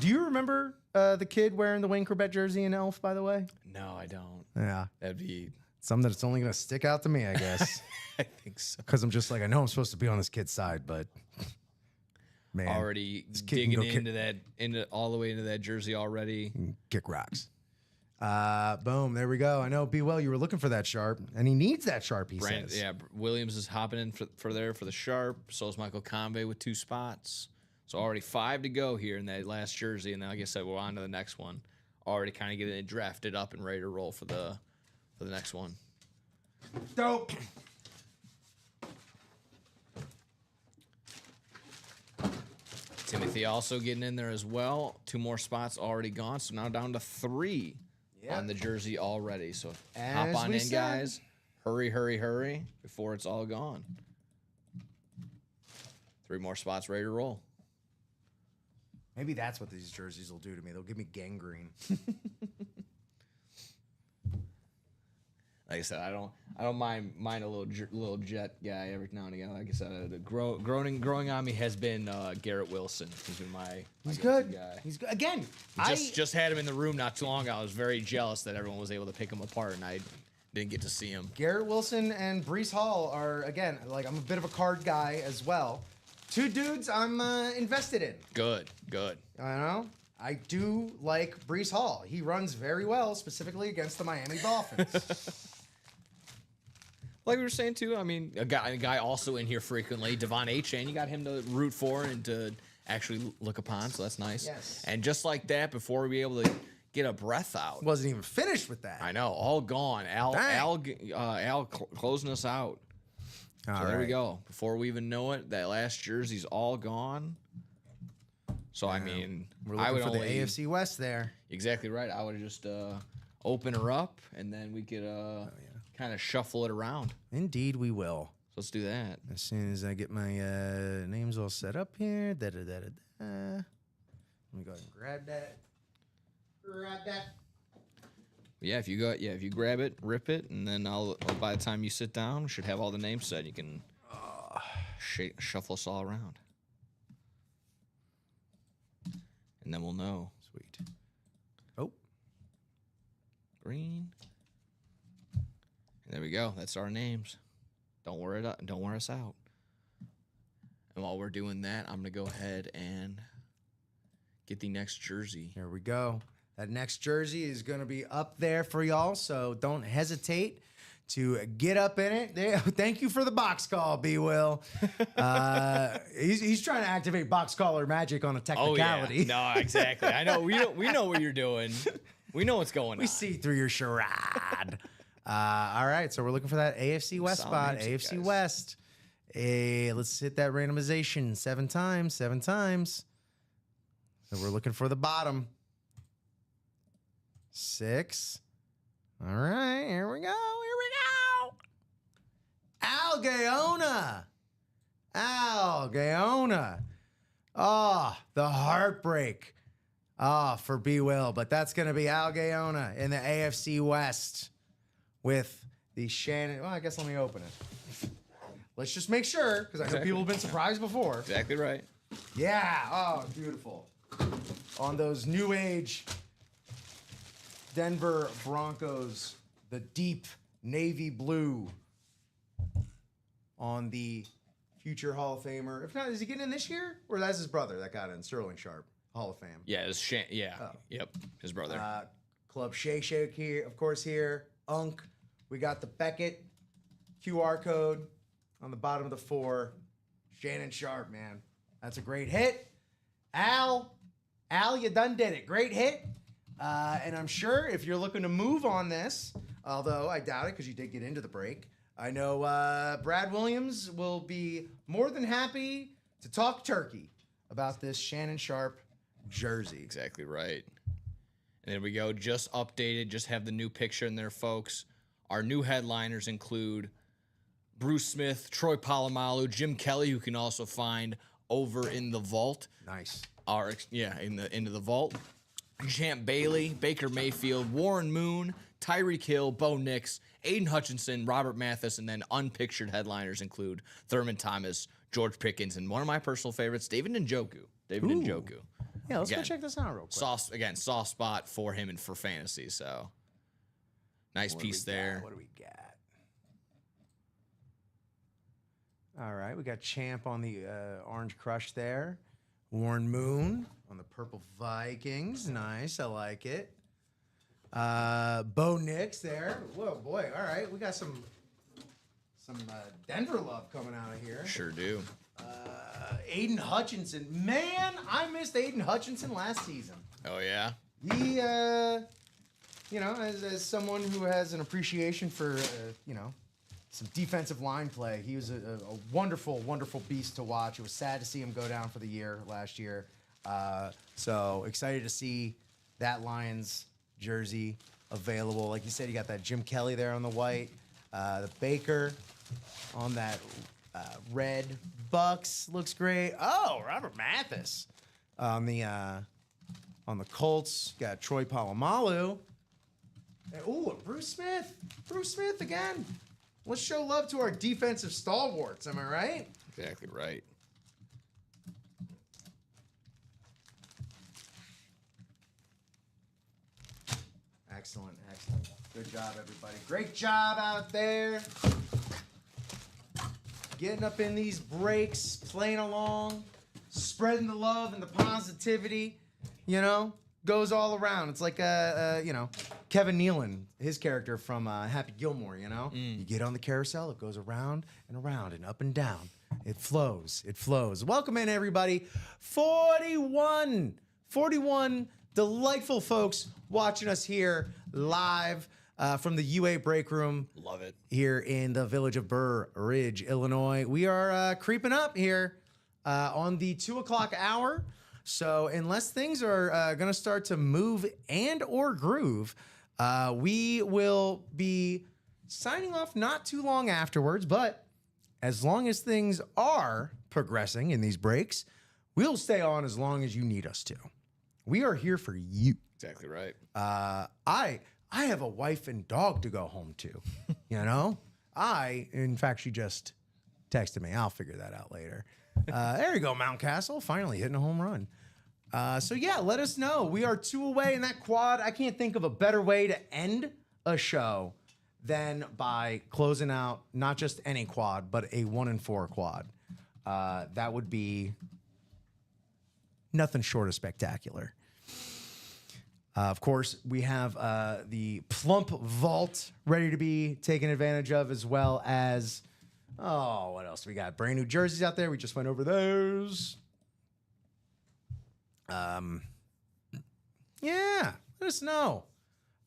Do you remember the kid wearing the Wayne Corbett jersey in Elf, by the way? No, I don't. Yeah. That'd be. Something that's only going to stick out to me, I guess. I think so. Because I'm just like, I know I'm supposed to be on this kid's side, but man, Already kid can digging go kick- into all the way into that jersey already. kick rocks. Boom, there we go. I know, B. Well, you were looking for that Sharp, and he needs that Sharp, he says. Yeah, Williams is hopping in for the Sharp. So is Michael Convey with 2 spots. So already 5 to go here in that last jersey, and then like I said, we're on to the next one. Already kind of getting it drafted up and ready to roll for the next one. Dope. Timothy also getting in there as well. 2 more spots already gone, so now down to 3 Yep. on the jersey already. So As hop on we in, said. guys. Hurry before it's all gone. 3 more spots ready to roll. Maybe that's what these jerseys will do to me. They'll give me gangrene. Like I said, I don't mind a little Jet guy every now and again. Like I said, the growing on me has been Garrett Wilson. He's been my He's go-to good. guy. He's good. Again, Just had him in the room not too long ago. I was very jealous that everyone was able to pick him apart, and I didn't get to see him. Garrett Wilson and Brees Hall are, again, like I'm a bit of a card guy as well. 2 dudes I'm invested in. Good. I know. I do like Brees Hall. He runs very well, specifically against the Miami Dolphins. Like we were saying too, I mean, a guy also in here frequently, Devon Achane. You got him to root for and to actually look upon, so that's nice. Yes. And just like that, before we were able to get a breath out, Wasn't even finished with that. I know, all gone. Al closing us out. All So there we right. go. Before we even know it, that last jersey's all gone. So I mean, We're I looking would for the only AFC West there. exactly right. I would just open her up, and then we could kind of shuffle it around. Indeed, we will. So let's do that. As soon as I get my names all set up here. Let me go ahead and grab that. Yeah, if you grab it, rip it, and then by the time you sit down, should have all the names set. You can shuffle us all around, and then we'll know. Sweet. Oh, Green, and There we go. That's our names. Don't wear us out. And while we're doing that, I'm gonna go ahead and get the next jersey. Here we go. That next jersey is going to be up there for y'all, so don't hesitate to get up in it. Thank you for the box call, B. Will. He's trying to activate box caller magic on a technicality. Oh, yeah. No, exactly. I know. We know what you're doing. We know what's going on. We see through your charade. All right, so we're looking for that AFC West spot. AFC guys. West. Hey, let's hit that randomization 7 times. 7 times. So we're looking for the bottom. 6. All right, here we go. Al Gaona. Al Gaona. Oh, the heartbreak. For B. Will. But that's going to be Al Gaona in the AFC West with the Shannon. Well, I guess let me open it. Let's just make sure, because I know people have been surprised before. Exactly right. Yeah. Oh, beautiful. On those new age Denver Broncos, the deep navy blue on the future Hall of Famer. If not, is he getting in this year? Or that's his brother that got in, Sterling Sharp, Hall of Fame. Yeah, Yep, his brother. Club Shake Shake here, of course, here. Unk. We got the Beckett QR code on the bottom of the 4. Shannon Sharp, man. That's a great hit. Al, you done did it. Great hit. And I'm sure if you're looking to move on this, although I doubt it because you did get into the break, I know Brad Williams will be more than happy to talk turkey about this Shannon Sharp jersey. Exactly right. And there we go. Just updated. Just have the new picture in there, folks. Our new headliners include Bruce Smith, Troy Polamalu, Jim Kelly, who can also find over in the vault. Nice. Into the vault. Champ Bailey, Baker Mayfield, Warren Moon, Tyreek Hill, Bo Nix, Aiden Hutchinson, Robert Mathis, and then unpictured headliners include Thurman Thomas, George Pickens, and one of my personal favorites, David Njoku. Njoku. Yeah, let's go check this out real quick. Soft spot for him and for fantasy, so nice piece there. What do we got? All right, we got Champ on the Orange Crush there. Warren Moon on the Purple Vikings. Nice, I like it. Bo Nix there. Whoa, boy. All right, we got some Denver love coming out of here. Sure do. Aiden Hutchinson. Man, I missed Aiden Hutchinson last season. Oh, yeah? He, as someone who has an appreciation for, some defensive line play, he was a wonderful, wonderful beast to watch. It was sad to see him go down for the year last year. So excited to see that Lions jersey available. Like you said, you got that Jim Kelly there on the white, the Baker on that red Bucks looks great. Oh, Robert Mathis on the Colts. Got Troy Polamalu. Ooh, Bruce Smith. Bruce Smith again. Let's show love to our defensive stalwarts. Am I right? Exactly right. Excellent. Good job, everybody. Great job out there. Getting up in these breaks, playing along, spreading the love and the positivity, goes all around. It's like, Kevin Nealon, his character from Happy Gilmore, You get on the carousel, it goes around and around and up and down. It flows. Welcome in, everybody. 41 delightful folks watching us here live from the UA Break Room. Love it. Here in the village of Burr Ridge, Illinois. We are creeping up here on the 2 o'clock hour. So unless things are going to start to move and or groove, we will be signing off not too long afterwards. But as long as things are progressing in these breaks, we'll stay on as long as you need us to. We are here for you. Exactly right. I have a wife and dog to go home to, in fact, she just texted me. I'll figure that out later. There you go, Mountcastle, finally hitting a home run. Let us know. We are 2 away in that quad. I can't think of a better way to end a show than by closing out not just any quad, but a 1-4 quad. That would be nothing short of spectacular. Of course, we have the Plump Vault ready to be taken advantage of, as well as, what else? We got brand new jerseys out there. We just went over those. Yeah, let us know.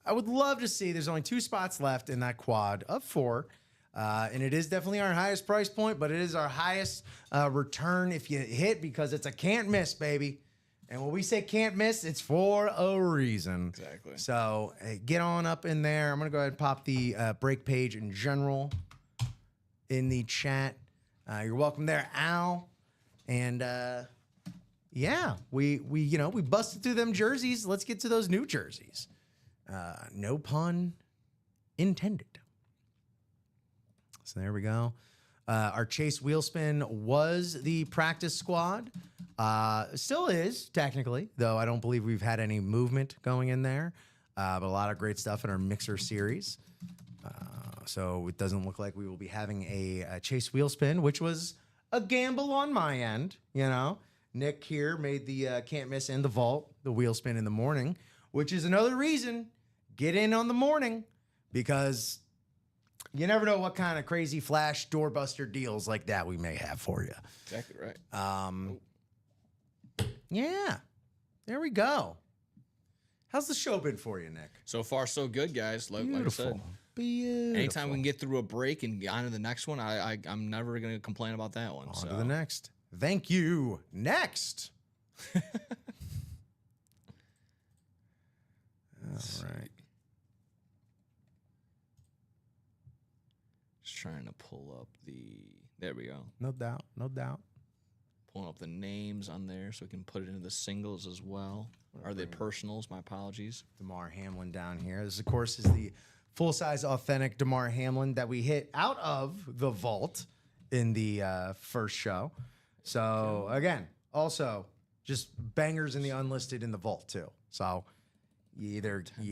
I would love to see. There's only 2 spots left in that quad of 4. And it is definitely our highest price point, but it is our highest return if you hit, because it's a can't miss, baby. And when we say can't miss, it's for a reason. Exactly. So hey, get on up in there. I'm going to go ahead and pop the break page in general in the chat. You're welcome there, Al. And yeah, we busted through them jerseys. Let's get to those new jerseys. No pun intended. So there we go. Our Chase Wheelspin was the practice squad. Still is, technically, though I don't believe we've had any movement going in there. But a lot of great stuff in our mixer series. So it doesn't look like we will be having a Chase Wheelspin, which was a gamble on my end. Nick here made the can't miss in the vault, the Wheelspin in the morning, which is another reason, get in on the morning, because you never know what kind of crazy flash doorbuster deals like that we may have for you. Exactly right. Yeah, there we go. How's the show been for you, Nick? So far, so good, guys. Like I said, Beautiful. anytime we can get through a break and get on to the next one, I'm never going to complain about that one. On so. to the next. Thank you. Next. All right. Just trying to pull up the. There we go. No doubt. No doubt. Pulling up the names on there so we can put it into the singles as well. Or the personals, my apologies. Damar Hamlin down here. This, of course, is the full-size authentic Damar Hamlin that we hit out of the vault in the first show. So, again, also just bangers in the unlisted in the vault, too. So, you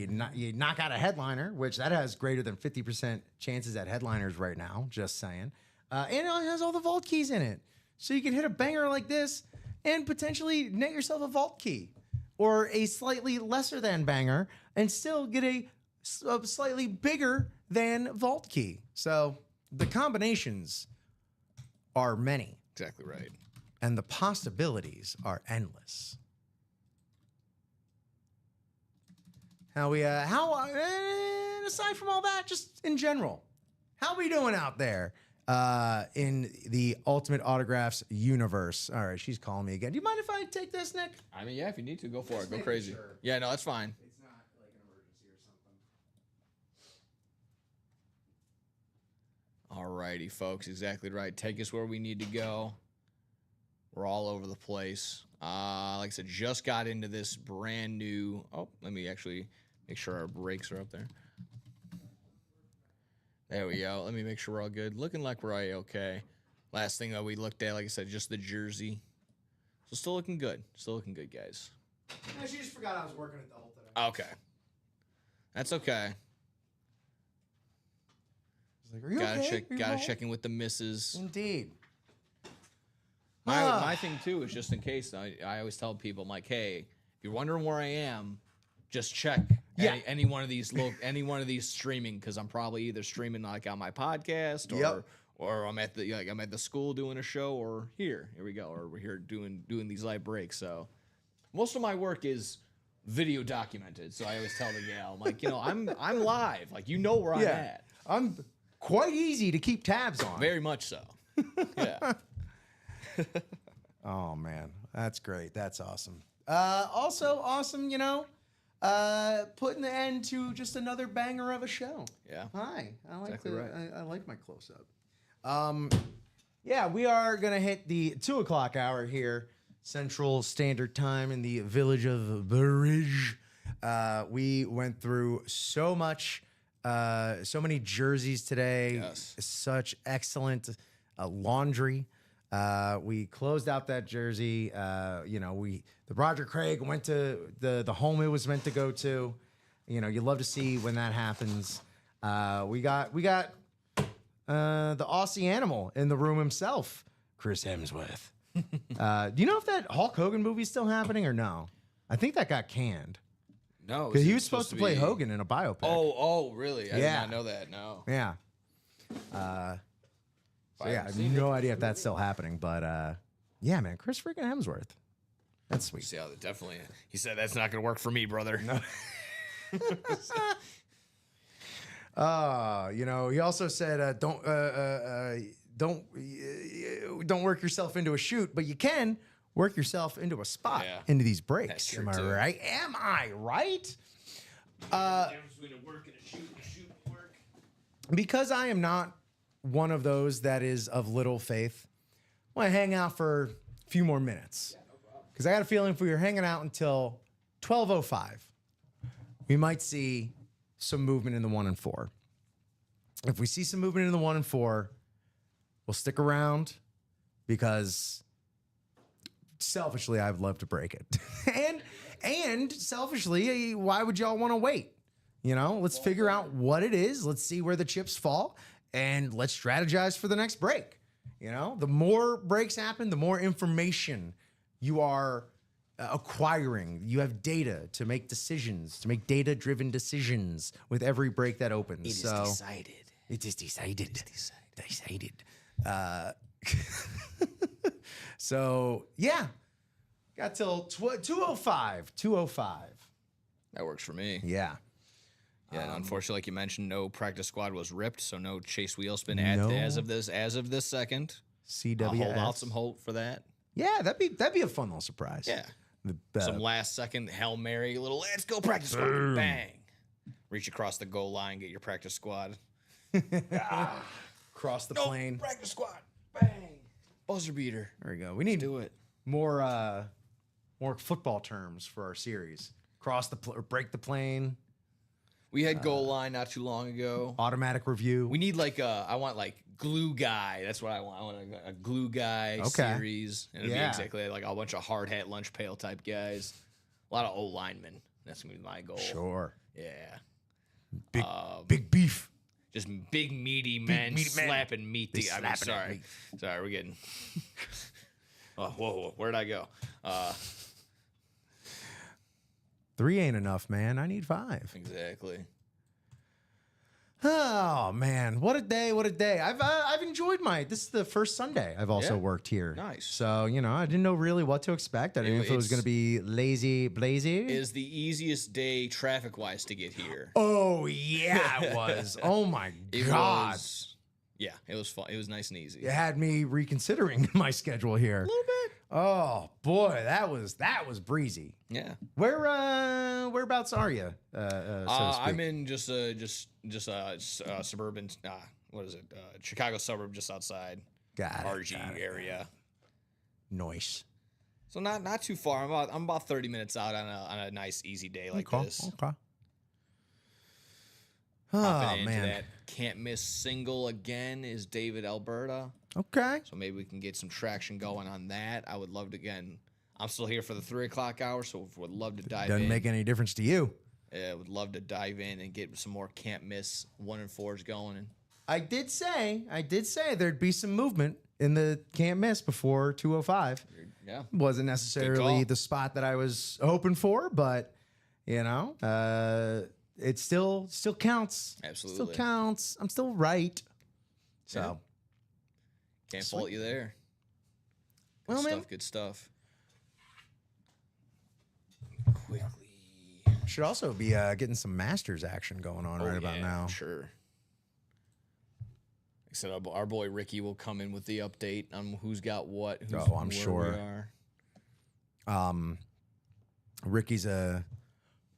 knock out a headliner, which that has greater than 50% chances at headliners right now, just saying. And it has all the vault keys in it. So you can hit a banger like this and potentially net yourself a vault key or a slightly lesser than banger and still get a slightly bigger than vault key. So the combinations are many. Exactly right. And the possibilities are endless. And aside from all that, just in general, how we doing out there in the Ultimate Autographs universe? All right, she's calling me again. Do you mind if I take this, Nick? I mean, yeah, if you need to, go for it. Go crazy. Sure. Yeah, no, that's fine. It's not like an emergency or something. All righty, folks. Exactly right. Take us where we need to go. We're all over the place. Like I said, just got into this brand new. Oh, let me actually make sure our brakes are up there. There we go. Let me make sure we're all good. Looking like we're okay. Last thing that we looked at, like I said, just the jersey. So still looking good. Still looking good, guys. No, she just forgot I was working at the whole today. Okay. That's okay. Like, are you okay? Gotta check in with the missus. Indeed. My thing too is just in case. I always tell people, I'm like, hey, if you're wondering where I am, just check any one of these streaming, because I'm probably either streaming like on my podcast or I'm at the school doing a show, or here we go, or we're here doing these live breaks. So most of my work is video documented. So I always tell the gal, I'm like, I'm live, like where I'm at. I'm quite easy to keep tabs on. Very much so. Yeah. Oh man, that's great. That's awesome. Also awesome, putting the end to just another banger of a show. Yeah. Hi. I like exactly right. I like my close up. Yeah, we are gonna hit the 2:00 hour here, Central Standard Time in the village of Bridge. We went through so much, so many jerseys today. Yes. Such excellent laundry. We closed out that jersey. The Roger Craig went to the home it was meant to go to. You love to see when that happens. We got the Aussie animal in the room himself, Chris Hemsworth. Do you know if that Hulk Hogan movie's still happening or no? I think that got canned. No, Because he was supposed to play Hogan in a biopic. Oh, really? I did Yeah. not know that. No. Yeah. So yeah, I have no idea if that's still happening, but yeah, man, Chris freaking Hemsworth. That's sweet. See how that definitely. He said that's not going to work for me, brother. No. You know, he also said, don't work yourself into a shoot, but you can work yourself into a spot, Yeah. into these breaks. That's true, Am I too. right? Am I right? Between a work and a shoot and work. Because I am not one of those that is of little faith, I want to hang out for a few more minutes. Because I got a feeling if we were hanging out until 12:05, we might see some movement in the 1 and 4. If we see some movement in the 1 and 4, we'll stick around because selfishly, I'd love to break it. and selfishly, why would y'all want to wait? You know, let's figure out what it is. Let's see where the chips fall and let's strategize for the next break. You know, the more breaks happen, the more information you are acquiring. You have data to make decisions, to make data-driven decisions with every break that opens. It is decided. It is decided. Decided. So, yeah. Got till 2:05. 2:05. That works for me. Yeah. Yeah, and unfortunately, like you mentioned, no practice squad was ripped, so no Chase Wheelspin as of this second. CWS. I'll hold out some hope for that. Yeah, that'd be a fun little surprise. Yeah. The, Some last second Hail Mary, little let's go practice squad. Bang. Reach across the goal line, get your practice squad. cross the plane. Practice squad. Bang. Buzzer beater. There we go. We need Do it. more football terms for our series. Cross the or break the plane. We had goal line not too long ago. Automatic review. We need I want glue guy. That's what I want. I want a glue guy series. And it'll be exactly like a bunch of hard hat lunch pail type guys. A lot of O linemen. That's gonna be my goal. Sure. Yeah. Big beef. Just big meaty men meaty men. slapping meat. They I mean, slapping at sorry. meat. Sorry, we're getting. Whoa, where'd I go? 3 ain't enough, man. I need 5. Exactly. Oh man, what a day! What a day! I've enjoyed this is the first Sunday I've also worked here. Nice. So I didn't know really what to expect. I didn't know if it was going to be lazy, blazy. Is the easiest day traffic wise to get here. Oh yeah, it was. Oh my god. It was fun. It was nice and easy. It had me reconsidering my schedule here. A little bit. Oh boy, that was breezy. Yeah. Whereabouts are you? So to speak? I'm in just suburban. What is it? Chicago suburb, just outside RG area. Nice. So not too far. I'm about 30 minutes out on a nice easy day like this. Okay. Hopping into man. that can't miss single again is David Alberta. Okay. So maybe we can get some traction going on that. I would love to, again, I'm still here for the 3 o'clock hour, so would love to dive in. Doesn't make any difference to you. Yeah, would love to dive in and get some more can't miss 1 and 4s going. And I did say there'd be some movement in the can't miss before 2:05. yeah. Wasn't Good necessarily call. the spot that I was hoping for, but it still counts. Absolutely. Still counts. I'm still right. So Can't fault you there. Well, man. Good stuff. Quickly. Should also be getting some Masters action going on right about now. Sure. Like I said, our boy Ricky will come in with the update on who's got what. I'm sure. We are. Ricky's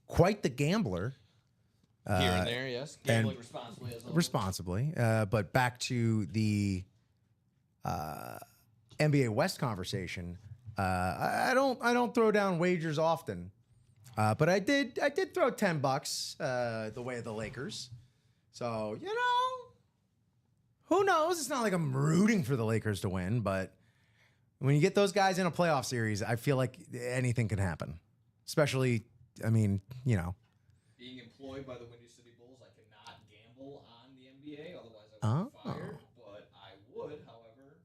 quite the gambler. Here and there, yes. Gambling responsibly as well. Responsibly. But back to the NBA West conversation. I don't throw down wagers often. But I did throw $10 the way of the Lakers. So, who knows? It's not like I'm rooting for the Lakers to win, but when you get those guys in a playoff series, I feel like anything can happen. Especially, Being employed by the Windy City Bulls, I cannot gamble on the NBA, otherwise I would be Oh. fired. But I would, however,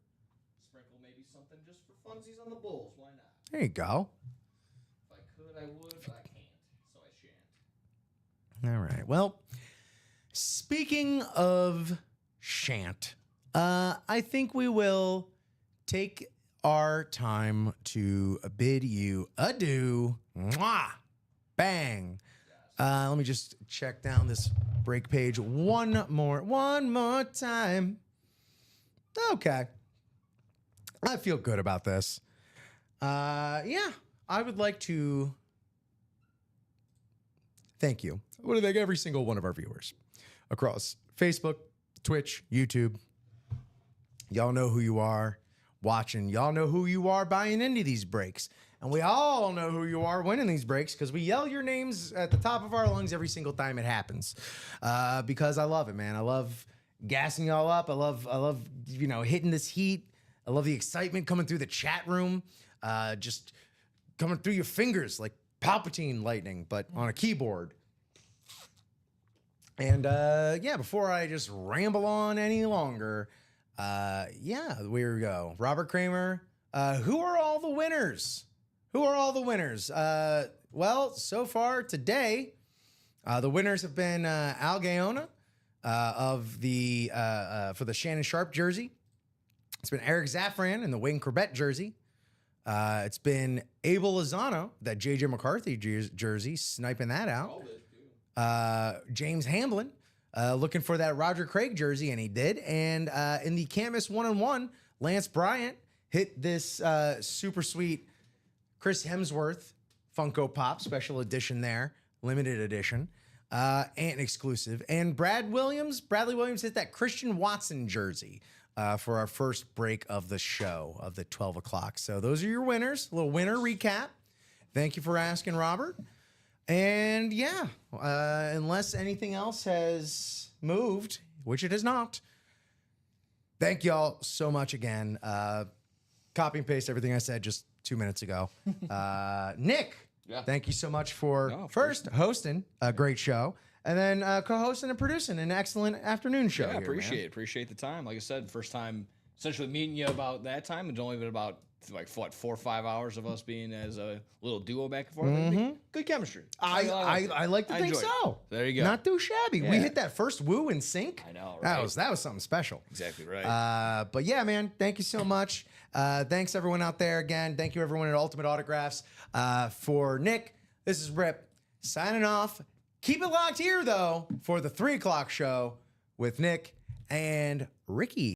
sprinkle maybe something just for funsies on the Bulls. Why not? There you go. If I could, I would, but I can't, so I shan't. All right. Well, speaking of shan't, I think we will take our time to bid you adieu. Mwah! Bang. Let me just check down this break page one more time. Okay. I feel good about this. Yeah, I would like to thank you. I want to thank every single one of our viewers across Facebook, Twitch, YouTube. Y'all know who you are watching. Y'all know who you are buying into these breaks. And we all know who you are winning these breaks because we yell your names at the top of our lungs every single time it happens. Because I love it, man. I love gassing y'all up. I love hitting this heat. I love the excitement coming through the chat room. Just coming through your fingers like Palpatine lightning, but on a keyboard. And yeah, before I just ramble on any longer, yeah, here we go. Robert Kramer, who are all the winners? Who are all the winners? Well, so far today, the winners have been Al Gaona of the for the Shannon Sharp jersey. It's been Eric Zaffran in the Wayne Corbett jersey. It's been Abel Lozano, that JJ McCarthy jersey, sniping that out. James Hamblin, looking for that Roger Craig jersey, and he did. And in the Camus 1-on-1, Lance Bryant hit this super sweet Chris Hemsworth Funko Pop special edition there, limited edition, and exclusive. And Bradley Williams hit that Christian Watson jersey for our first break of the show of the 12 o'clock. So those are your winners. A little winner recap. Thank you for asking, Robert. And yeah, unless anything else has moved, which it has not, thank y'all so much again. Copy and paste everything I said just 2 minutes ago. Nick, thank you so much for first hosting a great show and then co-hosting and producing an excellent afternoon show. Yeah, here, appreciate the time. Like I said, first time essentially meeting you about that time. It's only been about like 4 or 5 hours of us being as a little duo back and forth. Good chemistry. I like to think so. There you go. Not too shabby. We hit that first woo in sync. I know, right? That was something special. Exactly right. But yeah, man, thank you so much. Thanks everyone out there again. Thank you everyone at Ultimate Autographs. For Nick, this is Rip signing off. Keep it locked here though for the 3 o'clock show with Nick and Ricky.